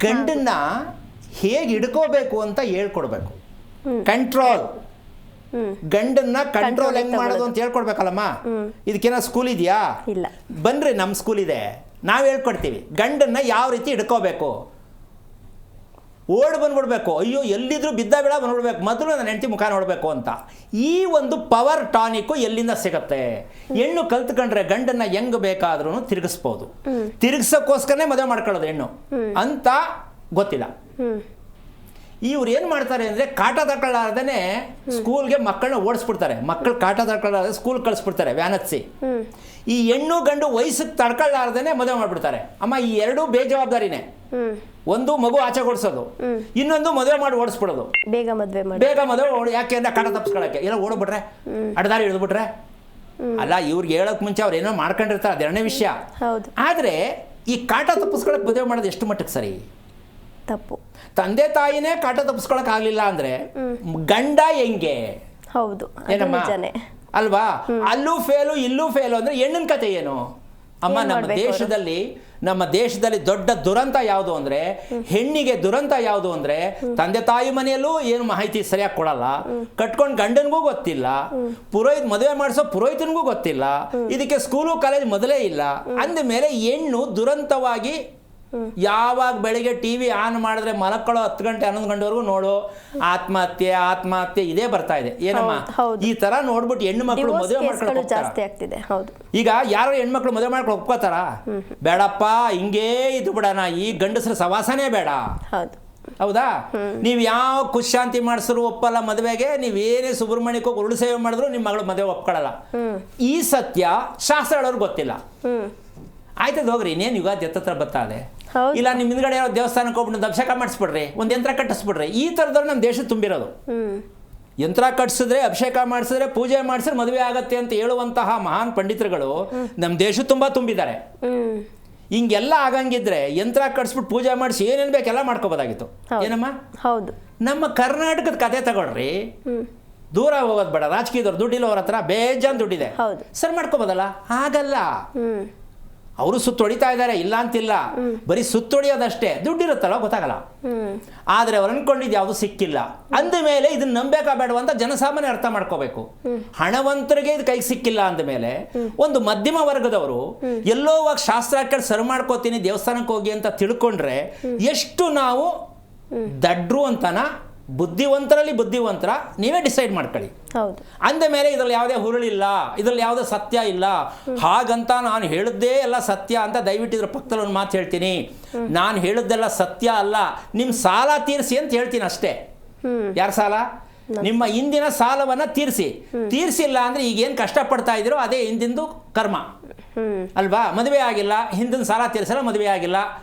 S2: ಗಂಡನ್ನ ಹೇಗೆ ಹಿಡ್ಕೋಬೇಕು ಅಂತ ಹೇಳ್ಕೊಡ್ಬೇಕು. ಕಂಟ್ರೋಲ್. ಗಂಡನ್ನ ಕಂಟ್ರೋಲ್ ಹೆಂಗೆ ಮಾಡೋದು ಅಂತ ಹೇಳ್ಕೊಡ್ಬೇಕಲ್ಲಮ್ಮ. ಇದಕ್ಕೇನೋ ಸ್ಕೂಲ್ ಇದೆಯಾ?
S1: ಇಲ್ಲ.
S2: ಬನ್ರಿ, ನಮ್ಮ ಸ್ಕೂಲ್ ಇದೆ, ನಾವು ಹೇಳ್ಕೊಡ್ತೀವಿ. ಗಂಡನ್ನ ಯಾವ ರೀತಿ ಹಿಡ್ಕೋಬೇಕು. ಓಡ್ ಬಂದ್ಬಿಡ್ಬೇಕು, ಅಯ್ಯೋ ಎಲ್ಲಿದ್ರು ಬಿದ್ದ ಬೇಡ ಬಂದ್ಬಿಡ್ಬೇಕು, ಮೊದಲು ನನ್ನ ಹೆಂಡತಿ ಮುಖ ನೋಡಬೇಕು ಅಂತ. ಈ ಒಂದು ಪವರ್ ಟಾನಿಕ್ಕು ಎಲ್ಲಿಂದ ಸಿಗುತ್ತೆ? ಹೆಣ್ಣು ಕಲ್ತ್ಕೊಂಡ್ರೆ ಗಂಡನ್ನ ಹೆಂಗೆ ಬೇಕಾದ್ರೂ ತಿರುಗಿಸ್ಬೋದು. ತಿರುಗಿಸೋಕ್ಕೋಸ್ಕರನೇ ಮದುವೆ ಮಾಡ್ಕೊಳ್ಳೋದು ಹೆಣ್ಣು ಅಂತ ಗೊತ್ತಿಲ್ಲ. ಇವ್ರು ಏನು ಮಾಡ್ತಾರೆ ಅಂದರೆ, ಕಾಟ ತಗೊಳ್ಳಾರ್ದೇ ಸ್ಕೂಲ್ಗೆ ಮಕ್ಕಳನ್ನ ಓಡಿಸ್ಬಿಡ್ತಾರೆ. ಮಕ್ಕಳು ಕಾಟ ತಗೊಳ್ಳಾರ್ದೆ ಸ್ಕೂಲ್ ಕಳಿಸ್ಬಿಡ್ತಾರೆ ವ್ಯಾನ್ ಹತ್ಸಿ. ಈ ಹೆಣ್ಣು ಗಂಡು ವಯಸ್ಸಿಗೆ ತಡ್ಕೊಳ್ಳಾರ್ದೇ ಮದುವೆ ಮಾಡಿಬಿಡ್ತಾರೆ. ಅಮ್ಮ, ಈ ಎರಡೂ ಬೇಜವಾಬ್ದಾರಿನೇ. ಒಂದು ಮಗು ಆಚೆ ಓಡಿಸೋದು, ಇನ್ನೊಂದು ಮದುವೆ ಮಾಡಿ ಓಡಿಸ್ಬಿಡೋದು. ಬೇಗ ಮದುವೆ ಯಾಕೆ ಅಂದ್ರೆ ಕಾಟ ತಪ್ಪಿಸ್ಕೊಳಕ್ಕೆ. ಎಲ್ಲ ಓಡ್ಬಿಟ್ರೆ, ಅಡ್ದಾರಿ ಹಿಡಿದ್ಬಿಟ್ರೆ. ಅಲ್ಲ, ಇವ್ರಿಗೆ ಹೇಳೋಕೆ ಮುಂಚೆ ಅವ್ರು ಏನೋ ಮಾಡ್ಕೊಂಡಿರ್ತಾರೆ, ಅದು ಎರಡನೇ ವಿಷಯ. ಆದರೆ ಈ ಕಾಟ ತಪ್ಪಿಸ್ಕೊಳಕ್ಕೆ ಮದುವೆ ಮಾಡೋದು ಎಷ್ಟು ಮಟ್ಟಕ್ಕೆ ಸರಿ?
S1: ತಪ್ಪು.
S2: ತಂದೆ ತಾಯಿನೇ ಕಾಟ ತಪ್ಪಿಸ್ಕೊಳಕ್ ಆಗ್ಲಿಲ್ಲ ಅಂದ್ರೆ ಗಂಡ ಹೆಂಗೆ?
S1: ಹೌದು,
S2: ಏನಮ್ಮ ಅಲ್ವಾ? ಅಲ್ಲೂ ಫೇಲು ಇಲ್ಲೂ ಫೇಲು ಅಂದ್ರೆ ಹೆಣ್ಣಿನ ಕತೆ ಏನು? ಅಮ್ಮ, ನಮ್ಮ ದೇಶದಲ್ಲಿ ದೊಡ್ಡ ದುರಂತ ಯಾವುದು ಅಂದ್ರೆ, ಹೆಣ್ಣಿಗೆ ದುರಂತ ಯಾವುದು ಅಂದ್ರೆ, ತಂದೆ ತಾಯಿ ಮನೆಯಲ್ಲೂ ಏನು ಮಾಹಿತಿ ಸರಿಯಾಗಿ ಕೊಡಲ್ಲ, ಕಟ್ಕೊಂಡು ಗಂಡನಿಗೂ ಗೊತ್ತಿಲ್ಲ, ಮದುವೆ ಮಾಡಿಸೋ ಪುರೋಹಿತನಿಗೂ ಗೊತ್ತಿಲ್ಲ, ಇದಕ್ಕೆ ಸ್ಕೂಲು ಕಾಲೇಜ್ ಮೊದಲೇ ಇಲ್ಲ. ಅಂದ ಮೇಲೆ ಹೆಣ್ಣು ದುರಂತವಾಗಿ ಯಾವಾಗ ಬೆಳಿಗ್ಗೆ ಟಿವಿ ಆನ್ ಮಾಡಿದ್ರೆ ಮಲಕ್ಕಳೋ 10 ಗಂಟೆ 11 ಗಂಟೆವರೆಗೂ ನೋಡು, ಆತ್ಮಹತ್ಯೆ ಇದೇ ಬರ್ತಾ ಇದೆ. ಏನಮ್ಮ, ಈ ತರ ನೋಡ್ಬಿಟ್ಟು ಹೆಣ್ಣು ಮಕ್ಕಳು ಮದುವೆ ಮಾಡ್ಕೊಳ್ಳೋಕೆ ಜಾಸ್ತಿ ಆಗ್ತಿದೆ. ಈಗ ಯಾರೋ ಹೆಣ್ಮಕ್ಳು ಮದುವೆ ಮಾಡ್ಕೊಂಡು ಒಪ್ಕೋತಾರ? ಬೇಡಪ್ಪ, ಹಿಂಗೇ ಇದು ಬಿಡೋಣ, ಈ ಗಂಡಸ್ರ ಸವಾಸನೇ ಬೇಡ. ಹೌದಾ? ನೀವು ಯಾವ ಕುಶಾಂತಿ ಮಾಡಿಸಿದ್ರು ಒಪ್ಪಲ್ಲ ಮದುವೆಗೆ, ನೀವೇನೇ ಸುಬ್ರಹ್ಮಣ್ಯಕ್ಕೆ ಹೋಗಿ ಉರುಳು ಸೇವೆ ಮಾಡಿದ್ರು ನಿಮ್ಮ ಮಗಳು ಮದುವೆ ಒಪ್ಕೊಳ್ಳಲ್ಲ. ಈ ಸತ್ಯ ಶಾಸ್ತ್ರ ಹೇಳೋರು ಗೊತ್ತಿಲ್ಲ. ಆಯ್ತದ ಹೋಗ್ರಿ, ಇನ್ನೇನು ಯುಗಾದಿ ಹತ್ತತ್ರ ಬರ್ತಾದೆ. ಇಲ್ಲ ನಿಮ್ಮ ಹಿಂದ್ಗಡೆ ಯಾವ ದೇವಸ್ಥಾನಕ್ಕೆ ಹೋಗ್ಬಿಟ್ಟು ಅಭಿಷೇಕ ಮಾಡಿಸ್ಬಿಡ್ರಿ, ಒಂದು ಯಂತ್ರ ಕಟ್ಟಿಸ್ಬಿಡ್ರಿ. ಈ ಥರದವ್ರು ನಮ್ಮ ದೇಶ ತುಂಬಿರೋದು. ಯಂತ್ರ ಕಟ್ಸಿದ್ರೆ, ಅಭಿಷೇಕ ಮಾಡಿಸಿದ್ರೆ, ಪೂಜೆ ಮಾಡಿಸಿದ್ರೆ ಮದುವೆ ಆಗತ್ತೆ ಅಂತ ಹೇಳುವಂತಹ ಮಹಾನ್ ಪಂಡಿತರುಗಳು ನಮ್ಮ ದೇಶ ತುಂಬ ತುಂಬಿದ್ದಾರೆ. ಹಿಂಗೆಲ್ಲ ಆಗಂಗಿದ್ರೆ ಯಂತ್ರ ಕಟ್ಸ್ಬಿಟ್ಟು ಪೂಜೆ ಮಾಡಿಸಿ ಏನೇನು ಬೇಕೆಲ್ಲ ಮಾಡ್ಕೋಬೋದಾಗಿತ್ತು. ಏನಮ್ಮ?
S1: ಹೌದು. ನಮ್ಮ
S2: ಕರ್ನಾಟಕದ ಕತೆ ತಗೊಳ್ರಿ, ದೂರ ಹೋಗೋದು ಬೇಡ, ರಾಜಕೀಯದವ್ರು ದುಡ್ಡಿಲ್ಲ, ಅವ್ರ ಹತ್ರ ಬೇಜಾನ್ ದುಡ್ಡಿದೆ, ಸರಿ ಮಾಡ್ಕೋಬೋದಲ್ಲ. ಆಗಲ್ಲ. ಅವರು ಸುತ್ತೊಡಿತಾ ಇದ್ದಾರೆ, ಇಲ್ಲ ಅಂತಿಲ್ಲ, ಬರೀ ಸುತ್ತೊಡಿಯೋದಷ್ಟೇ, ದುಡ್ಡಿರುತ್ತಲ್ಲ ಗೊತ್ತಾಗಲ್ಲ. ಆದರೆ ಅವ್ರು ಅನ್ಕೊಂಡಿದ್ದು ಯಾವುದು ಸಿಕ್ಕಿಲ್ಲ ಅಂದ ಮೇಲೆ ಇದನ್ನ ನಂಬೇಕಾ ಬೇಡವ ಅಂತ ಜನಸಾಮಾನ್ಯ ಅರ್ಥ ಮಾಡ್ಕೋಬೇಕು. ಹಣವಂತರಿಗೆ ಇದು ಕೈಗೆ ಸಿಕ್ಕಿಲ್ಲ ಅಂದ ಮೇಲೆ ಒಂದು ಮಧ್ಯಮ ವರ್ಗದವರು ಎಲ್ಲೋ ಹೋಗಿ ಶಾಸ್ತ್ರ ಸರಿ ಮಾಡ್ಕೋತೀನಿ ದೇವಸ್ಥಾನಕ್ಕೆ ಹೋಗಿ ಅಂತ ತಿಳ್ಕೊಂಡ್ರೆ ಎಷ್ಟು ನಾವು ದಡ್ರು ಅಂತನ, ಬುದ್ಧಿವಂತರಲ್ಲಿ ಬುದ್ಧಿವಂತರ, ನೀವೇ ಡಿಸೈಡ್ ಮಾಡ್ಕೊಳ್ಳಿ. ಅಂದ ಮೇಲೆ ಇದ್ರಲ್ಲಿ ಯಾವುದೇ ಹುರುಳಿಲ್ಲ, ಇದ್ರಲ್ಲಿ ಯಾವುದೇ ಸತ್ಯ ಇಲ್ಲ. ಹಾಗಂತ ನಾನು ಹೇಳಿದ್ದೇ ಎಲ್ಲ ಸತ್ಯ ಅಂತ ದಯವಿಟ್ಟು ಇದ್ರ ಪಕ್ಕದಲ್ಲಿ ಒಂದು ಮಾತು ಹೇಳ್ತೀನಿ. ನಾನು ಹೇಳಿದ್ದೆಲ್ಲ ಸತ್ಯ ಅಲ್ಲ, ನಿಮ್ಮ ಸಾಲ ತೀರಿಸಿ ಅಂತ ಹೇಳ್ತೀನಿ ಅಷ್ಟೇ. ಯಾರ ಸಾಲ? ನಿಮ್ಮ ಹಿಂದಿನ ಸಾಲವನ್ನ ತೀರಿಸಿಲ್ಲ ಅಂದ್ರೆ ಈಗೇನು ಕಷ್ಟಪಡ್ತಾ ಇದ್ದೀರೋ ಅದೇ ಹಿಂದಿಂದು ಕರ್ಮ ಅಲ್ವಾ? ಮದುವೆ ಆಗಿಲ್ಲ, ಹಿಂದಿನ ಸಾಲ ತೀರಿಸಲ್ಲ, ಮದುವೆ ಆಗಿಲ್ಲ.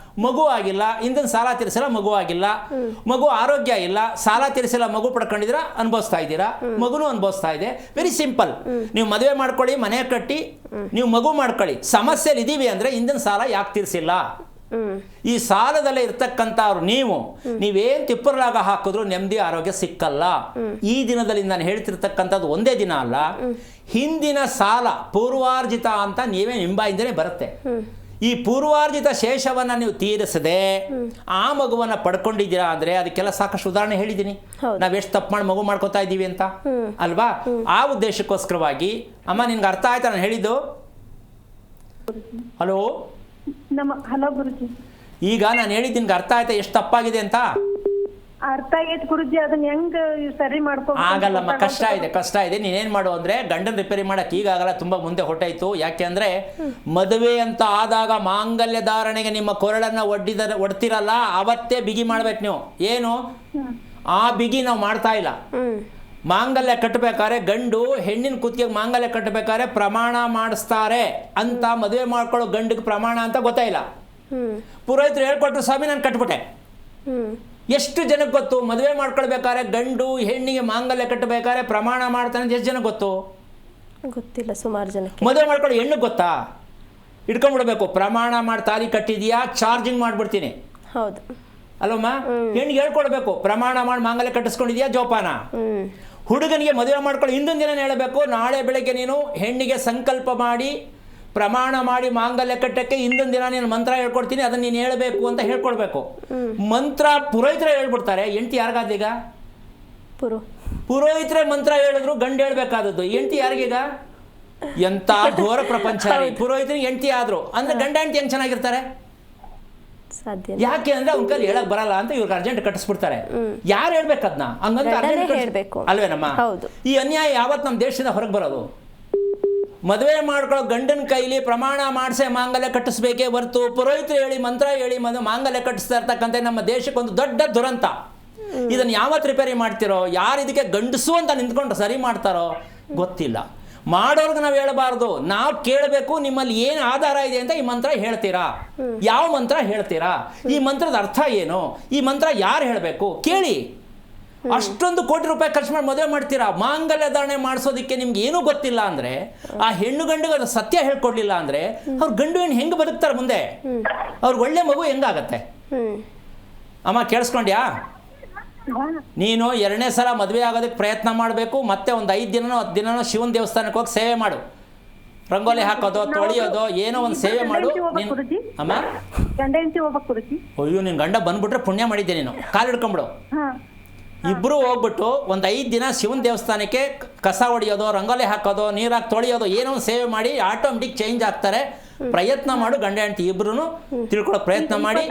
S2: ಮಗು ಆಗಿಲ್ಲ, ಹಿಂದಿನ ಸಾಲ ತೀರಿಸಲ್ಲ, ಮಗು ಆಗಿಲ್ಲ. ಮಗು ಆರೋಗ್ಯ ಇಲ್ಲ, ಸಾಲ ತೀರಿಸಲ್ಲ, ಮಗು ಪಡ್ಕೊಂಡಿದ್ದೀರಾ, ಅನುಭವಿಸ್ತಾ ಇದ್ದೀರಾ, ಮಗುನು ಅನುಭವಿಸ್ತಾ ಇದೆ. Very simple. ನೀವು ಮದುವೆ ಮಾಡ್ಕೊಳ್ಳಿ, ಮನೆ ಕಟ್ಟಿ, ನೀವು ಮಗು ಮಾಡ್ಕೊಳ್ಳಿ. ಸಮಸ್ಯೆಲಿ ಇದೀವಿ ಅಂದ್ರೆ ಹಿಂದಿನ ಸಾಲ ಯಾಕೆ ತೀರಿಸಿಲ್ಲ? ಈ ಸಾಲದಲ್ಲೇ ಇರ್ತಕ್ಕಂಥವ್ರು ನೀವೇನ್ ತಿಪ್ಪರಲಾಗ ಹಾಕಿದ್ರು ನೆಮ್ಮದಿ ಆರೋಗ್ಯ ಸಿಕ್ಕಲ್ಲ. ಈ ದಿನದಲ್ಲಿ ನಾನು ಹೇಳ್ತಿರ್ತಕ್ಕಂಥದ್ದು ಒಂದೇ ದಿನ ಅಲ್ಲ, ಹಿಂದಿನ ಸಾಲ ಪೂರ್ವಾರ್ಜಿತ ಅಂತ ನೀವೇ ನಿಂಬಾಯಿಂದನೇ ಬರುತ್ತೆ. ಈ ಪೂರ್ವಾರ್ಜಿತ ಶೇಷವನ್ನ ನೀವು ತೀರಿಸದೆ ಆ ಮಗುವನ್ನ ಪಡ್ಕೊಂಡಿದ್ದೀರಾ ಅಂದ್ರೆ ಅದಕ್ಕೆಲ್ಲ ಸಾಕಷ್ಟು ಉದಾಹರಣೆ ಹೇಳಿದ್ದೀನಿ. ನಾವೆಷ್ಟು ತಪ್ಪು ಮಾಡಿ ಮಗು ಮಾಡ್ಕೋತಾ ಇದ್ದೀವಿ ಅಂತ ಅಲ್ವಾ? ಆ ಉದ್ದೇಶಕ್ಕೋಸ್ಕರವಾಗಿ ಅಮ್ಮ, ನಿನ್ಗೆ ಅರ್ಥ ಆಯ್ತಾ ನಾನು ಹೇಳಿದ್ದು? ಹಲೋ
S3: ಹಲೋ ಗುರುಜಿ.
S2: ಈಗ ನಾನು ಹೇಳಿದ್ದು ನಿನ್ಗೆ ಅರ್ಥ ಆಯ್ತಾ ಎಷ್ಟು ತಪ್ಪಾಗಿದೆ ಅಂತ?
S3: ಅರ್ಥ ಆಗೈತೆ ಗುರುಜಿ, ಅದನ್ನ ಹೆಂಗ್ ಸರಿ ಮಾಡ್ಕೊ?
S2: ಆಗಲ್ಲಮ್ಮ, ಕಷ್ಟ ಇದೆ. ನೀನೇನ್ ಮಾಡು ಅಂದ್ರೆ ಗಂಡನ್ ರಿಪೇರಿ ಮಾಡಕ್ ಈಗಾಗಲ್ಲ, ತುಂಬಾ ಮುಂದೆ ಹೊಟ್ಟಾಯ್ತು. ಯಾಕೆ ಅಂದ್ರೆ ಮದುವೆ ಅಂತ ಆದಾಗ ಮಾಂಗಲ್ಯ ಧಾರಣೆಗೆ ನಿಮ್ಮ ಕೊರಳನ್ನ ಒಡ್ತಿರಲ್ಲ, ಅವತ್ತೇ ಬಿಗಿ ಮಾಡ್ಬೇಕು ನೀವು. ಏನು ಆ ಬಿಗಿ ನಾವು ಮಾಡ್ತಾ ಇಲ್ಲ. ಮಾಂಗಲ್ಯ ಕಟ್ಟಬೇಕಾದ್ರೆ ಗಂಡು ಹೆಣ್ಣಿನ ಕುತ್ತಿಗೆ ಮಾಂಗಲ್ಯ ಕಟ್ಟಬೇಕಾದ್ರೆ ಪ್ರಮಾಣ ಮಾಡಿಸ್ತಾರೆ ಅಂತ. ಮದುವೆ ಮಾಡ್ಕೊಳ್ಳೋ ಗಂಡಿಗೆ ಪ್ರಮಾಣ ಅಂತ ಗೊತ್ತಾಯಿಲ್ಲ. ಪುರೋಹಿತರು ಹೇಳ್ಕೊಟ್ರು, ಸ್ವಾಮಿ ನಾನು ಕಟ್ಬಿಟ್ಟೆ. ಎಷ್ಟು ಜನಕ್ಕೆ ಗೊತ್ತು ಮದುವೆ ಮಾಡ್ಕೊಳ್ಬೇಕಾದ್ರೆ ಗಂಡು ಹೆಣ್ಣಿಗೆ ಮಾಂಗಲ್ಯ ಕಟ್ಟಬೇಕಾದ್ರೆ ಪ್ರಮಾಣ ಮಾಡ್ತಾನೆ? ಎಷ್ಟು ಜನಕ್ಕೆ ಗೊತ್ತು?
S1: ಗೊತ್ತಿಲ್ಲ, ಸುಮಾರು ಜನಕ್ಕೆ.
S2: ಮದುವೆ ಮಾಡ್ಕೊಳ್ಳೋ ಹೆಣ್ಣಿಗೆ ಗೊತ್ತಾ? ಇಟ್ಕೊಂಡ್ಬಿಡ್ಬೇಕು, ಪ್ರಮಾಣ ಮಾಡಿ ತಾಲಿ ಕಟ್ಟಿದ್ಯಾ, ಚಾರ್ಜಿಂಗ್ ಮಾಡ್ಬಿಡ್ತೀನಿ.
S1: ಹೌದು
S2: ಅಲ್ಲಮ್ಮ? ಹೆಣ್ಣಿಗೆ ಹೇಳ್ಕೊಡ್ಬೇಕು, ಪ್ರಮಾಣ ಮಾಡಿ ಮಾಂಗಲ್ಯ ಕಟ್ಟಿಸ್ಕೊಂಡಿದ್ಯಾ, ಜೋಪಾನ. ಹುಡುಗನಿಗೆ ಮದುವೆ ಮಾಡ್ಕೊಳ್ಳಿ ಹಿಂದಿನ ದಿನ ಹೇಳಬೇಕು, ನಾಳೆ ಬೆಳಗ್ಗೆ ನೀನು ಹೆಣ್ಣಿಗೆ ಸಂಕಲ್ಪ ಮಾಡಿ ಪ್ರಮಾಣ ಮಾಡಿ ಮಾಂಗಲ್ಯ ಕಟ್ಟಕ್ಕೆ ಹಿಂದಿನ ದಿನ ನೀನು ಮಂತ್ರ ಹೇಳ್ಕೊಡ್ತೀನಿ, ಅದನ್ನ ನೀನು ಹೇಳಬೇಕು ಅಂತ ಹೇಳ್ಕೊಡ್ಬೇಕು. ಮಂತ್ರ ಪುರೋಹಿತರೇ ಹೇಳ್ಬಿಡ್ತಾರೆ, ಹೆಂಡತಿ ಯಾರಿಗಾದೀಗ? ಪುರೋಹಿತರೇ ಮಂತ್ರ ಹೇಳಿದ್ರು ಗಂಡು ಹೇಳ್ಬೇಕಾದದ್ದು, ಹೆಂಡತಿ ಯಾರಿಗೀಗ? ಎಂತ ಘೋರ ಪ್ರಪಂಚ. ಪುರೋಹಿತರಿಗೆ ಹೆಂಡತಿ ಆದ್ರು ಅಂದ್ರೆ ಗಂಡ ಹೆಂಡತಿ ಹೆಂಗ್ ಚೆನ್ನಾಗಿರ್ತಾರೆ? ಯಾಕೆ ಅಂದ್ರೆ ಅವ್ನ ಕೈಲಿ ಹೇಳಕ್ ಬರಲ್ಲ ಅಂತ ಇವ್ರಿಗೆ ಅರ್ಜೆಂಟ್ ಕಟ್ಟಿಸ್ಬಿಡ್ತಾರೆ. ಯಾರು ಹೇಳ್ಬೇಕದ್ನ? ಹಂಗಂತ ಅಲ್ವೇನಮ್ಮ? ಈ ಅನ್ಯಾಯ ಯಾವತ್ ನಮ್ಮ ದೇಶದಿಂದ ಹೊರಗೆ ಬರೋದು? ಮದುವೆ ಮಾಡ್ಕೊಳ್ಳೋ ಗಂಡನ ಕೈಲಿ ಪ್ರಮಾಣ ಮಾಡಿಸೇ ಮಾಂಗಲ್ಯ ಕಟ್ಟಿಸ್ಬೇಕೇ ಹೊರತು ಪುರೋಹಿತರು ಹೇಳಿ ಮಂತ್ರ ಹೇಳಿ ಮಾಂಗಲ್ಯ ಕಟ್ಟಿಸ್ತಾ ಇರ್ತಕ್ಕಂಥ ನಮ್ಮ ದೇಶಕ್ಕೊಂದು ದೊಡ್ಡ ದುರಂತ. ಇದನ್ನ ಯಾವತ್ತು ರಿಪೇರಿ ಮಾಡ್ತಿರೋ? ಯಾರು ಇದಕ್ಕೆ ಗಂಡಸು ಅಂತ ನಿಂತ್ಕೊಂಡು ಸರಿ ಮಾಡ್ತಾರೋ ಗೊತ್ತಿಲ್ಲ. ಮಾಡೋರ್ಗೆ ನಾವು ಹೇಳಬಾರ್ದು, ನಾವು ಕೇಳಬೇಕು ನಿಮ್ಮಲ್ಲಿ ಏನು ಆಧಾರ ಇದೆ ಅಂತ. ಈ ಮಂತ್ರ ಹೇಳ್ತೀರಾ? ಯಾವ ಮಂತ್ರ ಹೇಳ್ತೀರಾ? ಈ ಮಂತ್ರದ ಅರ್ಥ ಏನು? ಈ ಮಂತ್ರ ಯಾರು ಹೇಳಬೇಕು ಕೇಳಿ. ಅಷ್ಟೊಂದು ಕೋಟಿ ರೂಪಾಯಿ ಖರ್ಚು ಮಾಡಿ ಮದುವೆ ಮಾಡ್ತೀರಾ, ಮಾಂಗಲ್ಯ ಧಾರಣೆ ಮಾಡಿಸೋದಕ್ಕೆ ನಿಮ್ಗೆ ಏನೂ ಗೊತ್ತಿಲ್ಲ ಅಂದ್ರೆ, ಆ ಹೆಣ್ಣು ಗಂಡಿಗೆ ಅದು ಸತ್ಯ ಹೇಳ್ಕೊಡ್ಲಿಲ್ಲ ಅಂದ್ರೆ ಅವ್ರ ಗಂಡು ಹೆಣ್ಣು ಹೆಂಗೆ ಬದುಕ್ತಾರೆ ಮುಂದೆ? ಅವ್ರಿಗೆ ಒಳ್ಳೆ ಮಗು ಹೆಂಗಾಗತ್ತೆ? ಅಮ್ಮ ಕೇಳಿಸ್ಕೊಂಡ್ಯಾ? ನೀನು 2ನೇ ಸಲ ಮದುವೆ ಆಗೋದಕ್ಕೆ ಪ್ರಯತ್ನ ಮಾಡಬೇಕು. ಮತ್ತೆ ಒಂದು 5 ದಿನನೋ 10 ದಿನನೋ ಶಿವನ ದೇವಸ್ಥಾನಕ್ಕೆ ಹೋಗಿ ಸೇವೆ ಮಾಡು, ರಂಗೋಲಿ ಹಾಕೋದು, ತೊಳೆಯೋದು, ಏನೋ ಒಂದು ಸೇವೆ ಮಾಡು. ಅಮ್ಮ ಅಯ್ಯೋ, ನಿನ್ ಗಂಡ ಬಂದ್ಬಿಟ್ರೆ ಪುಣ್ಯ ಮಾಡಿದ್ದೆ ನೀನು. ಕಾಲು ಹಿಡ್ಕೊಂಬಿಡು. ಇಬ್ರು ಹೋಗ್ಬಿಟ್ಟು ಒಂದು 5 ದಿನ ಶಿವನ ದೇವಸ್ಥಾನಕ್ಕೆ ಕಸ ಹೊಡಿಯೋದು, ರಂಗೋಲಿ ಹಾಕೋದು, ನೀರಾಗಿ ತೊಳೆಯೋದು, ಏನೋ ಒಂದು ಸೇವೆ ಮಾಡಿ ಆಟೋಮೆಟಿಕ್ ಚೇಂಜ್ ಆಗ್ತಾರೆ. ಪ್ರಯತ್ನ ಮಾಡು, ಗಂಡ ಹೆಂಡತಿ ಇಬ್ರು ತಿಳ್ಕೊಳ್ಳೋ ಪ್ರಯತ್ನ ಮಾಡಿ.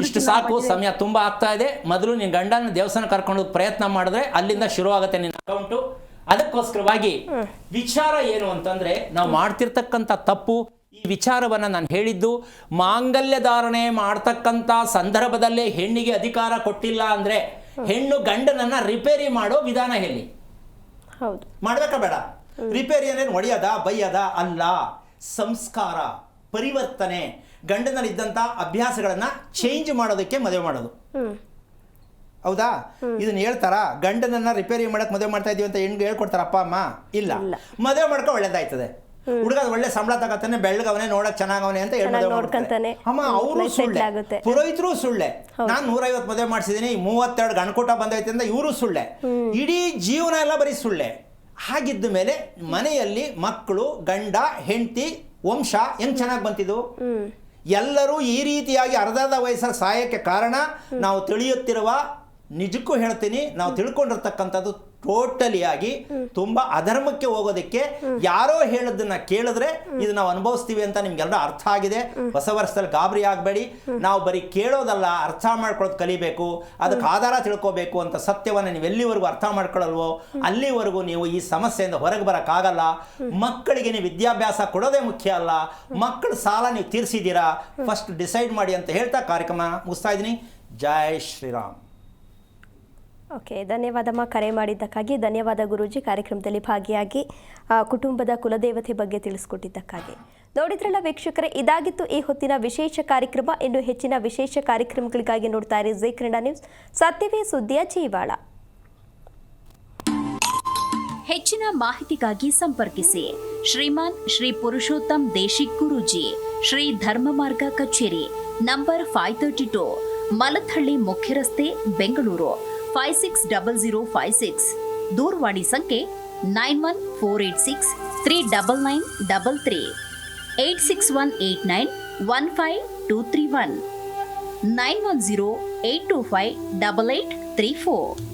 S2: ಇಷ್ಟು ಸಾಕು, ಸಮಯ ತುಂಬಾ ಆಗ್ತಾ ಇದೆ. ಮೊದಲು ನಿನ್ನ ಗಂಡನ ದೇವಸ್ಥಾನ ಕರ್ಕೊಂಡು ಪ್ರಯತ್ನ ಮಾಡಿದ್ರೆ ಅಲ್ಲಿಂದ ಶುರು ಆಗುತ್ತೆ ನಿನ್ನ ಅಕೌಂಟು. ಅದಕ್ಕೋಸ್ಕರವಾಗಿ ವಿಚಾರ ಏನು ಅಂತಂದ್ರೆ, ನಾವು ಮಾಡ್ತಿರ್ತಕ್ಕಂಥ ತಪ್ಪು ಈ ವಿಚಾರವನ್ನು ನಾನು ಹೇಳಿದ್ದು ಮಾಂಗಲ್ಯ ಧಾರಣೆ ಮಾಡ್ತಕ್ಕಂಥ ಸಂದರ್ಭದಲ್ಲೇ ಹೆಣ್ಣಿಗೆ ಅಧಿಕಾರ ಕೊಟ್ಟಿಲ್ಲ ಅಂದರೆ ಹೆಣ್ಣು ಗಂಡನನ್ನು ರಿಪೇರಿ ಮಾಡೋ ವಿಧಾನ ಹೇಳಿ.
S1: ಹೌದು,
S2: ಮಾಡಬೇಕಾ ಬೇಡ? ರಿಪೇರಿ ಏನೇನು ಒಡೆಯದ ಬೈಯದ ಅಲ್ಲ, ಸಂಸ್ಕಾರ, ಪರಿವರ್ತನೆ, ಗಂಡನಲ್ಲಿದ್ದಂಥ ಅಭ್ಯಾಸಗಳನ್ನು ಚೇಂಜ್ ಮಾಡೋದಕ್ಕೆ ಮದುವೆ ಮಾಡೋದು. ಹೌದಾ? ಇದನ್ನ ಹೇಳ್ತಾರ ಗಂಡನನ್ನ ರಿಪೇರಿ ಮಾಡಕ್ ಮದುವೆ ಮಾಡ್ತಾ ಇದೀವಿ ಅಂತ ಹೆಣ್ಗೆ ಹೇಳ್ಕೊಡ್ತಾರ ಅಪ್ಪ ಅಮ್ಮ? ಇಲ್ಲ. ಮದುವೆ ಮಾಡ್ಕೊ ಒಳ್ಳೇದಾಯ್ತದೆ. ಹುಡುಗ ಒಳ್ಳೆ ಸಂಬಳ ತಗತ್ತಾನೆ, ಬೆಳ್ಳಗವನೆ, ನೋಡಕ್ ಚೆನ್ನಾಗವನೆ ಅಂತ ಹೇಳ್ತಾನೆ. ಅಮ್ಮ ಅವರು ಸುಳ್ಳೆ, ಪುರೋಹಿತರು ಸುಳ್ಳೆ. ನಾನು 150 ಮದುವೆ ಮಾಡಿಸಿದೀನಿ, 32 ಗಣಕೂಟ ಬಂದೈತೆ ಅಂತ ಇವರು ಸುಳ್ಳೆ. ಇಡೀ ಜೀವನ ಎಲ್ಲ ಬರೀ ಸುಳ್ಳೆ. ಹಾಗಿದ್ದ ಮೇಲೆ ಮನೆಯಲ್ಲಿ ಮಕ್ಕಳು, ಗಂಡ, ಹೆಂಡತಿ, ವಂಶ ಹೆಂಗ್ ಚೆನ್ನಾಗಿ ಬಂತಿದ್ದು? ಎಲ್ಲರೂ ಈ ರೀತಿಯಾಗಿ ಅರ್ಧದ ವಯಸ್ಸಲ್ಲಿ ಸಾಯಕ್ಕೆ ಕಾರಣ ನಾವು ತಿಳಿಯುತ್ತಿರುವ, ನಿಜಕ್ಕೂ ಹೇಳ್ತೀನಿ, ನಾವು ತಿಳ್ಕೊಂಡಿರ್ತಕ್ಕಂಥದ್ದು ಟೋಟಲಿಯಾಗಿ ತುಂಬ ಅಧರ್ಮಕ್ಕೆ ಹೋಗೋದಕ್ಕೆ ಯಾರೋ ಹೇಳೋದನ್ನ ಕೇಳಿದ್ರೆ ಇದು ನಾವು ಅನುಭವಿಸ್ತೀವಿ ಅಂತ ನಿಮ್ಗೆಲ್ಲರೂ ಅರ್ಥ ಆಗಿದೆ. ಹೊಸ ವರ್ಷದಲ್ಲಿ ಗಾಬರಿ ಆಗಬೇಡಿ. ನಾವು ಬರೀ ಕೇಳೋದಲ್ಲ, ಅರ್ಥ ಮಾಡ್ಕೊಳ್ಳೋದು ಕಲಿಬೇಕು, ಅದಕ್ಕೆ ಆಧಾರ ತಿಳ್ಕೋಬೇಕು ಅಂತ ಸತ್ಯವನ್ನು ನೀವು ಎಲ್ಲಿವರೆಗೂ ಅರ್ಥ ಮಾಡ್ಕೊಳ್ಳಲ್ವೋ ಅಲ್ಲಿವರೆಗೂ ನೀವು ಈ ಸಮಸ್ಯೆಯಿಂದ ಹೊರಗೆ ಬರೋಕ್ಕಾಗಲ್ಲ. ಮಕ್ಕಳಿಗೆ ನೀವು ವಿದ್ಯಾಭ್ಯಾಸ ಕೊಡೋದೇ ಮುಖ್ಯ ಅಲ್ಲ, ಮಕ್ಕಳ ಸಾಲ ನೀವು ತೀರಿಸಿದ್ದೀರಾ, ಫಸ್ಟ್ ಡಿಸೈಡ್ ಮಾಡಿ ಅಂತ ಹೇಳ್ತಾ ಕಾರ್ಯಕ್ರಮ ಮುಗಿಸ್ತಾ ಇದ್ದೀನಿ. ಜೈ ಶ್ರೀರಾಮ್.
S1: ಓಕೆ, ಧನ್ಯವಾದಮ್ಮ ಕರೆ ಮಾಡಿದ್ದಕ್ಕಾಗಿ. ಧನ್ಯವಾದ ಗುರೂಜಿ, ಕಾರ್ಯಕ್ರಮದಲ್ಲಿ ಭಾಗಿಯಾಗಿ ಕುಟುಂಬದ ಕುಲದೇವತೆ ಬಗ್ಗೆ ತಿಳಿಸ್ಕೊಟ್ಟಿದ್ದಕ್ಕಾಗಿ. ನೋಡಿದ್ರಲ್ಲ ವೀಕ್ಷಕರೇ, ಇದಾಗಿತ್ತು ಈ ಹೊತ್ತಿನ ವಿಶೇಷ ಕಾರ್ಯಕ್ರಮ. ಇನ್ನು ಹೆಚ್ಚಿನ ವಿಶೇಷ ಕಾರ್ಯಕ್ರಮಗಳಿಗಾಗಿ ನೋಡ್ತಾ ಇರಿ ಜೈ ಕನ್ನಡ ನ್ಯೂಸ್, ಸತ್ಯವೇ ಸುದ್ದಿಯ ಜೀವಾಳ.
S4: ಹೆಚ್ಚಿನ ಮಾಹಿತಿಗಾಗಿ ಸಂಪರ್ಕಿಸಿ ಶ್ರೀಮಾನ್ ಶ್ರೀ ಪುರುಷೋತ್ತಮ್ ದೇಶಿಕ್ ಗುರೂಜಿ, ಶ್ರೀ ಧರ್ಮ ಮಾರ್ಗ ಕಚೇರಿ, ನಂಬರ್ 532, ಮಲಥಳ್ಳಿ ಮುಖ್ಯ ರಸ್ತೆ, ಬೆಂಗಳೂರು 560056. ದೂರವಾಣಿ ಸಂಖ್ಯೆ 9148639933, 86189152331, 91082588834.